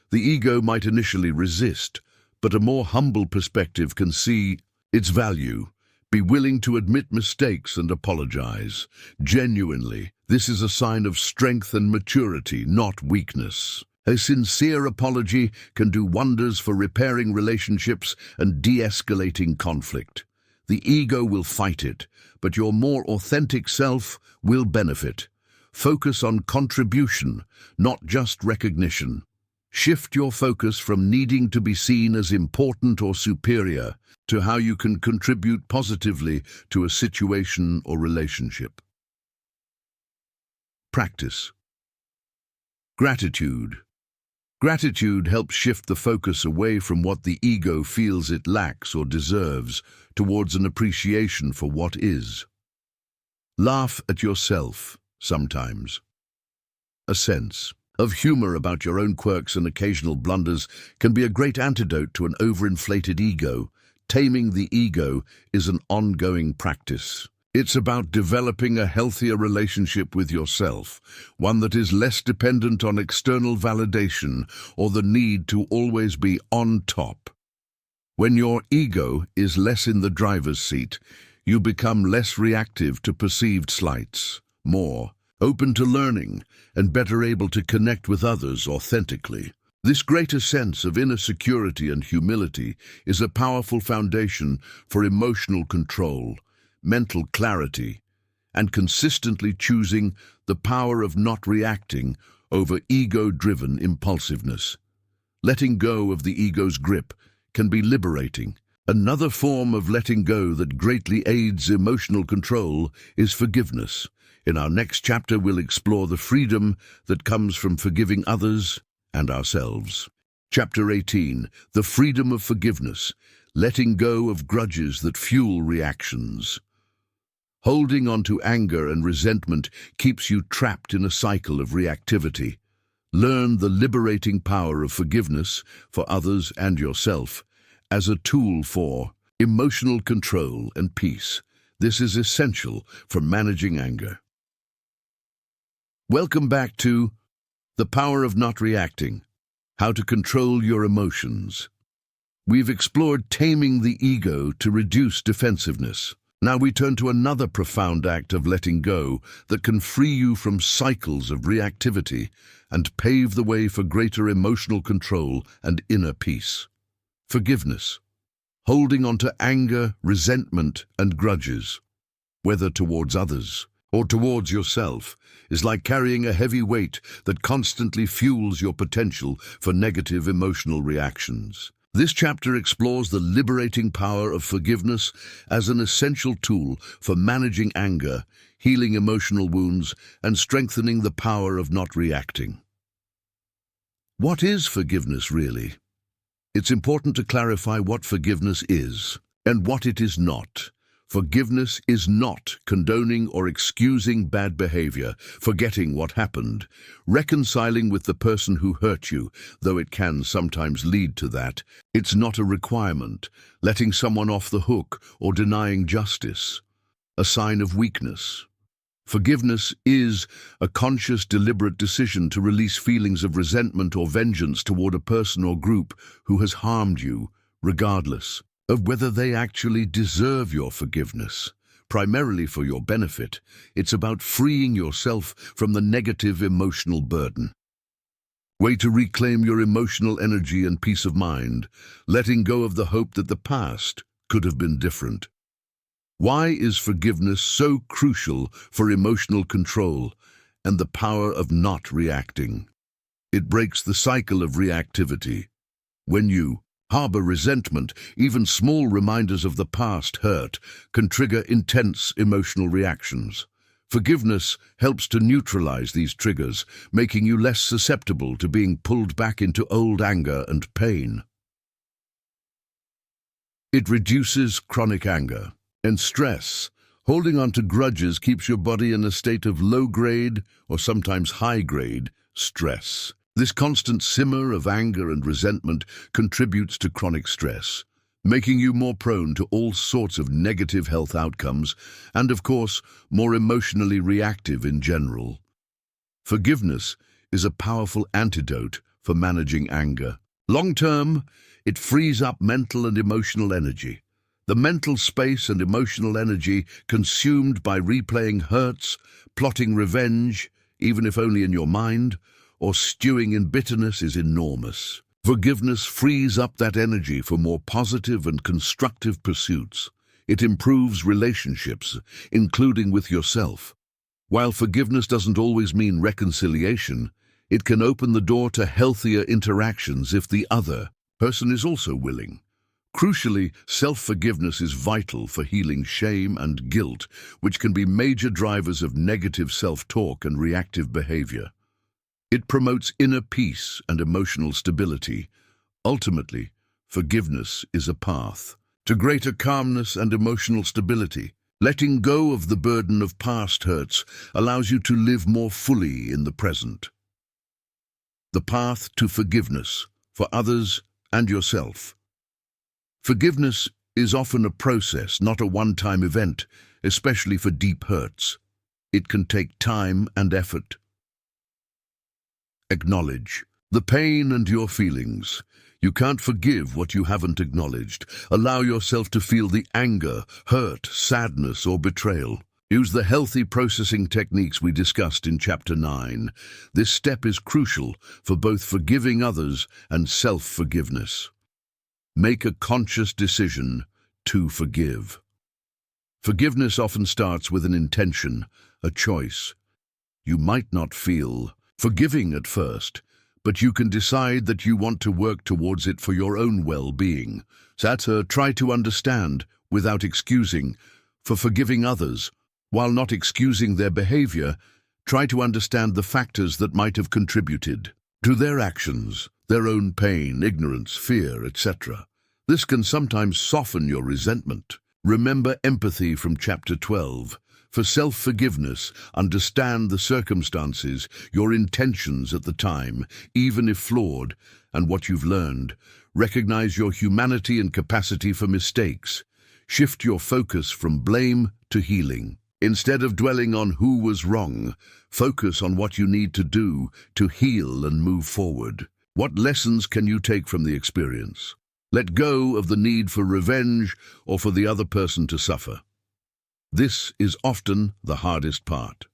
The ego might initially resist, but a more humble perspective can see its value. Be willing to admit mistakes and apologize. Genuinely, this is a sign of strength and maturity, not weakness. A sincere apology can do wonders for repairing relationships and de-escalating conflict. The ego will fight it, but your more authentic self will benefit. Focus on contribution, not just recognition. Shift your focus from needing to be seen as important or superior to how you can contribute positively to a situation or relationship. practice. Gratitude. Gratitude helps shift the focus away from what the ego feels it lacks or deserves towards an appreciation for what is. Laugh at yourself sometimes. A sense of humor about your own quirks and occasional blunders can be a great antidote to an overinflated ego. Taming the ego is an ongoing practice. It's about developing a healthier relationship with yourself, one that is less dependent on external validation or the need to always be on top. When your ego is less in the driver's seat, you become less reactive to perceived slights, more open to learning, and better able to connect with others authentically. This greater sense of inner security and humility is a powerful foundation for emotional control, mental clarity, and consistently choosing the power of not reacting over ego-driven impulsiveness. Letting go of the ego's grip can be liberating. Another form of letting go that greatly aids emotional control is forgiveness. In our next chapter, we'll explore the freedom that comes from forgiving others and ourselves. Chapter 18, The Freedom of Forgiveness, Letting Go of Grudges That Fuel Reactions. Holding on to anger and resentment keeps you trapped in a cycle of reactivity. Learn the liberating power of forgiveness for others and yourself as a tool for emotional control and peace. This is essential for managing anger. Welcome back to The Power of Not Reacting, How to Control Your Emotions. We've explored taming the ego to reduce defensiveness. Now we turn to another profound act of letting go that can free you from cycles of reactivity and pave the way for greater emotional control and inner peace. Forgiveness. Holding on to anger, resentment, and grudges, whether towards others or towards yourself, is like carrying a heavy weight that constantly fuels your potential for negative emotional reactions. This chapter explores the liberating power of forgiveness as an essential tool for managing anger, healing emotional wounds, and strengthening the power of not reacting. What is forgiveness really? It's important to clarify what forgiveness is and what it is not. Forgiveness is not condoning or excusing bad behavior, forgetting what happened, reconciling with the person who hurt you, though it can sometimes lead to that. It's not a requirement, letting someone off the hook or denying justice, a sign of weakness. Forgiveness is a conscious, deliberate decision to release feelings of resentment or vengeance toward a person or group who has harmed you, regardless of whether they actually deserve your forgiveness. Primarily for your benefit, it's about freeing yourself from the negative emotional burden. Way to reclaim your emotional energy and peace of mind, letting go of the hope that the past could have been different. Why is forgiveness so crucial for emotional control and the power of not reacting? It breaks the cycle of reactivity. When you harbor resentment, even small reminders of the past hurt can trigger intense emotional reactions. Forgiveness helps to neutralize these triggers, making you less susceptible to being pulled back into old anger and pain. It reduces chronic anger and stress. Holding on to grudges keeps your body in a state of low-grade or sometimes high-grade stress. This constant simmer of anger and resentment contributes to chronic stress, making you more prone to all sorts of negative health outcomes and, of course, more emotionally reactive in general. Forgiveness is a powerful antidote for managing anger. Long-term, it frees up mental and emotional energy. The mental space and emotional energy consumed by replaying hurts, plotting revenge, even if only in your mind, or stewing in bitterness is enormous. Forgiveness frees up that energy for more positive and constructive pursuits. It improves relationships, including with yourself. While forgiveness doesn't always mean reconciliation, it can open the door to healthier interactions if the other person is also willing. Crucially, self-forgiveness is vital for healing shame and guilt, which can be major drivers of negative self-talk and reactive behavior. It promotes inner peace and emotional stability. Ultimately, forgiveness is a path to greater calmness and emotional stability. Letting go of the burden of past hurts allows you to live more fully in the present. The path to forgiveness for others and yourself. Forgiveness is often a process, not a one-time event, especially for deep hurts. It can take time and effort. Acknowledge the pain and your feelings. You can't forgive what you haven't acknowledged. Allow yourself to feel the anger, hurt, sadness, or betrayal. Use the healthy processing techniques we discussed in Chapter 9. This step is crucial for both forgiving others and self-forgiveness. Make a conscious decision to forgive. Forgiveness often starts with an intention, a choice. You might not feel forgiving at first, but you can decide that you want to work towards it for your own well-being. Try to understand, without excusing, for forgiving others. While not excusing their behavior, try to understand the factors that might have contributed to their actions, their own pain, ignorance, fear, etc. This can sometimes soften your resentment. Remember empathy from Chapter 12. For self-forgiveness, understand the circumstances, your intentions at the time, even if flawed, and what you've learned. Recognize your humanity and capacity for mistakes. Shift your focus from blame to healing. Instead of dwelling on who was wrong, focus on what you need to do to heal and move forward. What lessons can you take from the experience? Let go of the need for revenge or for the other person to suffer. This is often the hardest part.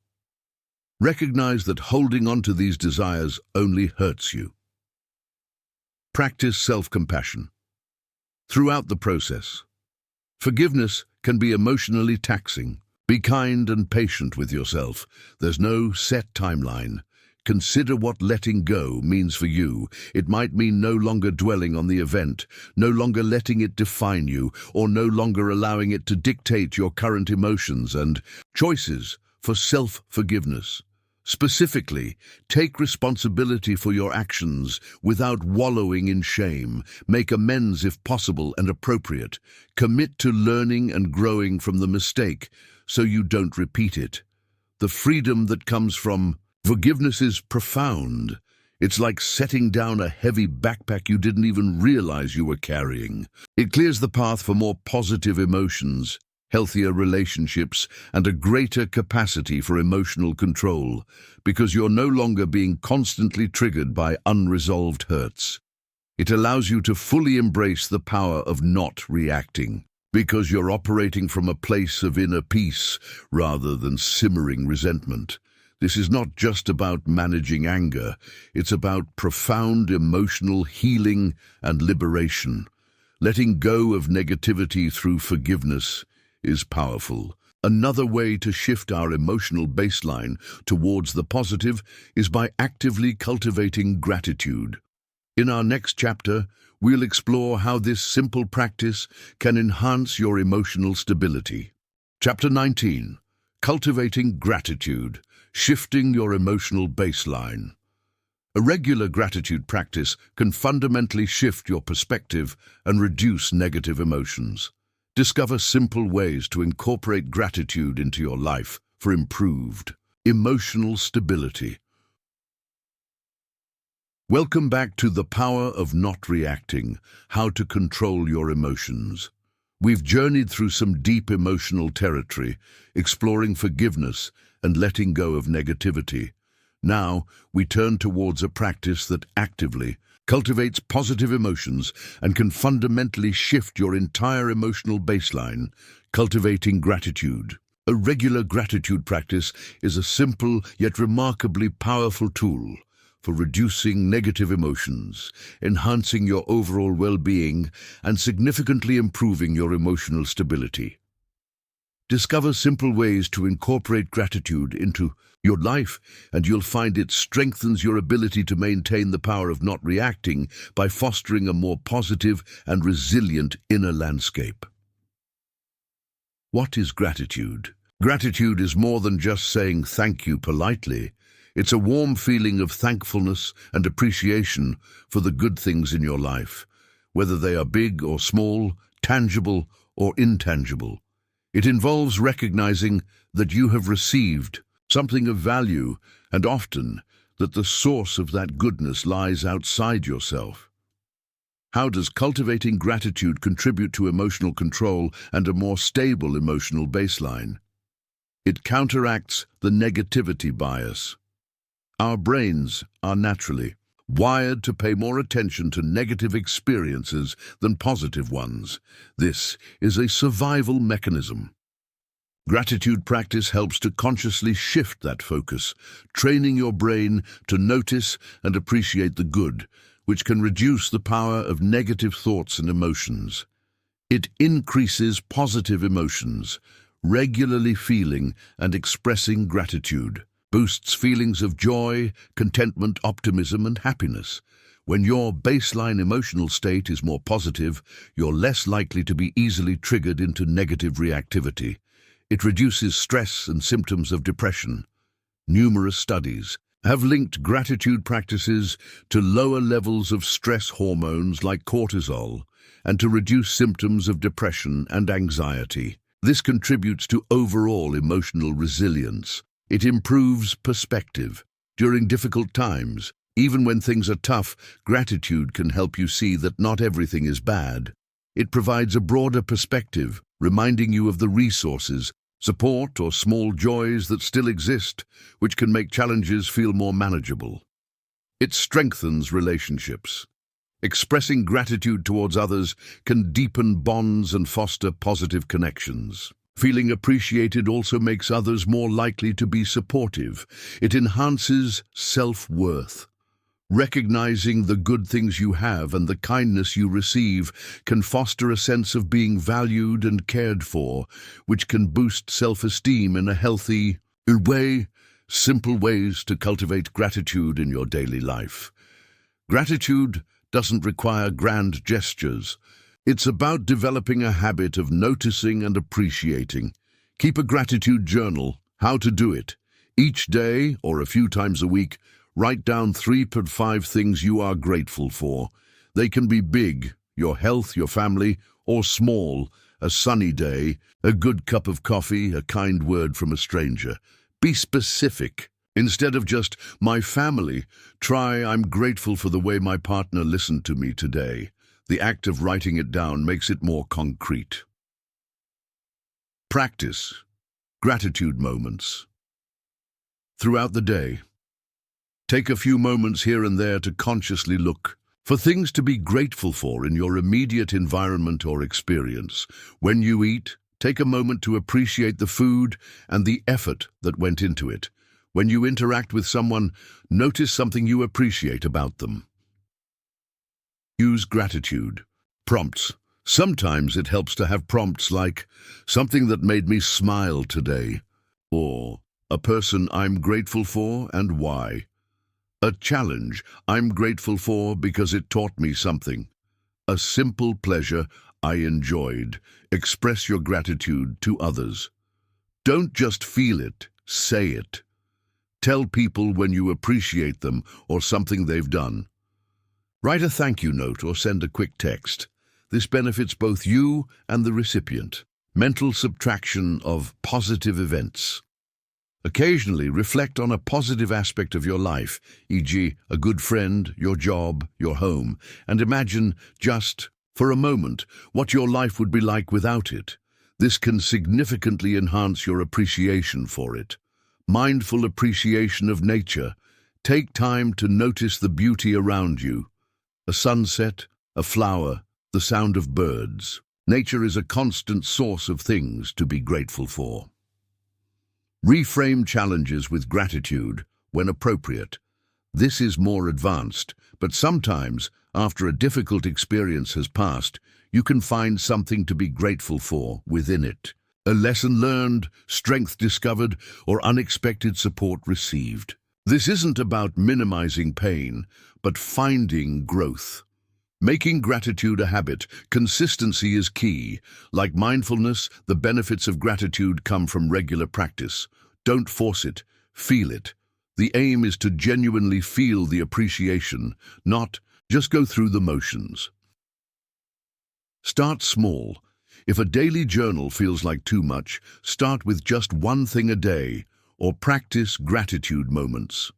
Recognize that holding on to these desires only hurts you. Practice self-compassion. Throughout the process, forgiveness can be emotionally taxing. Be kind and patient with yourself. There's no set timeline. Consider what letting go means for you. It might mean no longer dwelling on the event, no longer letting it define you, or no longer allowing it to dictate your current emotions and choices. For self-forgiveness. Specifically, take responsibility for your actions without wallowing in shame. Make amends if possible and appropriate. Commit to learning and growing from the mistake so you don't repeat it. The freedom that comes from forgiveness is profound. It's like setting down a heavy backpack you didn't even realize you were carrying. It clears the path for more positive emotions, healthier relationships, and a greater capacity for emotional control, because you're no longer being constantly triggered by unresolved hurts. It allows you to fully embrace the power of not reacting, because you're operating from a place of inner peace rather than simmering resentment. This is not just about managing anger, it's about profound emotional healing and liberation. Letting go of negativity through forgiveness is powerful. Another way to shift our emotional baseline towards the positive is by actively cultivating gratitude. In our next chapter, we'll explore how this simple practice can enhance your emotional stability. Chapter 19. Cultivating Gratitude, Shifting Your Emotional Baseline. A regular gratitude practice can fundamentally shift your perspective and reduce negative emotions. Discover simple ways to incorporate gratitude into your life for improved emotional stability. Welcome back to The Power of Not Reacting, How to Control Your Emotions. We've journeyed through some deep emotional territory, exploring forgiveness and letting go of negativity. Now, we turn towards a practice that actively cultivates positive emotions and can fundamentally shift your entire emotional baseline, cultivating gratitude. A regular gratitude practice is a simple yet remarkably powerful tool for reducing negative emotions, enhancing your overall well-being, and significantly improving your emotional stability. Discover simple ways to incorporate gratitude into your life, and you'll find it strengthens your ability to maintain the power of not reacting by fostering a more positive and resilient inner landscape. What is gratitude? Gratitude is more than just saying thank you politely. It's a warm feeling of thankfulness and appreciation for the good things in your life, whether they are big or small, tangible or intangible. It involves recognizing that you have received something of value, and often that the source of that goodness lies outside yourself. How does cultivating gratitude contribute to emotional control and a more stable emotional baseline? It counteracts the negativity bias. Our brains are naturally wired to pay more attention to negative experiences than positive ones. This is a survival mechanism. Gratitude practice helps to consciously shift that focus, training your brain to notice and appreciate the good, which can reduce the power of negative thoughts and emotions. It increases positive emotions. Regularly feeling and expressing gratitude boosts feelings of joy, contentment, optimism, and happiness. When your baseline emotional state is more positive, you're less likely to be easily triggered into negative reactivity. It reduces stress and symptoms of depression. Numerous studies have linked gratitude practices to lower levels of stress hormones like cortisol and to reduce symptoms of depression and anxiety. This contributes to overall emotional resilience. It improves perspective. During difficult times, even when things are tough, gratitude can help you see that not everything is bad. It provides a broader perspective, reminding you of the resources, support, or small joys that still exist, which can make challenges feel more manageable. It strengthens relationships. Expressing gratitude towards others can deepen bonds and foster positive connections. Feeling appreciated also makes others more likely to be supportive. It enhances self-worth. Recognizing the good things you have and the kindness you receive can foster a sense of being valued and cared for, which can boost self-esteem in a healthy way. Simple ways to cultivate gratitude in your daily life. Gratitude doesn't require grand gestures. It's about developing a habit of noticing and appreciating. Keep a gratitude journal. How to do it? Each day, or a few times a week, write down 3 to 5 things you are grateful for. They can be big, your health, your family, or small, a sunny day, a good cup of coffee, a kind word from a stranger. Be specific. Instead of just, my family, try, I'm grateful for the way my partner listened to me today. The act of writing it down makes it more concrete. Practice gratitude moments. Throughout the day, take a few moments here and there to consciously look for things to be grateful for in your immediate environment or experience. When you eat, take a moment to appreciate the food and the effort that went into it. When you interact with someone, notice something you appreciate about them. Use gratitude prompts. Sometimes it helps to have prompts like, something that made me smile today, or a person I'm grateful for and why. A challenge I'm grateful for because it taught me something. A simple pleasure I enjoyed. Express your gratitude to others. Don't just feel it, say it. Tell people when you appreciate them or something they've done. Write a thank you note or send a quick text. This benefits both you and the recipient. Mental subtraction of positive events. Occasionally reflect on a positive aspect of your life, e.g., a good friend, your job, your home, and imagine just, for a moment, what your life would be like without it. This can significantly enhance your appreciation for it. Mindful appreciation of nature. Take time to notice the beauty around you. A sunset, a flower, the sound of birds. Nature is a constant source of things to be grateful for. Reframe challenges with gratitude when appropriate. This is more advanced, but sometimes, after a difficult experience has passed, you can find something to be grateful for within it. a lesson learned, strength discovered, or unexpected support received. This isn't about minimizing pain, but finding growth. Making gratitude a habit, consistency is key. Like mindfulness, the benefits of gratitude come from regular practice. Don't force it, feel it. The aim is to genuinely feel the appreciation, not just go through the motions. Start small. If a daily journal feels like too much, start with just one thing a day, or practice gratitude moments.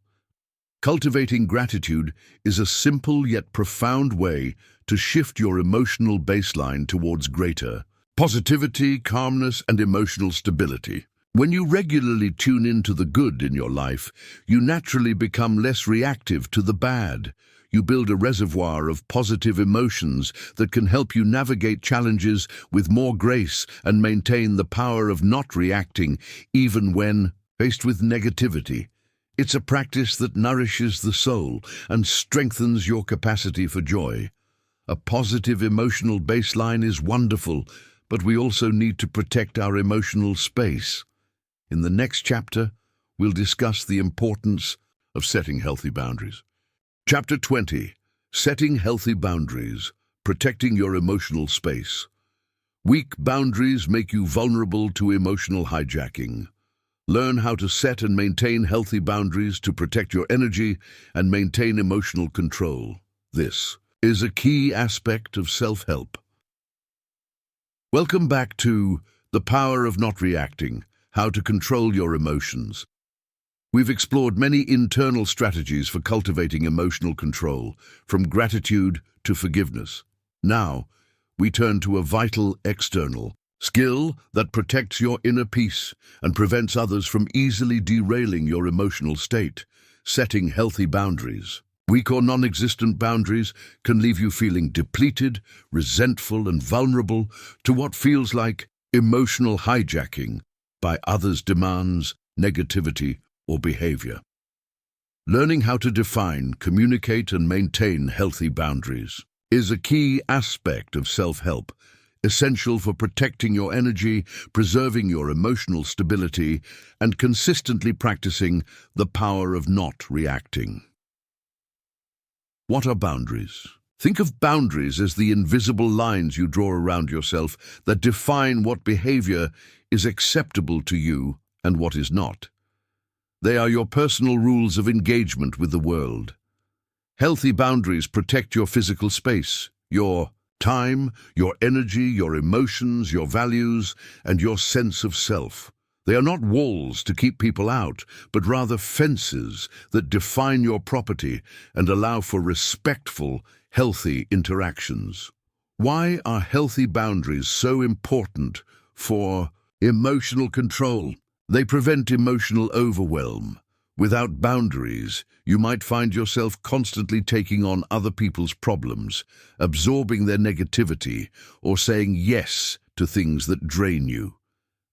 Cultivating gratitude is a simple yet profound way to shift your emotional baseline towards greater positivity, calmness, and emotional stability. When you regularly tune into the good in your life, you naturally become less reactive to the bad. You build a reservoir of positive emotions that can help you navigate challenges with more grace and maintain the power of not reacting even when faced with negativity. It's a practice that nourishes the soul and strengthens your capacity for joy. A positive emotional baseline is wonderful, but we also need to protect our emotional space. In the next chapter, we'll discuss the importance of setting healthy boundaries. Chapter 20. Setting healthy boundaries, protecting your emotional space. Weak boundaries make you vulnerable to emotional hijacking. Learn how to set and maintain healthy boundaries to protect your energy and maintain emotional control. This is a key aspect of self-help. Welcome back to The Power of Not Reacting, How to Control Your Emotions. We've explored many internal strategies for cultivating emotional control, from gratitude to forgiveness. Now, we turn to a vital external skill that protects your inner peace and prevents others from easily derailing your emotional state, setting healthy boundaries. Weak or non-existent boundaries can leave you feeling depleted, resentful, and vulnerable to what feels like emotional hijacking by others' demands, negativity, or behavior. Learning how to define, communicate, and maintain healthy boundaries is a key aspect of self-help, essential for protecting your energy, preserving your emotional stability, and consistently practicing the power of not reacting. What are boundaries? Think of boundaries as the invisible lines you draw around yourself that define what behavior is acceptable to you and what is not. They are your personal rules of engagement with the world. Healthy boundaries protect your physical space, your time, your energy, your emotions, your values, and your sense of self. They are not walls to keep people out, but rather fences that define your property and allow for respectful, healthy interactions. Why are healthy boundaries so important for emotional control? They prevent emotional overwhelm. Without boundaries, you might find yourself constantly taking on other people's problems, absorbing their negativity, or saying yes to things that drain you.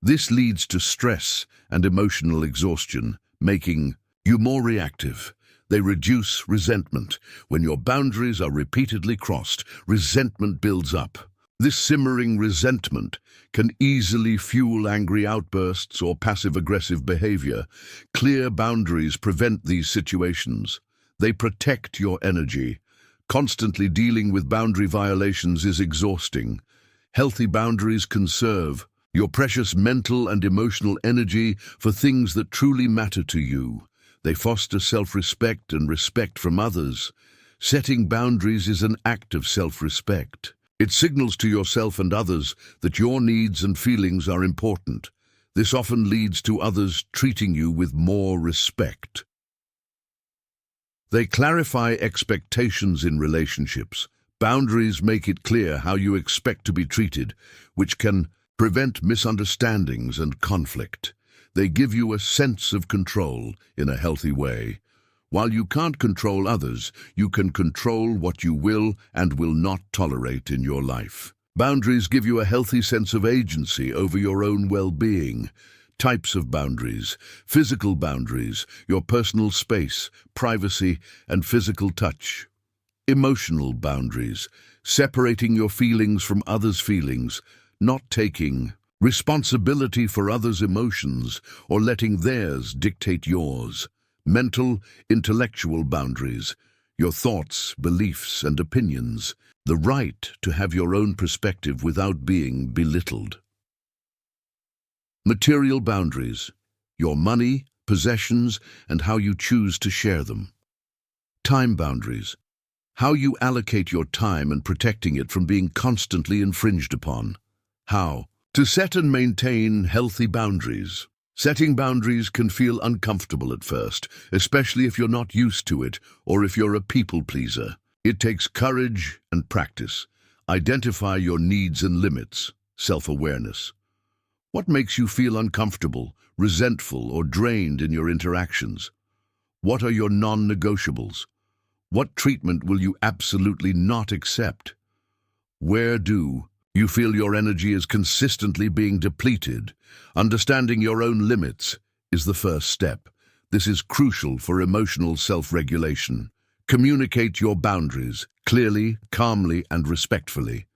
This leads to stress and emotional exhaustion, making you more reactive. They reduce resentment. When your boundaries are repeatedly crossed, resentment builds up. This simmering resentment can easily fuel angry outbursts or passive-aggressive behavior. Clear boundaries prevent these situations. They protect your energy. Constantly dealing with boundary violations is exhausting. Healthy boundaries conserve your precious mental and emotional energy for things that truly matter to you. They foster self-respect and respect from others. Setting boundaries is an act of self-respect. It signals to yourself and others that your needs and feelings are important. This often leads to others treating you with more respect. They clarify expectations in relationships. Boundaries make it clear how you expect to be treated, which can prevent misunderstandings and conflict. They give you a sense of control in a healthy way. While you can't control others, you can control what you will and will not tolerate in your life. Boundaries give you a healthy sense of agency over your own well-being. Types of boundaries: physical boundaries, your personal space, privacy, and physical touch. Emotional boundaries, separating your feelings from others' feelings, not taking responsibility for others' emotions, or letting theirs dictate yours, mental, intellectual boundaries, your thoughts, beliefs, and opinions, the right to have your own perspective without being belittled. Material boundaries, your money, possessions, and how you choose to share them. Time boundaries, how you allocate your time and protecting it from being constantly infringed upon. How to set and maintain healthy boundaries. Setting boundaries can feel uncomfortable at first, especially if you're not used to it or if you're a people pleaser. It takes courage and practice. Identify your needs and limits, self-awareness. What makes you feel uncomfortable, resentful, or drained in your interactions? What are your non-negotiables? What treatment will you absolutely not accept? Where do you feel your energy is consistently being depleted? Understanding your own limits is the first step. This is crucial for emotional self-regulation. Communicate your boundaries clearly, calmly, and respectfully.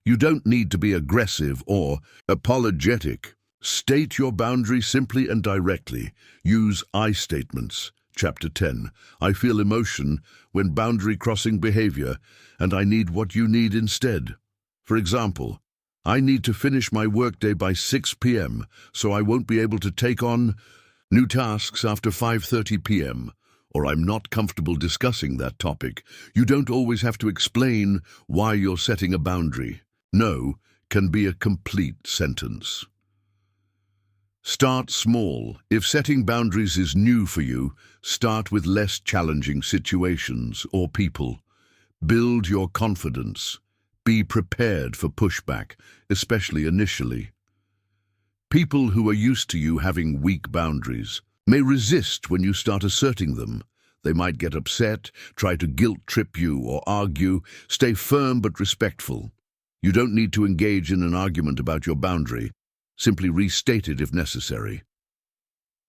You don't need to be aggressive or apologetic. State your boundary simply and directly. Use I statements. Chapter 10. I feel emotion when boundary-crossing behavior, and I need what you need instead. For example, I need to finish my workday by 6 p.m., so I won't be able to take on new tasks after 5:30 p.m., or I'm not comfortable discussing that topic. You don't always have to explain why you're setting a boundary. No can be a complete sentence. Start small. If setting boundaries is new for you, start with less challenging situations or people. Build your confidence. Be prepared for pushback, especially initially. People who are used to you having weak boundaries may resist when you start asserting them. They might get upset, try to guilt-trip you or argue. Stay firm but respectful. You don't need to engage in an argument about your boundary. Simply restate it if necessary.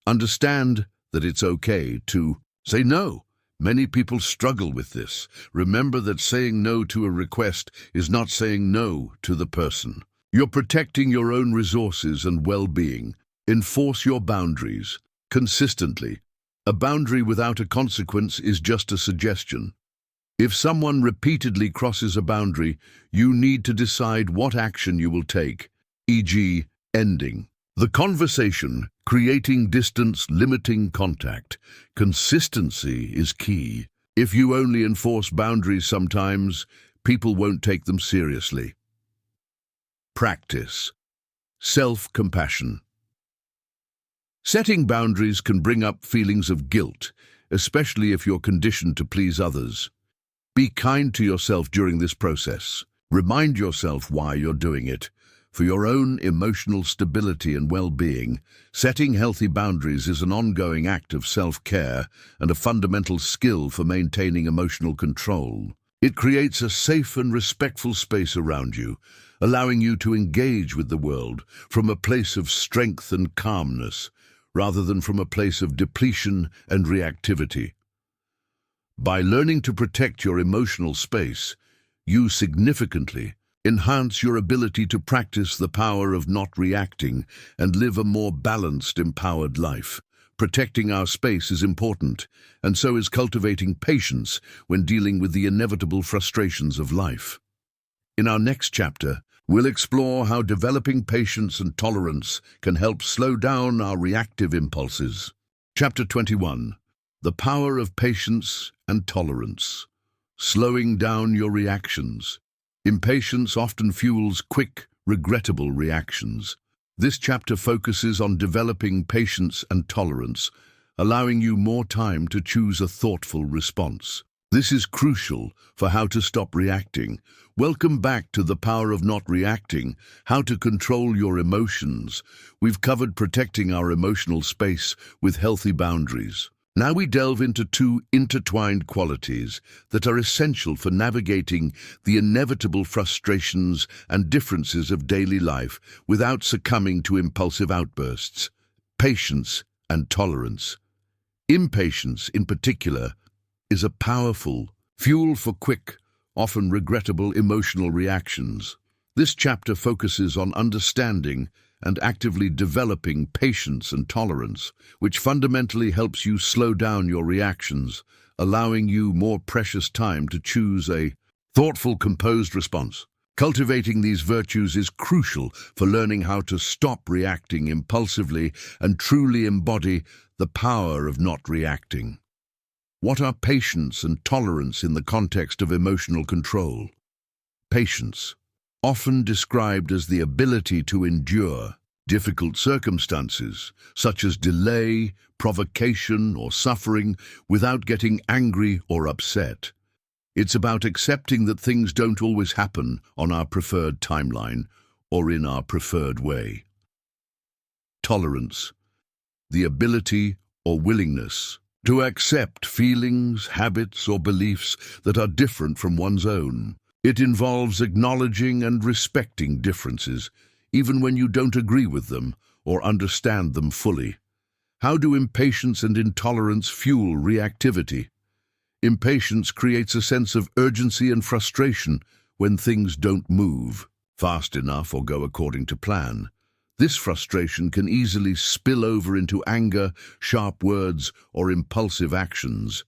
Understand that it's okay to say no. Many people struggle with this. Remember that saying no to a request is not saying no to the person. You're protecting your own resources and well-being. Enforce your boundaries consistently. A boundary without a consequence is just a suggestion. If someone repeatedly crosses a boundary, you need to decide what action you will take, e.g., ending the conversation, creating distance, limiting contact. Consistency is key. If you only enforce boundaries sometimes, people won't take them seriously. Practice. Self-compassion. Setting boundaries can bring up feelings of guilt, especially if you're conditioned to please others. Be kind to yourself during this process. Remind yourself why you're doing it. For your own emotional stability and well-being, setting healthy boundaries is an ongoing act of self-care and a fundamental skill for maintaining emotional control. It creates a safe and respectful space around you, allowing you to engage with the world from a place of strength and calmness, rather than from a place of depletion and reactivity. By learning to protect your emotional space, you significantly enhance your ability to practice the power of not reacting and live a more balanced, empowered life. Protecting our space is important, and so is cultivating patience when dealing with the inevitable frustrations of life. In our next chapter, we'll explore how developing patience and tolerance can help slow down our reactive impulses. Chapter 21. The Power of Patience and Tolerance. Slowing down your reactions. Impatience often fuels quick, regrettable reactions. This chapter focuses on developing patience and tolerance, allowing you more time to choose a thoughtful response. This is crucial for how to stop reacting. Welcome back to The Power of Not Reacting, How to Control Your Emotions. We've covered protecting our emotional space with healthy boundaries. Now we delve into two intertwined qualities that are essential for navigating the inevitable frustrations and differences of daily life without succumbing to impulsive outbursts: patience and tolerance. Impatience, in particular, is a powerful fuel for quick, often regrettable emotional reactions. This chapter focuses on understanding and actively developing patience and tolerance, which fundamentally helps you slow down your reactions, allowing you more precious time to choose a thoughtful, composed response. Cultivating these virtues is crucial for learning how to stop reacting impulsively and truly embody the power of not reacting. What are patience and tolerance in the context of emotional control? Patience, often described as the ability to endure difficult circumstances, such as delay, provocation, or suffering, without getting angry or upset. It's about accepting that things don't always happen on our preferred timeline or in our preferred way. Tolerance, the ability or willingness to accept feelings, habits, or beliefs that are different from one's own. It involves acknowledging and respecting differences, even when you don't agree with them or understand them fully. How do impatience and intolerance fuel reactivity? Impatience creates a sense of urgency and frustration when things don't move fast enough or go according to plan. This frustration can easily spill over into anger, sharp words, or impulsive actions.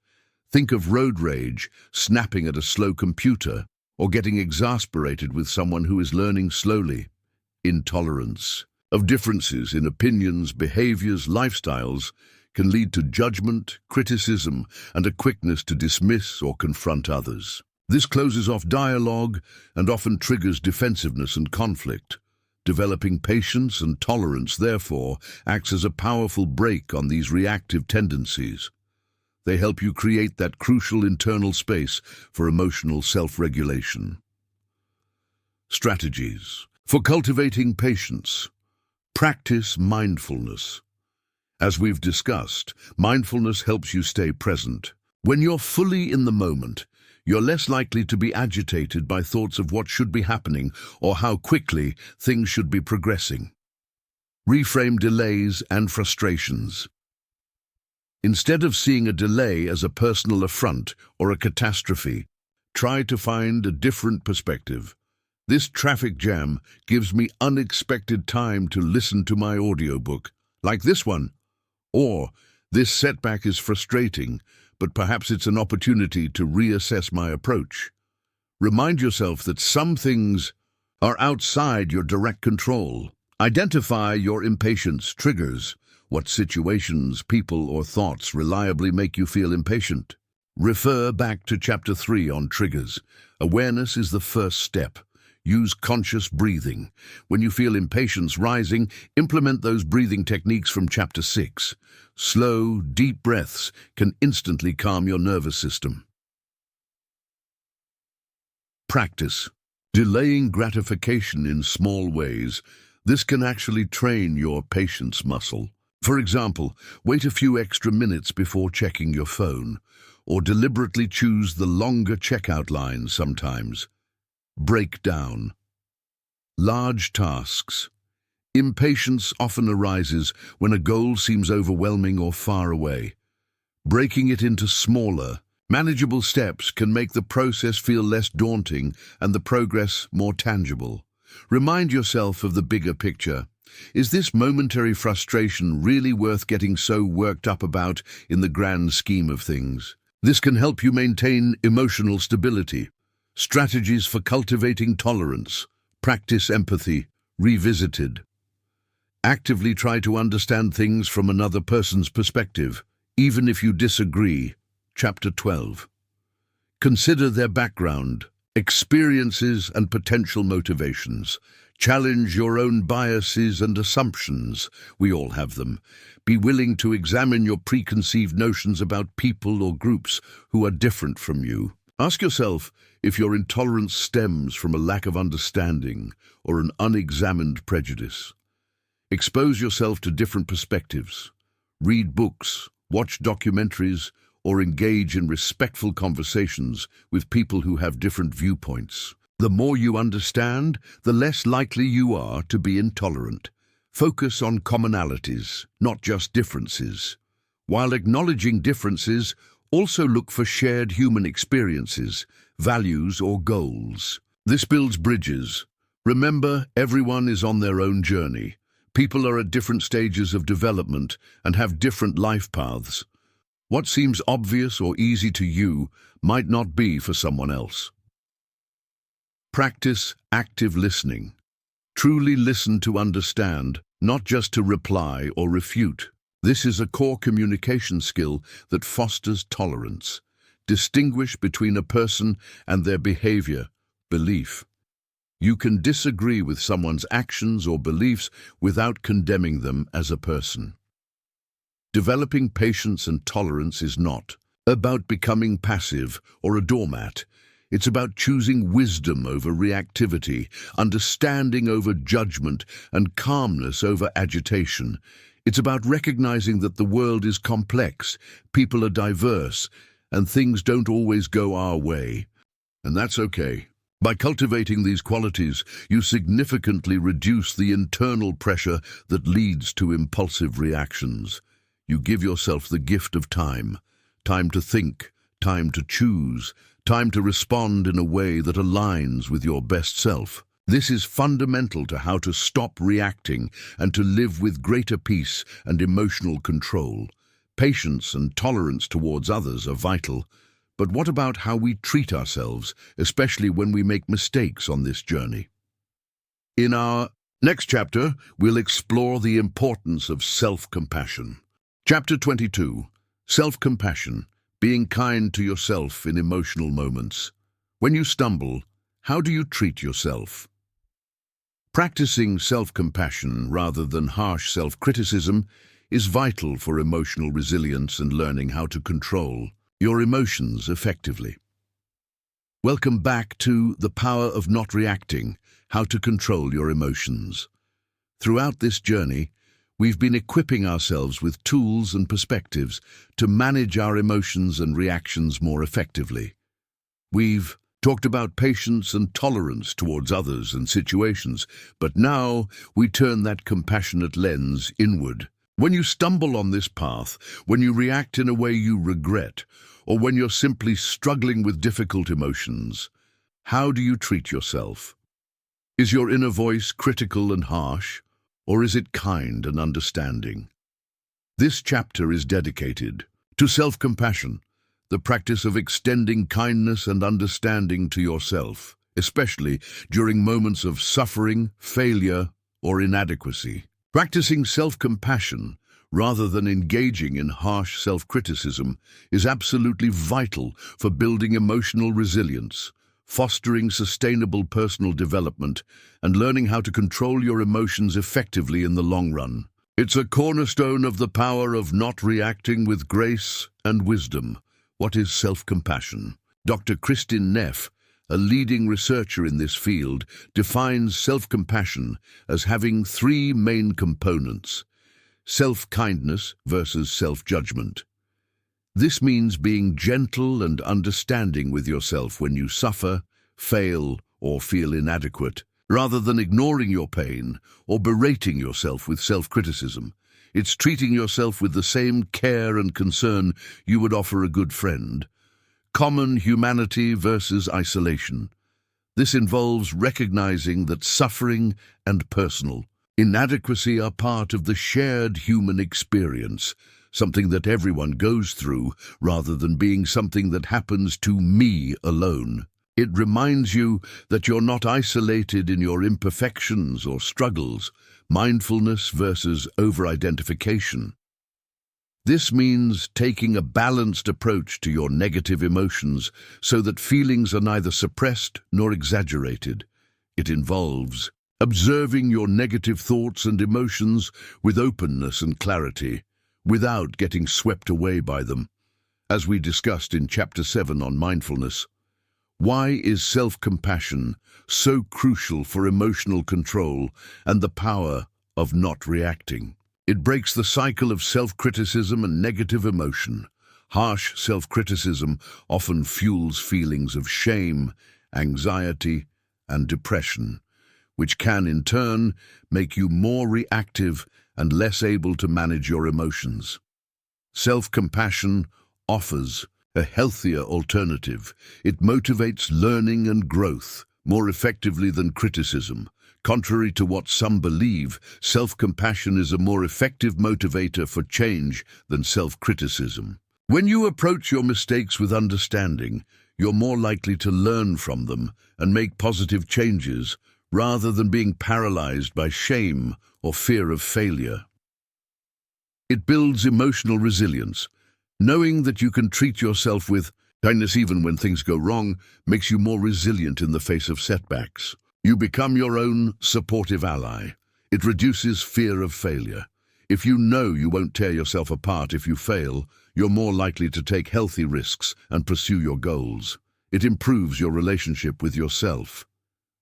Think of road rage, snapping at a slow computer, or getting exasperated with someone who is learning slowly. Intolerance of differences in opinions, behaviors, lifestyles can lead to judgment, criticism, and a quickness to dismiss or confront others. This closes off dialogue and often triggers defensiveness and conflict. Developing patience and tolerance, therefore, acts as a powerful brake on these reactive tendencies. They help you create that crucial internal space for emotional self-regulation. Strategies for cultivating patience. Practice mindfulness. As we've discussed, mindfulness helps you stay present. When you're fully in the moment, you're less likely to be agitated by thoughts of what should be happening or how quickly things should be progressing. Reframe delays and frustrations. Instead of seeing a delay as a personal affront or a catastrophe, try to find a different perspective. This traffic jam gives me unexpected time to listen to my audiobook, like this one. Or, this setback is frustrating, but perhaps it's an opportunity to reassess my approach. Remind yourself that some things are outside your direct control. Identify your impatience triggers. What situations, people, or thoughts reliably make you feel impatient? Refer back to Chapter 3 on triggers. Awareness is the first step. Use conscious breathing. When you feel impatience rising, implement those breathing techniques from Chapter 6. Slow, deep breaths can instantly calm your nervous system. Practice. Delaying gratification in small ways. This can actually train your patience muscle. For example, wait a few extra minutes before checking your phone, or deliberately choose the longer checkout line sometimes. Break down. Large tasks. Impatience often arises when a goal seems overwhelming or far away. Breaking it into smaller, manageable steps can make the process feel less daunting and the progress more tangible. Remind yourself of the bigger picture. Is this momentary frustration really worth getting so worked up about in the grand scheme of things? This can help you maintain emotional stability. Strategies for cultivating tolerance. Practice empathy. Revisited. Actively try to understand things from another person's perspective, even if you disagree. Chapter 12. Consider their background, experiences, and potential motivations. Challenge your own biases and assumptions. We all have them. Be willing to examine your preconceived notions about people or groups who are different from you. Ask yourself if your intolerance stems from a lack of understanding or an unexamined prejudice. Expose yourself to different perspectives. Read books, watch documentaries, or engage in respectful conversations with people who have different viewpoints. The more you understand, the less likely you are to be intolerant. Focus on commonalities, not just differences. While acknowledging differences, also look for shared human experiences, values, or goals. This builds bridges. Remember, everyone is on their own journey, People are at different stages of development and have different life paths. What seems obvious or easy to you might not be for someone else. Practice active listening. Truly listen to understand, not just to reply or refute. This is a core communication skill that fosters tolerance. Distinguish between a person and their behavior, belief. You can disagree with someone's actions or beliefs without condemning them as a person. Developing patience and tolerance is not about becoming passive or a doormat. It's about choosing wisdom over reactivity, understanding over judgment, and calmness over agitation. It's about recognizing that the world is complex, people are diverse, and things don't always go our way. And that's okay. By cultivating these qualities, you significantly reduce the internal pressure that leads to impulsive reactions. You give yourself the gift of time. Time to think, time to choose, time to respond in a way that aligns with your best self. This is fundamental to how to stop reacting and to live with greater peace and emotional control. Patience and tolerance towards others are vital. But what about how we treat ourselves, especially when we make mistakes on this journey? In our next chapter, we'll explore the importance of self-compassion. Chapter 22, Self-Compassion, being kind to yourself in emotional moments. When you stumble, how do you treat yourself? Practicing self-compassion rather than harsh self-criticism is vital for emotional resilience and learning how to control your emotions effectively. Welcome back to The Power of Not Reacting, How to Control Your Emotions. Throughout this journey, we've been equipping ourselves with tools and perspectives to manage our emotions and reactions more effectively. We've talked about patience and tolerance towards others and situations, but now we turn that compassionate lens inward. When you stumble on this path, when you react in a way you regret, or when you're simply struggling with difficult emotions, how do you treat yourself? Is your inner voice critical and harsh, or is it kind and understanding? This chapter is dedicated to self-compassion, the practice of extending kindness and understanding to yourself, especially during moments of suffering, failure, or inadequacy. Practicing self-compassion rather than engaging in harsh self-criticism is absolutely vital for building emotional resilience, fostering sustainable personal development, and learning how to control your emotions effectively in the long run. It's a cornerstone of the power of not reacting with grace and wisdom. What is self-compassion? Dr. Kristin Neff, a leading researcher in this field, defines self-compassion as having three main components: self-kindness versus self-judgment. This means being gentle and understanding with yourself when you suffer, fail, or feel inadequate, rather than ignoring your pain or berating yourself with self-criticism. It's treating yourself with the same care and concern you would offer a good friend. Common humanity versus isolation. This involves recognizing that suffering and personal inadequacy are part of the shared human experience, something that everyone goes through, rather than being something that happens to me alone. It reminds you that you're not isolated in your imperfections or struggles. Mindfulness versus over-identification. This means taking a balanced approach to your negative emotions so that feelings are neither suppressed nor exaggerated. It involves observing your negative thoughts and emotions with openness and clarity, without getting swept away by them. As we discussed in Chapter 7 on mindfulness, why is self-compassion so crucial for emotional control and the power of not reacting? It breaks the cycle of self-criticism and negative emotion. Harsh self-criticism often fuels feelings of shame, anxiety, and depression, which can, in turn, make you more reactive and less able to manage your emotions. Self-compassion offers a healthier alternative. It motivates learning and growth more effectively than criticism. Contrary to what some believe, self-compassion is a more effective motivator for change than self-criticism. When you approach your mistakes with understanding, you're more likely to learn from them and make positive changes rather than being paralyzed by shame or fear of failure. It builds emotional resilience. Knowing that you can treat yourself with kindness even when things go wrong makes you more resilient in the face of setbacks. You become your own supportive ally. It reduces fear of failure. If you know you won't tear yourself apart if you fail, you're more likely to take healthy risks and pursue your goals. It improves your relationship with yourself.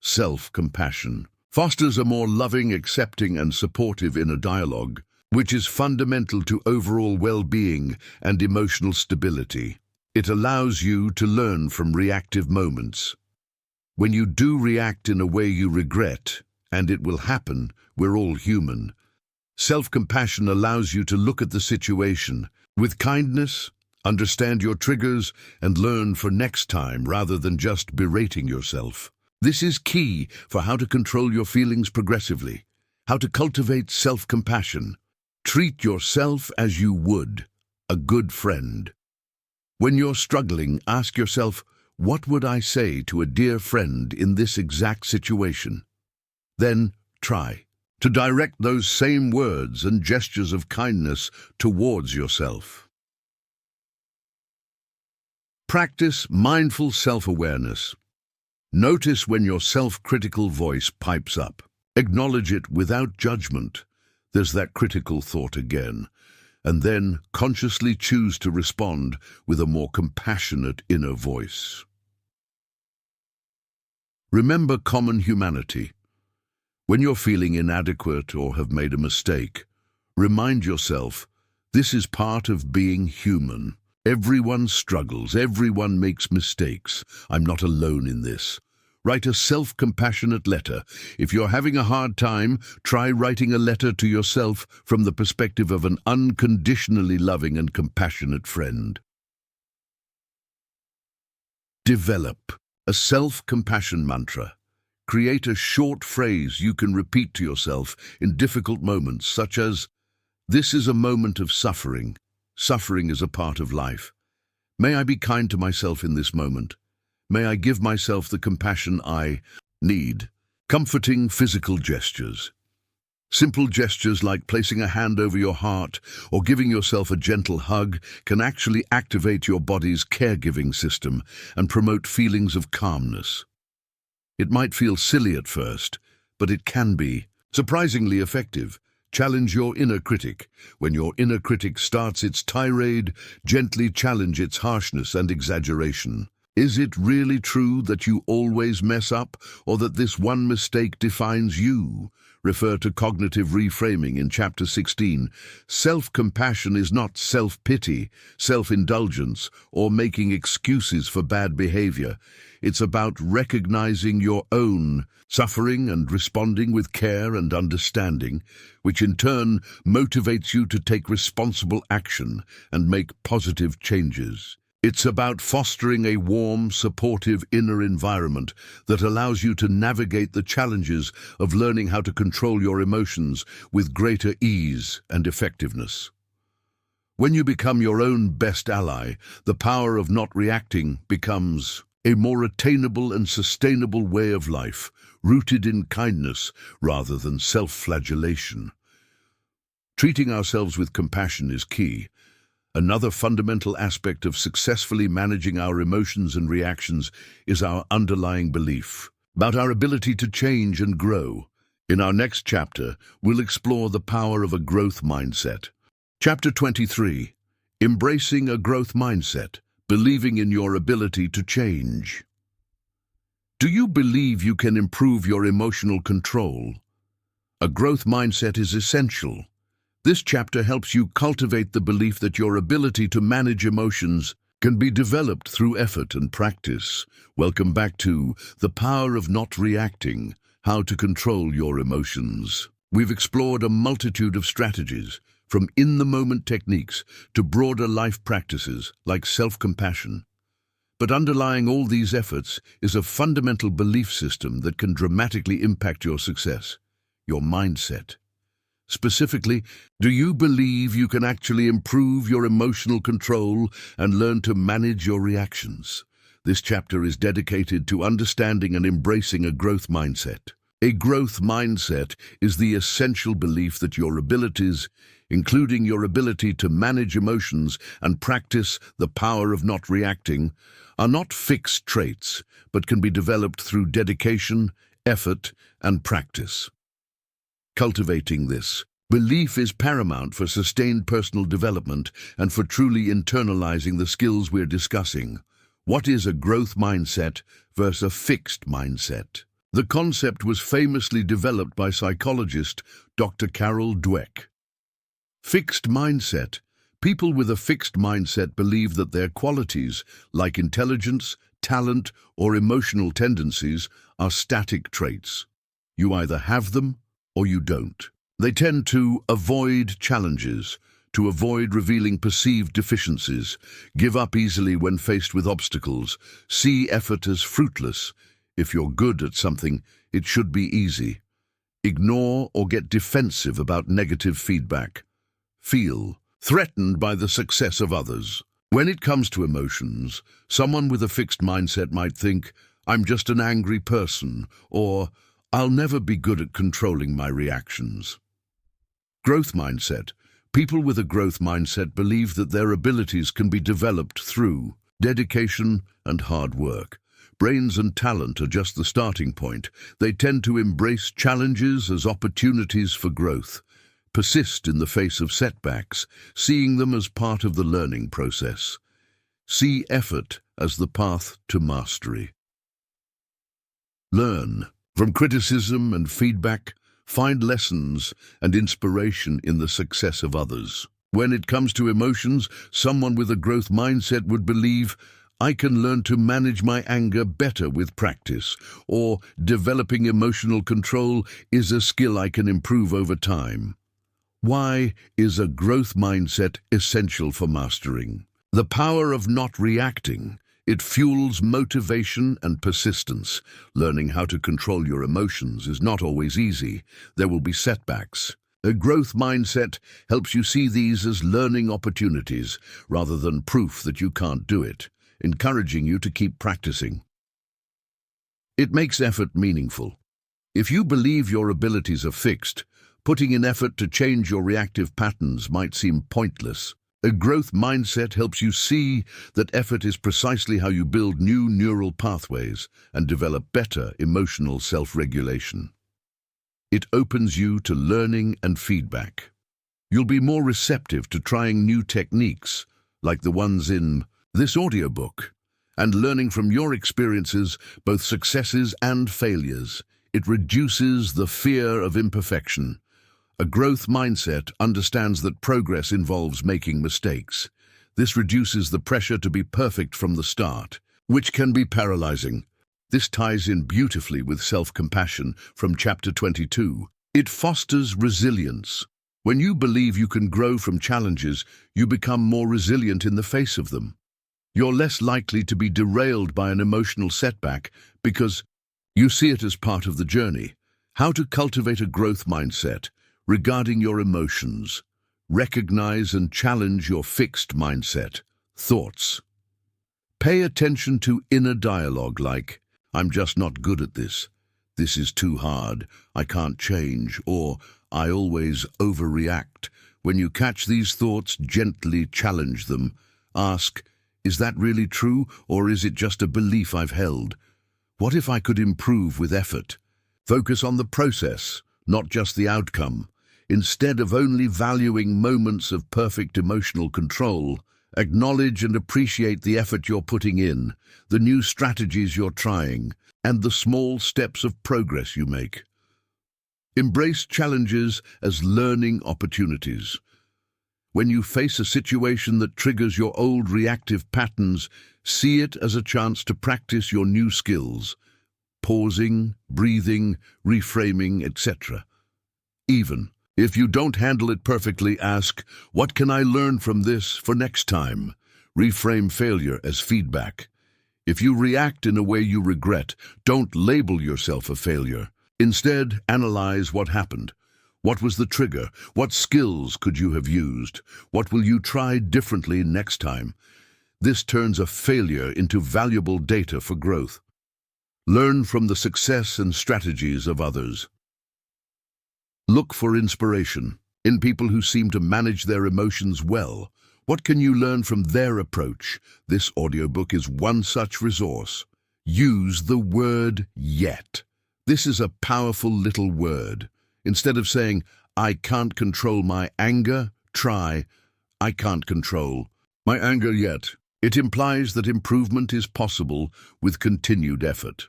Self-compassion fosters a more loving, accepting, and supportive inner dialogue, which is fundamental to overall well-being and emotional stability. It allows you to learn from reactive moments. When you do react in a way you regret, and it will happen, we're all human, self-compassion allows you to look at the situation with kindness, understand your triggers, and learn for next time rather than just berating yourself. This is key for how to control your feelings progressively, how to cultivate self-compassion. Treat yourself as you would a good friend. When you're struggling, ask yourself, what would I say to a dear friend in this exact situation? Then try to direct those same words and gestures of kindness towards yourself. Practice mindful self-awareness. Notice when your self-critical voice pipes up. Acknowledge it without judgment. There's that critical thought again. And then consciously choose to respond with a more compassionate inner voice. Remember common humanity. When you're feeling inadequate or have made a mistake, remind yourself, this is part of being human. Everyone struggles, everyone makes mistakes. I'm not alone in this. Write a self-compassionate letter. If you're having a hard time, try writing a letter to yourself from the perspective of an unconditionally loving and compassionate friend. Develop a self-compassion mantra. Create a short phrase you can repeat to yourself in difficult moments, such as, this is a moment of suffering. Suffering is a part of life. May I be kind to myself in this moment. May I give myself the compassion I need. Comforting physical gestures. Simple gestures like placing a hand over your heart or giving yourself a gentle hug can actually activate your body's caregiving system and promote feelings of calmness. It might feel silly at first, but it can be surprisingly effective. Challenge your inner critic. When your inner critic starts its tirade, gently challenge its harshness and exaggeration. Is it really true that you always mess up, or that this one mistake defines you? Refer to cognitive reframing in Chapter 16. Self-compassion is not self-pity, self-indulgence, or making excuses for bad behavior. It's about recognizing your own suffering and responding with care and understanding, which in turn motivates you to take responsible action and make positive changes. It's about fostering a warm, supportive inner environment that allows you to navigate the challenges of learning how to control your emotions with greater ease and effectiveness. When you become your own best ally, the power of not reacting becomes a more attainable and sustainable way of life, rooted in kindness rather than self-flagellation. Treating ourselves with compassion is key. Another fundamental aspect of successfully managing our emotions and reactions is our underlying belief about our ability to change and grow. In our next chapter, we'll explore the power of a growth mindset. Chapter 23, Embracing a Growth Mindset, Believing in Your Ability to Change. Do you believe you can improve your emotional control? A growth mindset is essential. This chapter helps you cultivate the belief that your ability to manage emotions can be developed through effort and practice. Welcome back to The Power of Not Reacting, How to Control Your Emotions. We've explored a multitude of strategies, from in-the-moment techniques to broader life practices like self-compassion. But underlying all these efforts is a fundamental belief system that can dramatically impact your success, your mindset. Specifically, do you believe you can actually improve your emotional control and learn to manage your reactions? This chapter is dedicated to understanding and embracing a growth mindset. A growth mindset is the essential belief that your abilities, including your ability to manage emotions and practice the power of not reacting, are not fixed traits, but can be developed through dedication, effort, and practice. Cultivating this belief is paramount for sustained personal development and for truly internalizing the skills we're discussing. What is a growth mindset versus a fixed mindset? The concept was famously developed by psychologist Dr. Carol Dweck. Fixed mindset. People with a fixed mindset believe that their qualities, like intelligence, talent, or emotional tendencies, are static traits. You either have them or you don't. They tend to avoid challenges, to avoid revealing perceived deficiencies, give up easily when faced with obstacles, see effort as fruitless. If you're good at something, it should be easy. Ignore or get defensive about negative feedback. Feel threatened by the success of others. When it comes to emotions, someone with a fixed mindset might think, "I'm just an angry person," or "I'll never be good at controlling my reactions." Growth mindset. People with a growth mindset believe that their abilities can be developed through dedication and hard work. Brains and talent are just the starting point. They tend to embrace challenges as opportunities for growth, persist in the face of setbacks, seeing them as part of the learning process. See effort as the path to mastery. Learn from criticism and feedback. Find lessons and inspiration in the success of others. When it comes to emotions, someone with a growth mindset would believe, "I can learn to manage my anger better with practice," or "developing emotional control is a skill I can improve over time." Why is a growth mindset essential for mastering? The power of not reacting. It fuels motivation and persistence. Learning how to control your emotions is not always easy. There will be setbacks. A growth mindset helps you see these as learning opportunities rather than proof that you can't do it, encouraging you to keep practicing. It makes effort meaningful. If you believe your abilities are fixed, putting in effort to change your reactive patterns might seem pointless. A growth mindset helps you see that effort is precisely how you build new neural pathways and develop better emotional self-regulation. It opens you to learning and feedback. You'll be more receptive to trying new techniques, like the ones in this audiobook, and learning from your experiences, both successes and failures. It reduces the fear of imperfection. A growth mindset understands that progress involves making mistakes. This reduces the pressure to be perfect from the start, which can be paralyzing. This ties in beautifully with self-compassion from Chapter 22. It fosters resilience. When you believe you can grow from challenges, you become more resilient in the face of them. You're less likely to be derailed by an emotional setback because you see it as part of the journey. How to cultivate a growth mindset. Regarding your emotions, recognize and challenge your fixed mindset, thoughts. Pay attention to inner dialogue like, "I'm just not good at this," "This is too hard," "I can't change," or "I always overreact." When you catch these thoughts, gently challenge them. Ask, "Is that really true, or is it just a belief I've held? What if I could improve with effort?" Focus on the process, not just the outcome. Instead of only valuing moments of perfect emotional control, acknowledge and appreciate the effort you're putting in, the new strategies you're trying, and the small steps of progress you make. Embrace challenges as learning opportunities. When you face a situation that triggers your old reactive patterns, see it as a chance to practice your new skills, pausing, breathing, reframing, etc. Even if you don't handle it perfectly, ask, "What can I learn from this for next time?" Reframe failure as feedback. If you react in a way you regret, don't label yourself a failure. Instead, analyze what happened. What was the trigger? What skills could you have used? What will you try differently next time? This turns a failure into valuable data for growth. Learn from the success and strategies of others. Look for inspiration in people who seem to manage their emotions well. What can you learn from their approach? This audiobook is one such resource. Use the word yet. This is a powerful little word. Instead of saying, I can't control my anger, try, I can't control my anger yet. It implies that improvement is possible with continued effort.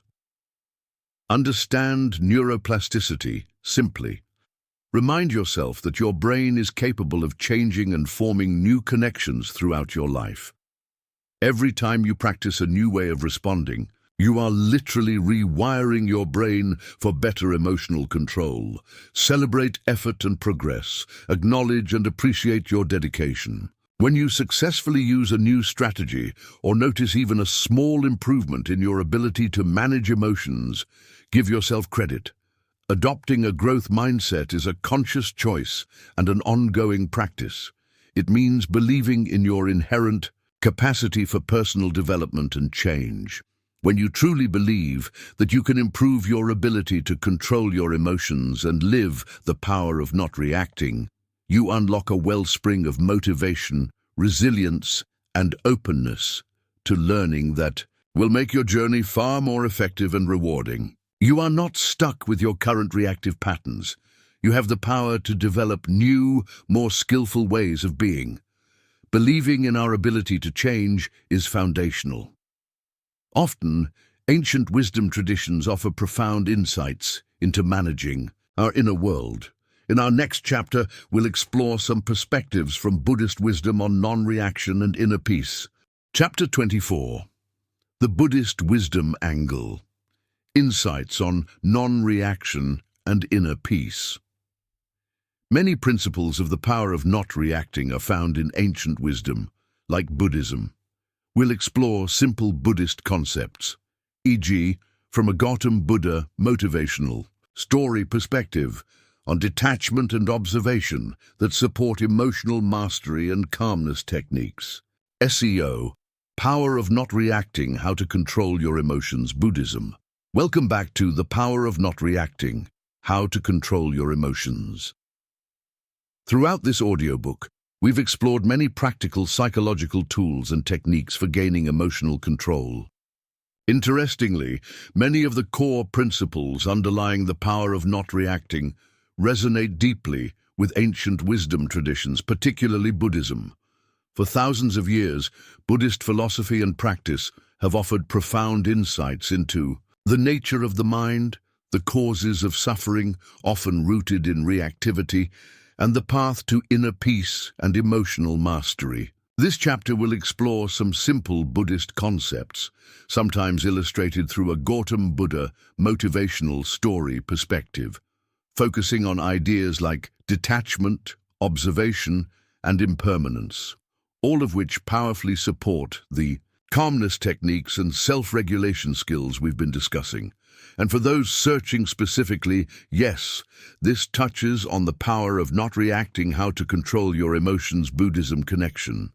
Understand neuroplasticity simply. Remind yourself that your brain is capable of changing and forming new connections throughout your life. Every time you practice a new way of responding, you are literally rewiring your brain for better emotional control. Celebrate effort and progress. Acknowledge and appreciate your dedication. When you successfully use a new strategy or notice even a small improvement in your ability to manage emotions, give yourself credit. Adopting a growth mindset is a conscious choice and an ongoing practice. It means believing in your inherent capacity for personal development and change. When you truly believe that you can improve your ability to control your emotions and live the power of not reacting, you unlock a wellspring of motivation, resilience, and openness to learning that will make your journey far more effective and rewarding. You are not stuck with your current reactive patterns. You have the power to develop new, more skillful ways of being. Believing in our ability to change is foundational. Often, ancient wisdom traditions offer profound insights into managing our inner world. In our next chapter, we'll explore some perspectives from Buddhist wisdom on non-reaction and inner peace. Chapter 24. The Buddhist Wisdom Angle. Insights on non-reaction and inner peace. Many principles of the power of not reacting are found in ancient wisdom, like Buddhism. We'll explore simple Buddhist concepts, e.g., from a Gautam Buddha motivational story perspective on detachment and observation that support emotional mastery and calmness techniques. SEO, Power of Not Reacting, How to Control Your Emotions, Buddhism. Welcome back to The Power of Not Reacting, How to Control Your Emotions. Throughout this audiobook, we've explored many practical psychological tools and techniques for gaining emotional control. Interestingly, many of the core principles underlying the power of not reacting resonate deeply with ancient wisdom traditions, particularly Buddhism. For thousands of years, Buddhist philosophy and practice have offered profound insights into the nature of the mind, the causes of suffering, often rooted in reactivity, and the path to inner peace and emotional mastery. This chapter will explore some simple Buddhist concepts, sometimes illustrated through a Gautam Buddha motivational story perspective, focusing on ideas like detachment, observation, and impermanence, all of which powerfully support the calmness techniques and self-regulation skills we've been discussing. And for those searching specifically, yes, this touches on the power of not reacting, how to control your emotions, Buddhism connection.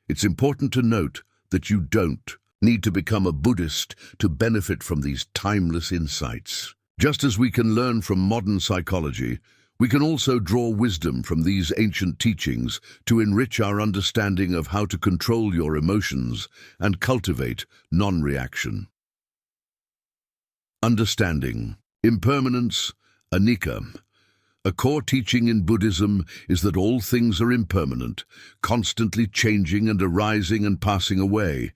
It's important to note that you don't need to become a Buddhist to benefit from these timeless insights. Just as we can learn from modern psychology, we can also draw wisdom from these ancient teachings to enrich our understanding of how to control your emotions and cultivate non-reaction. Understanding impermanence, anicca. A core teaching in Buddhism is that all things are impermanent, constantly changing and arising and passing away.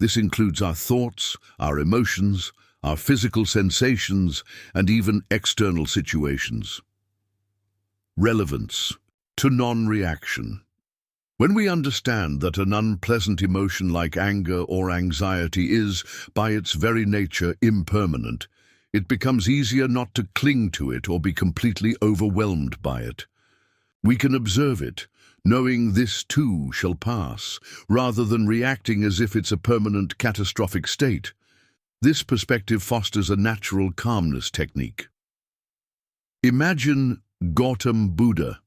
This includes our thoughts, our emotions, our physical sensations, and even external situations. Relevance to non-reaction. When we understand that an unpleasant emotion like anger or anxiety is, by its very nature, impermanent, it becomes easier not to cling to it or be completely overwhelmed by it. We can observe it, knowing this too shall pass, rather than reacting as if it's a permanent catastrophic state. This perspective fosters a natural calmness technique. Imagine Gautam Buddha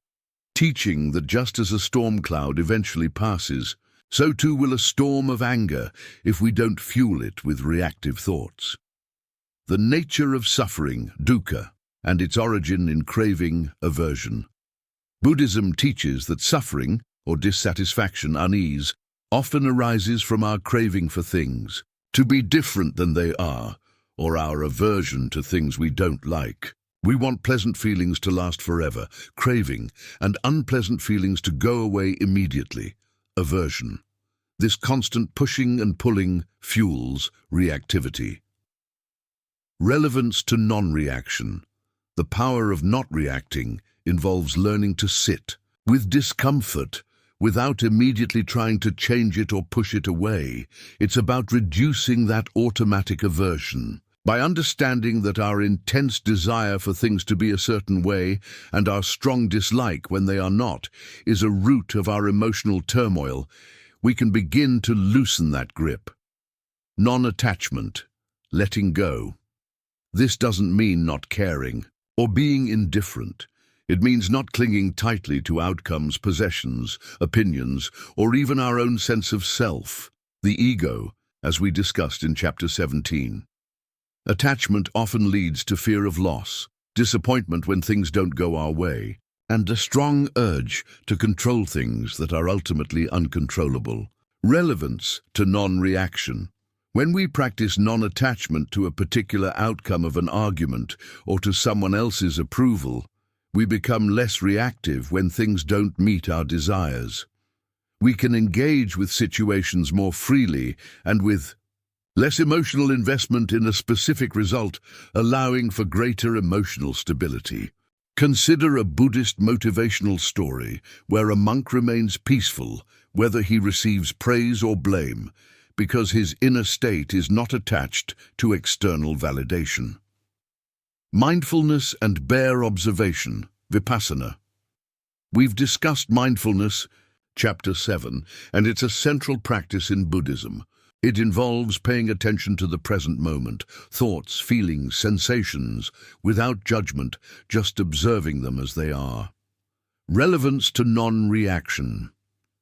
teaching that just as a storm cloud eventually passes, so too will a storm of anger if we don't fuel it with reactive thoughts. The nature of suffering, dukkha, and its origin in craving, aversion. Buddhism teaches that suffering, or dissatisfaction, unease, often arises from our craving for things to be different than they are, or our aversion to things we don't like. We want pleasant feelings to last forever, craving, and unpleasant feelings to go away immediately, aversion. This constant pushing and pulling fuels reactivity. Relevance to non-reaction. The power of not reacting involves learning to sit with discomfort without immediately trying to change it or push it away. It's about reducing that automatic aversion. By understanding that our intense desire for things to be a certain way and our strong dislike when they are not is a root of our emotional turmoil, we can begin to loosen that grip. Non-attachment, letting go. This doesn't mean not caring or being indifferent. It means not clinging tightly to outcomes, possessions, opinions, or even our own sense of self, the ego, as we discussed in Chapter 17. Attachment often leads to fear of loss, disappointment when things don't go our way, and a strong urge to control things that are ultimately uncontrollable. Relevance to non-reaction. When we practice non-attachment to a particular outcome of an argument or to someone else's approval, we become less reactive when things don't meet our desires. We can engage with situations more freely and with less emotional investment in a specific result, allowing for greater emotional stability. Consider a Buddhist motivational story where a monk remains peaceful, whether he receives praise or blame, because his inner state is not attached to external validation. Mindfulness and bare observation, Vipassana. We've discussed mindfulness, Chapter 7, and it's a central practice in Buddhism. It involves paying attention to the present moment, thoughts, feelings, sensations, without judgment, just observing them as they are. Relevance to non-reaction.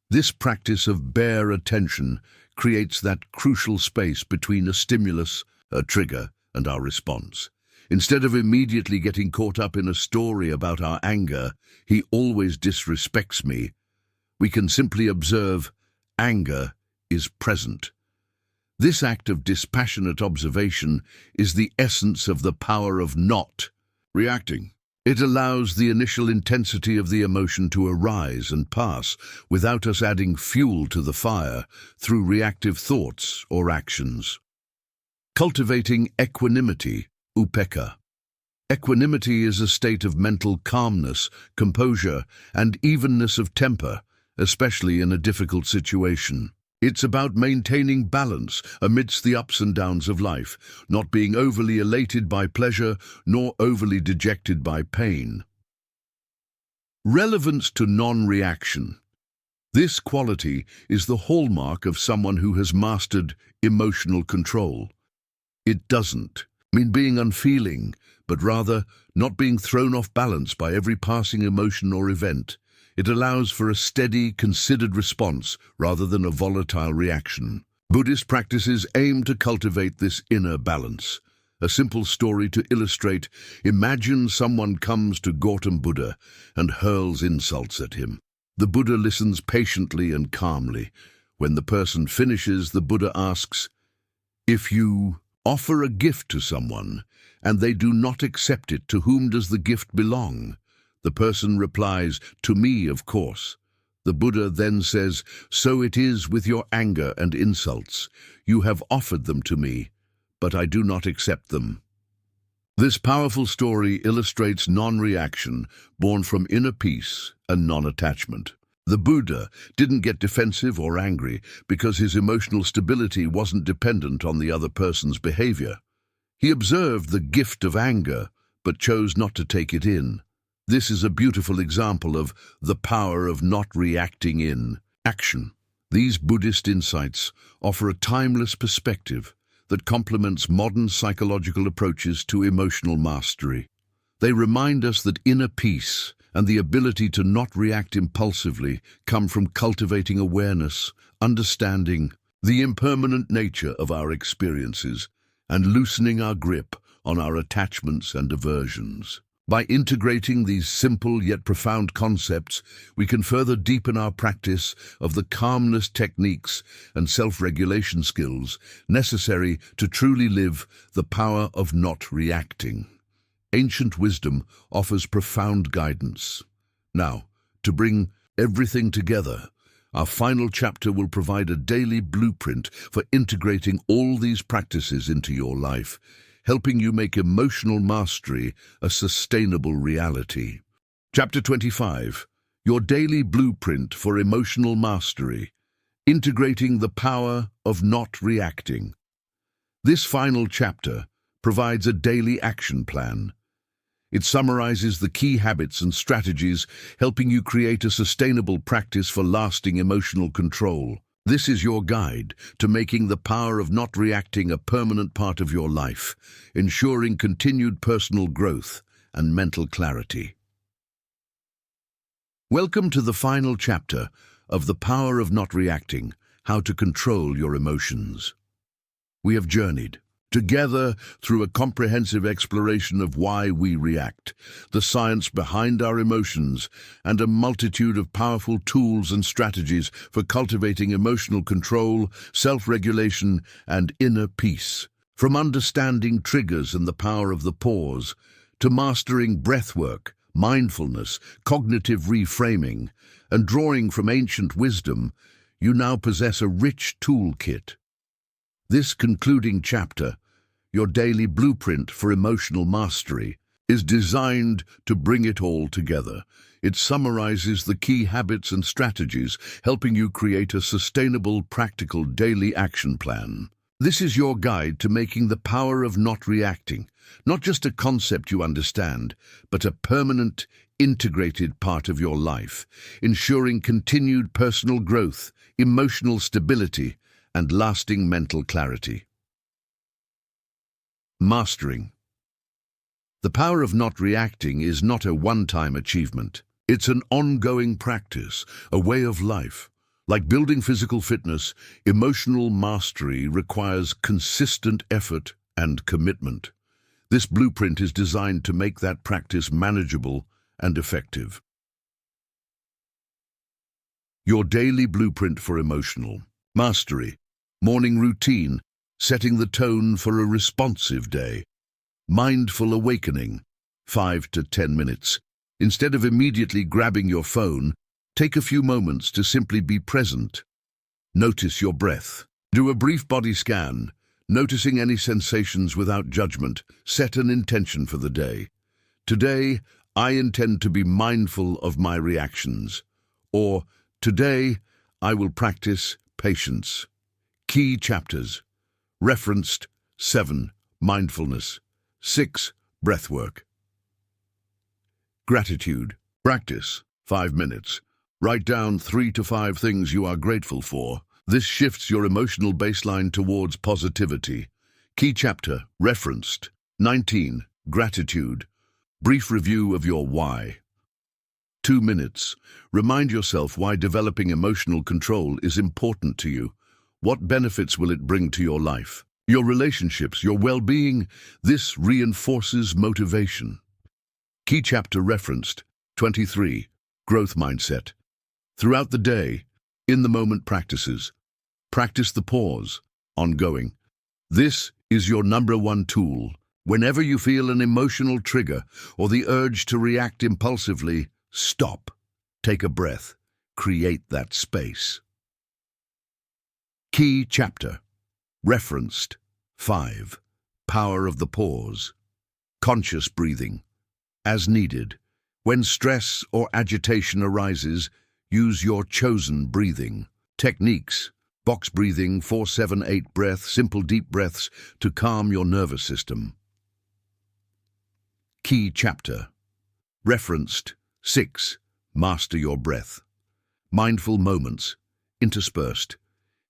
This practice of bare attention creates that crucial space between a stimulus, a trigger, and our response. Instead of immediately getting caught up in a story about our anger, "He always disrespects me," we can simply observe, anger is present. This act of dispassionate observation is the essence of the power of not reacting. It allows the initial intensity of the emotion to arise and pass without us adding fuel to the fire through reactive thoughts or actions. Cultivating equanimity, upekkha. Equanimity is a state of mental calmness, composure, and evenness of temper, especially in a difficult situation. It's about maintaining balance amidst the ups and downs of life, not being overly elated by pleasure nor overly dejected by pain. Relevance to non-reaction. This quality is the hallmark of someone who has mastered emotional control. It doesn't mean being unfeeling, but rather not being thrown off balance by every passing emotion or event. It allows for a steady, considered response rather than a volatile reaction. Buddhist practices aim to cultivate this inner balance. A simple story to illustrate: imagine someone comes to Gautam Buddha and hurls insults at him. The Buddha listens patiently and calmly. When the person finishes, the Buddha asks, "If you offer a gift to someone and they do not accept it, to whom does the gift belong?" The person replies, "To me, of course." The Buddha then says, "So it is with your anger and insults. You have offered them to me, but I do not accept them." This powerful story illustrates non-reaction, born from inner peace and non-attachment. The Buddha didn't get defensive or angry because his emotional stability wasn't dependent on the other person's behavior. He observed the gift of anger, but chose not to take it in. This is a beautiful example of the power of not reacting in action. These Buddhist insights offer a timeless perspective that complements modern psychological approaches to emotional mastery. They remind us that inner peace and the ability to not react impulsively come from cultivating awareness, understanding the impermanent nature of our experiences, and loosening our grip on our attachments and aversions. By integrating these simple yet profound concepts, we can further deepen our practice of the calmness techniques and self-regulation skills necessary to truly live the power of not reacting. Ancient wisdom offers profound guidance. Now, to bring everything together, our final chapter will provide a daily blueprint for integrating all these practices into your life, helping you make emotional mastery a sustainable reality. Chapter 25, Your Daily Blueprint for Emotional Mastery, Integrating the Power of Not Reacting. This final chapter provides a daily action plan. It summarizes the key habits and strategies, helping you create a sustainable practice for lasting emotional control. This is your guide to making the power of not reacting a permanent part of your life, ensuring continued personal growth and mental clarity. Welcome to the final chapter of The Power of Not Reacting, How to Control Your Emotions. We have journeyed together through a comprehensive exploration of why we react, the science behind our emotions, and a multitude of powerful tools and strategies for cultivating emotional control, self-regulation, and inner peace. From understanding triggers and the power of the pause, to mastering breathwork, mindfulness, cognitive reframing, and drawing from ancient wisdom, you now possess a rich toolkit. This concluding chapter, Your Daily Blueprint for Emotional Mastery, is designed to bring it all together. It summarizes the key habits and strategies, helping you create a sustainable, practical daily action plan. This is your guide to making the power of not reacting, not just a concept you understand, but a permanent, integrated part of your life, ensuring continued personal growth, emotional stability, and lasting mental clarity. Mastering. The power of not reacting is not a one-time achievement. It's an ongoing practice, a way of life. Like building physical fitness, emotional mastery requires consistent effort and commitment. This blueprint is designed to make that practice manageable and effective. Your daily blueprint for emotional mastery. Morning routine, setting the tone for a responsive day. Mindful awakening, 5 to 10 minutes. Instead of immediately grabbing your phone, take a few moments to simply be present. Notice your breath. Do a brief body scan, noticing any sensations without judgment. Set an intention for the day. Today, I intend to be mindful of my reactions. Or, today, I will practice patience. Key chapters. Referenced 7. Mindfulness. 6. Breathwork. Gratitude. Practice 5 minutes. Write down 3 to 5 things you are grateful for. This shifts your emotional baseline towards positivity. Key chapter. Referenced 19. Gratitude. Brief review of your why. 2 minutes. Remind yourself why developing emotional control is important to you. What benefits will it bring to your life, your relationships, your well-being? This reinforces motivation. Key chapter referenced 23. Growth mindset. Throughout the day, in-the-moment practices. Practice the pause, ongoing. This is your #1 tool. Whenever you feel an emotional trigger or the urge to react impulsively, stop. Take a breath. Create that space. Key chapter. Referenced 5. Power of the pause. Conscious breathing. As needed. When stress or agitation arises, use your chosen breathing. Techniques. Box breathing, 4-7-8 breath, simple deep breaths to calm your nervous system. Key chapter. Referenced. 6. Master your breath. Mindful moments, interspersed.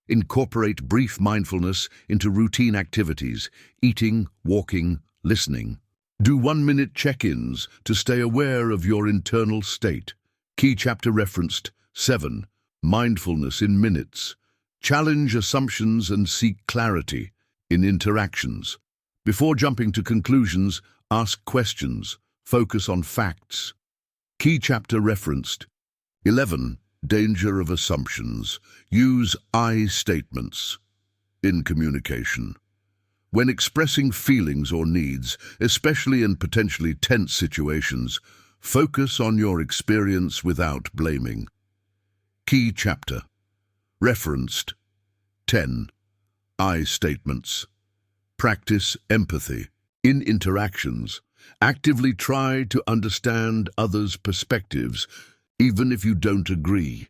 Incorporate brief mindfulness into routine activities, eating, walking, listening. Do 1-minute check-ins to stay aware of your internal state. Key chapter referenced. 7. Mindfulness in minutes. Challenge assumptions and seek clarity in interactions. Before jumping to conclusions, ask questions. Focus on facts. Key chapter referenced. 11. Danger of assumptions. Use I statements in communication. When expressing feelings or needs, especially in potentially tense situations, focus on your experience without blaming. Key chapter referenced. 10. I statements. Practice empathy. In interactions, actively try to understand others' perspectives, even if you don't agree.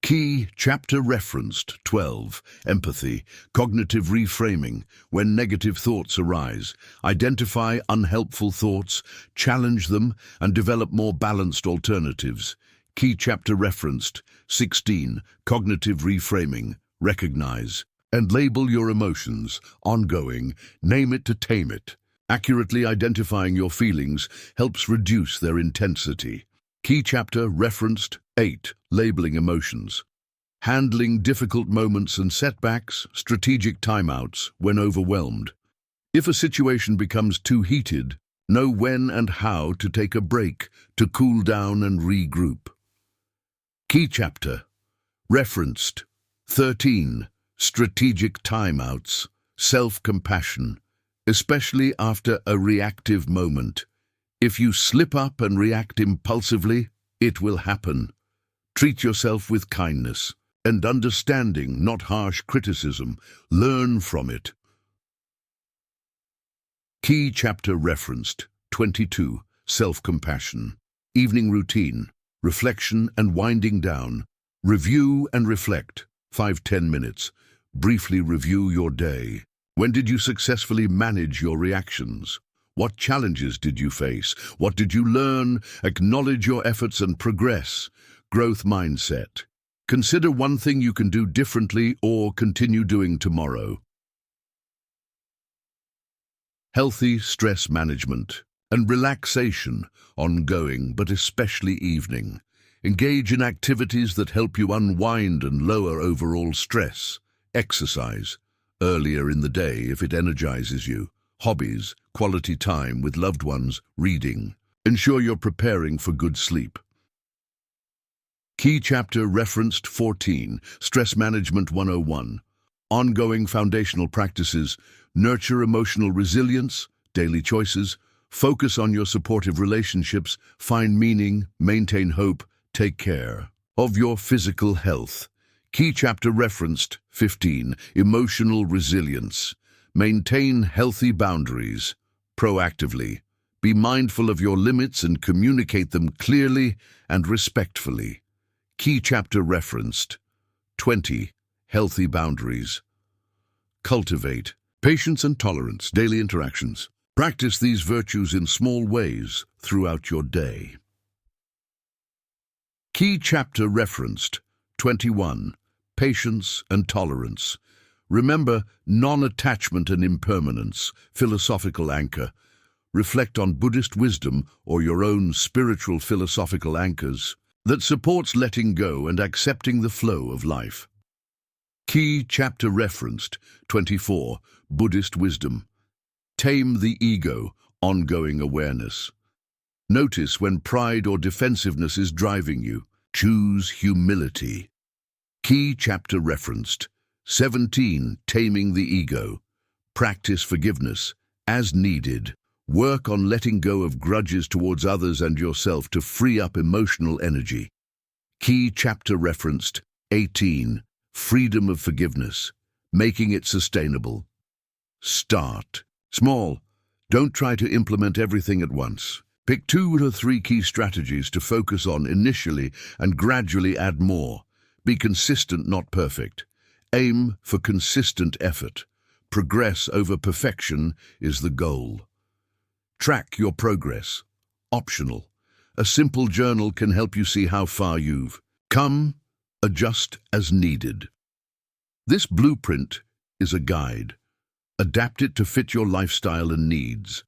Key chapter referenced. 12. Empathy. Cognitive reframing. When negative thoughts arise, identify unhelpful thoughts, challenge them, and develop more balanced alternatives. Key chapter referenced. 16. Cognitive reframing. Recognize and label your emotions. Ongoing. Name it to tame it. Accurately identifying your feelings helps reduce their intensity. Key chapter referenced. 8. Labeling emotions. Handling difficult moments and setbacks, strategic timeouts when overwhelmed. If a situation becomes too heated, know when and how to take a break to cool down and regroup. Key chapter referenced. 13. Strategic timeouts. Self-compassion, especially after a reactive moment. If you slip up and react impulsively, it will happen. Treat yourself with kindness and understanding, not harsh criticism. Learn from it. Key chapter referenced. 22. Self-compassion. Evening routine. Reflection and winding down. Review and reflect. 5-10 minutes. Briefly review your day. When did you successfully manage your reactions? What challenges did you face? What did you learn? Acknowledge your efforts and progress. Growth mindset. Consider one thing you can do differently or continue doing tomorrow. Healthy stress management and relaxation, ongoing but especially evening. Engage in activities that help you unwind and lower overall stress. Exercise earlier in the day if it energizes you. Hobbies, quality time with loved ones, reading. Ensure you're preparing for good sleep. Key chapter referenced. 14. Stress Management 101. Ongoing foundational practices. Nurture emotional resilience, daily choices. Focus on your supportive relationships. Find meaning, maintain hope, take care of your physical health. Key chapter referenced. 15. Emotional resilience. Maintain healthy boundaries. Proactively. Be mindful of your limits and communicate them clearly and respectfully. Key chapter referenced. 20. Healthy boundaries. Cultivate patience and tolerance, daily interactions. Practice these virtues in small ways throughout your day. Key chapter referenced. 21. Patience and tolerance. Remember non-attachment and impermanence, philosophical anchor. Reflect on Buddhist wisdom or your own spiritual philosophical anchors that supports letting go and accepting the flow of life. Key chapter referenced. 24. Buddhist wisdom. Tame the ego, ongoing awareness. Notice when pride or defensiveness is driving you. Choose humility. Key chapter referenced. 17. Taming the ego. Practice forgiveness as needed. Work on letting go of grudges towards others and yourself to free up emotional energy. Key chapter referenced. 18. Freedom of forgiveness. Making it sustainable. Start small. Don't try to implement everything at once. Pick 2 or 3 key strategies to focus on initially and gradually add more. Be consistent, not perfect. Aim for consistent effort. Progress over perfection is the goal. Track your progress. optional. A simple journal can help you see how far you've come. Adjust as needed. This blueprint is a guide. Adapt it to fit your lifestyle and needs.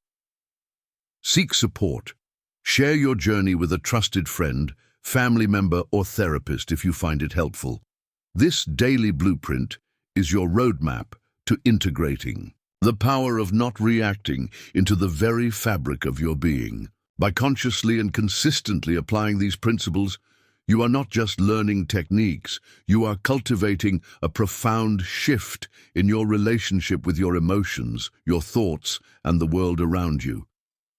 Seek support. Share your journey with a trusted friend, family member, or therapist if you find it helpful. This daily blueprint is your roadmap to integrating the power of not reacting into the very fabric of your being. By consciously and consistently applying these principles, you are not just learning techniques, you are cultivating a profound shift in your relationship with your emotions, your thoughts, and the world around you.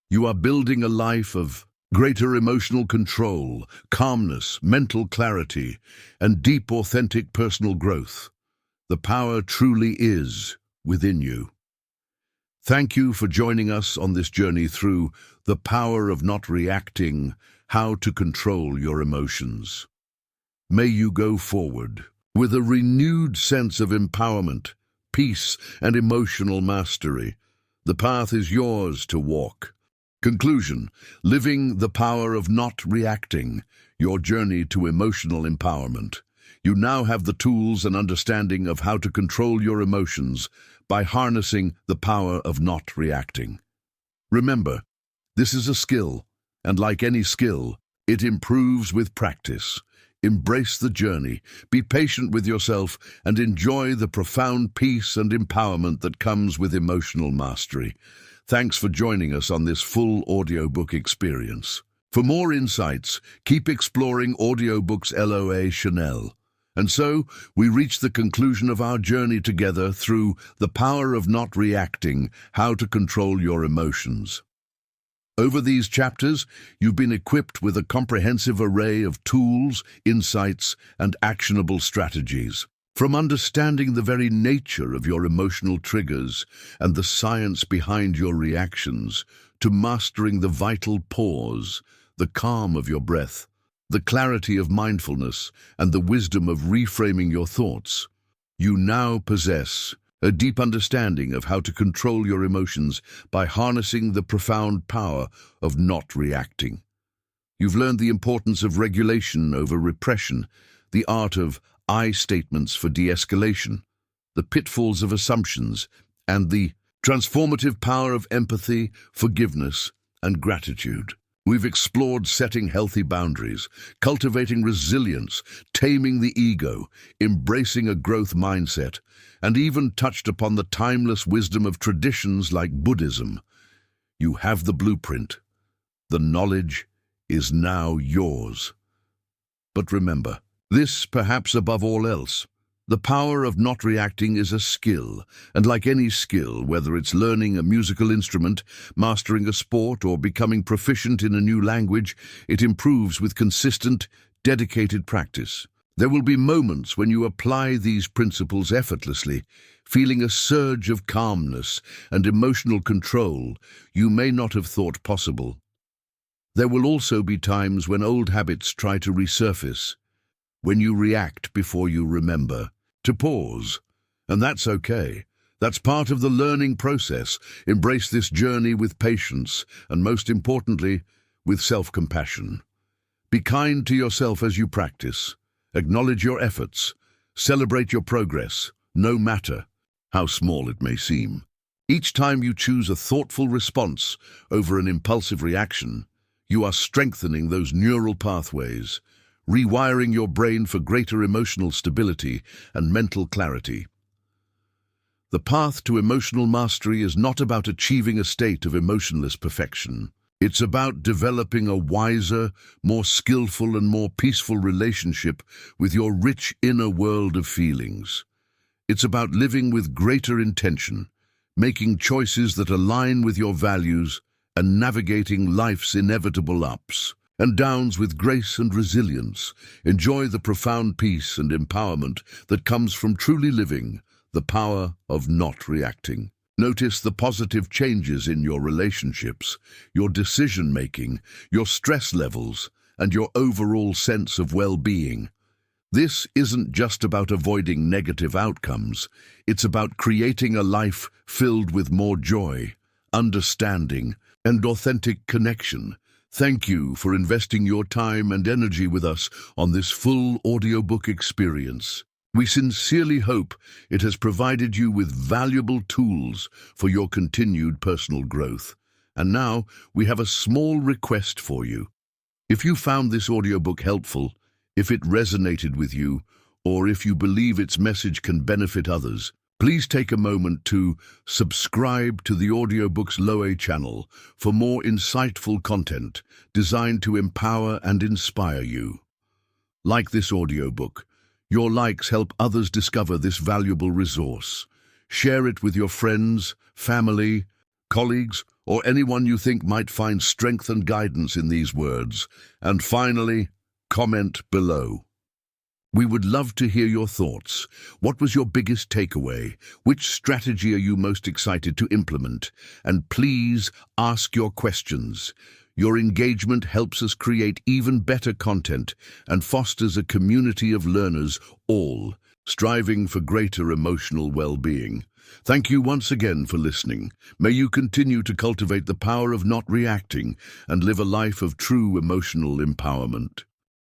You are building a life of greater emotional control, calmness, mental clarity, and deep, authentic personal growth. The power truly is within you. Thank you for joining us on this journey through the power of not reacting, how to control your emotions. May you go forward with a renewed sense of empowerment, peace, and emotional mastery. The path is yours to walk. Conclusion: living the power of not reacting, your journey to emotional empowerment. You now have the tools and understanding of how to control your emotions by harnessing the power of not reacting. Remember, this is a skill, and like any skill, it improves with practice. Embrace the journey, be patient with yourself, and enjoy the profound peace and empowerment that comes with emotional mastery. Thanks for joining us on this full audiobook experience. For more insights, keep exploring Audiobooks LOA Chanel. And so, we reach the conclusion of our journey together through the power of not reacting, how to control your emotions. Over these chapters, you've been equipped with a comprehensive array of tools, insights, and actionable strategies. From understanding the very nature of your emotional triggers and the science behind your reactions, to mastering the vital pause, the calm of your breath, the clarity of mindfulness, and the wisdom of reframing your thoughts, you now possess a deep understanding of how to control your emotions by harnessing the profound power of not reacting. You've learned the importance of regulation over repression, the art of I statements for de-escalation, the pitfalls of assumptions, and the transformative power of empathy, forgiveness, and gratitude. We've explored setting healthy boundaries, cultivating resilience, taming the ego, embracing a growth mindset, and even touched upon the timeless wisdom of traditions like Buddhism. You have the blueprint. The knowledge is now yours. But remember, this, perhaps above all else, the power of not reacting is a skill, and like any skill, whether it's learning a musical instrument, mastering a sport, or becoming proficient in a new language, it improves with consistent, dedicated practice. There will be moments when you apply these principles effortlessly, feeling a surge of calmness and emotional control you may not have thought possible. There will also be times when old habits try to resurface, when you react before you remember to pause. And that's okay. That's part of the learning process. Embrace this journey with patience and, most importantly, with self-compassion. Be kind to yourself as you practice. Acknowledge your efforts. Celebrate your progress, no matter how small it may seem. Each time you choose a thoughtful response over an impulsive reaction, you are strengthening those neural pathways, rewiring your brain for greater emotional stability and mental clarity. The path to emotional mastery is not about achieving a state of emotionless perfection. It's about developing a wiser, more skillful, and more peaceful relationship with your rich inner world of feelings. It's about living with greater intention, making choices that align with your values, and navigating life's inevitable ups and downs with grace and resilience. Enjoy the profound peace and empowerment that comes from truly living the power of not reacting. Notice the positive changes in your relationships, your decision-making, your stress levels, and your overall sense of well-being. This isn't just about avoiding negative outcomes. It's about creating a life filled with more joy, understanding, and authentic connection. Thank you for investing your time and energy with us on this full audiobook experience. We sincerely hope it has provided you with valuable tools for your continued personal growth. And now, we have a small request for you. If you found this audiobook helpful, if it resonated with you, or if you believe its message can benefit others, please take a moment to subscribe to the Audiobooks Loe channel for more insightful content designed to empower and inspire you. Like this audiobook, your likes help others discover this valuable resource. Share it with your friends, family, colleagues, or anyone you think might find strength and guidance in these words. And finally, comment below. We would love to hear your thoughts. What was your biggest takeaway? Which strategy are you most excited to implement? And please ask your questions. Your engagement helps us create even better content and fosters a community of learners, all striving for greater emotional well-being. Thank you once again for listening. May you continue to cultivate the power of not reacting and live a life of true emotional empowerment.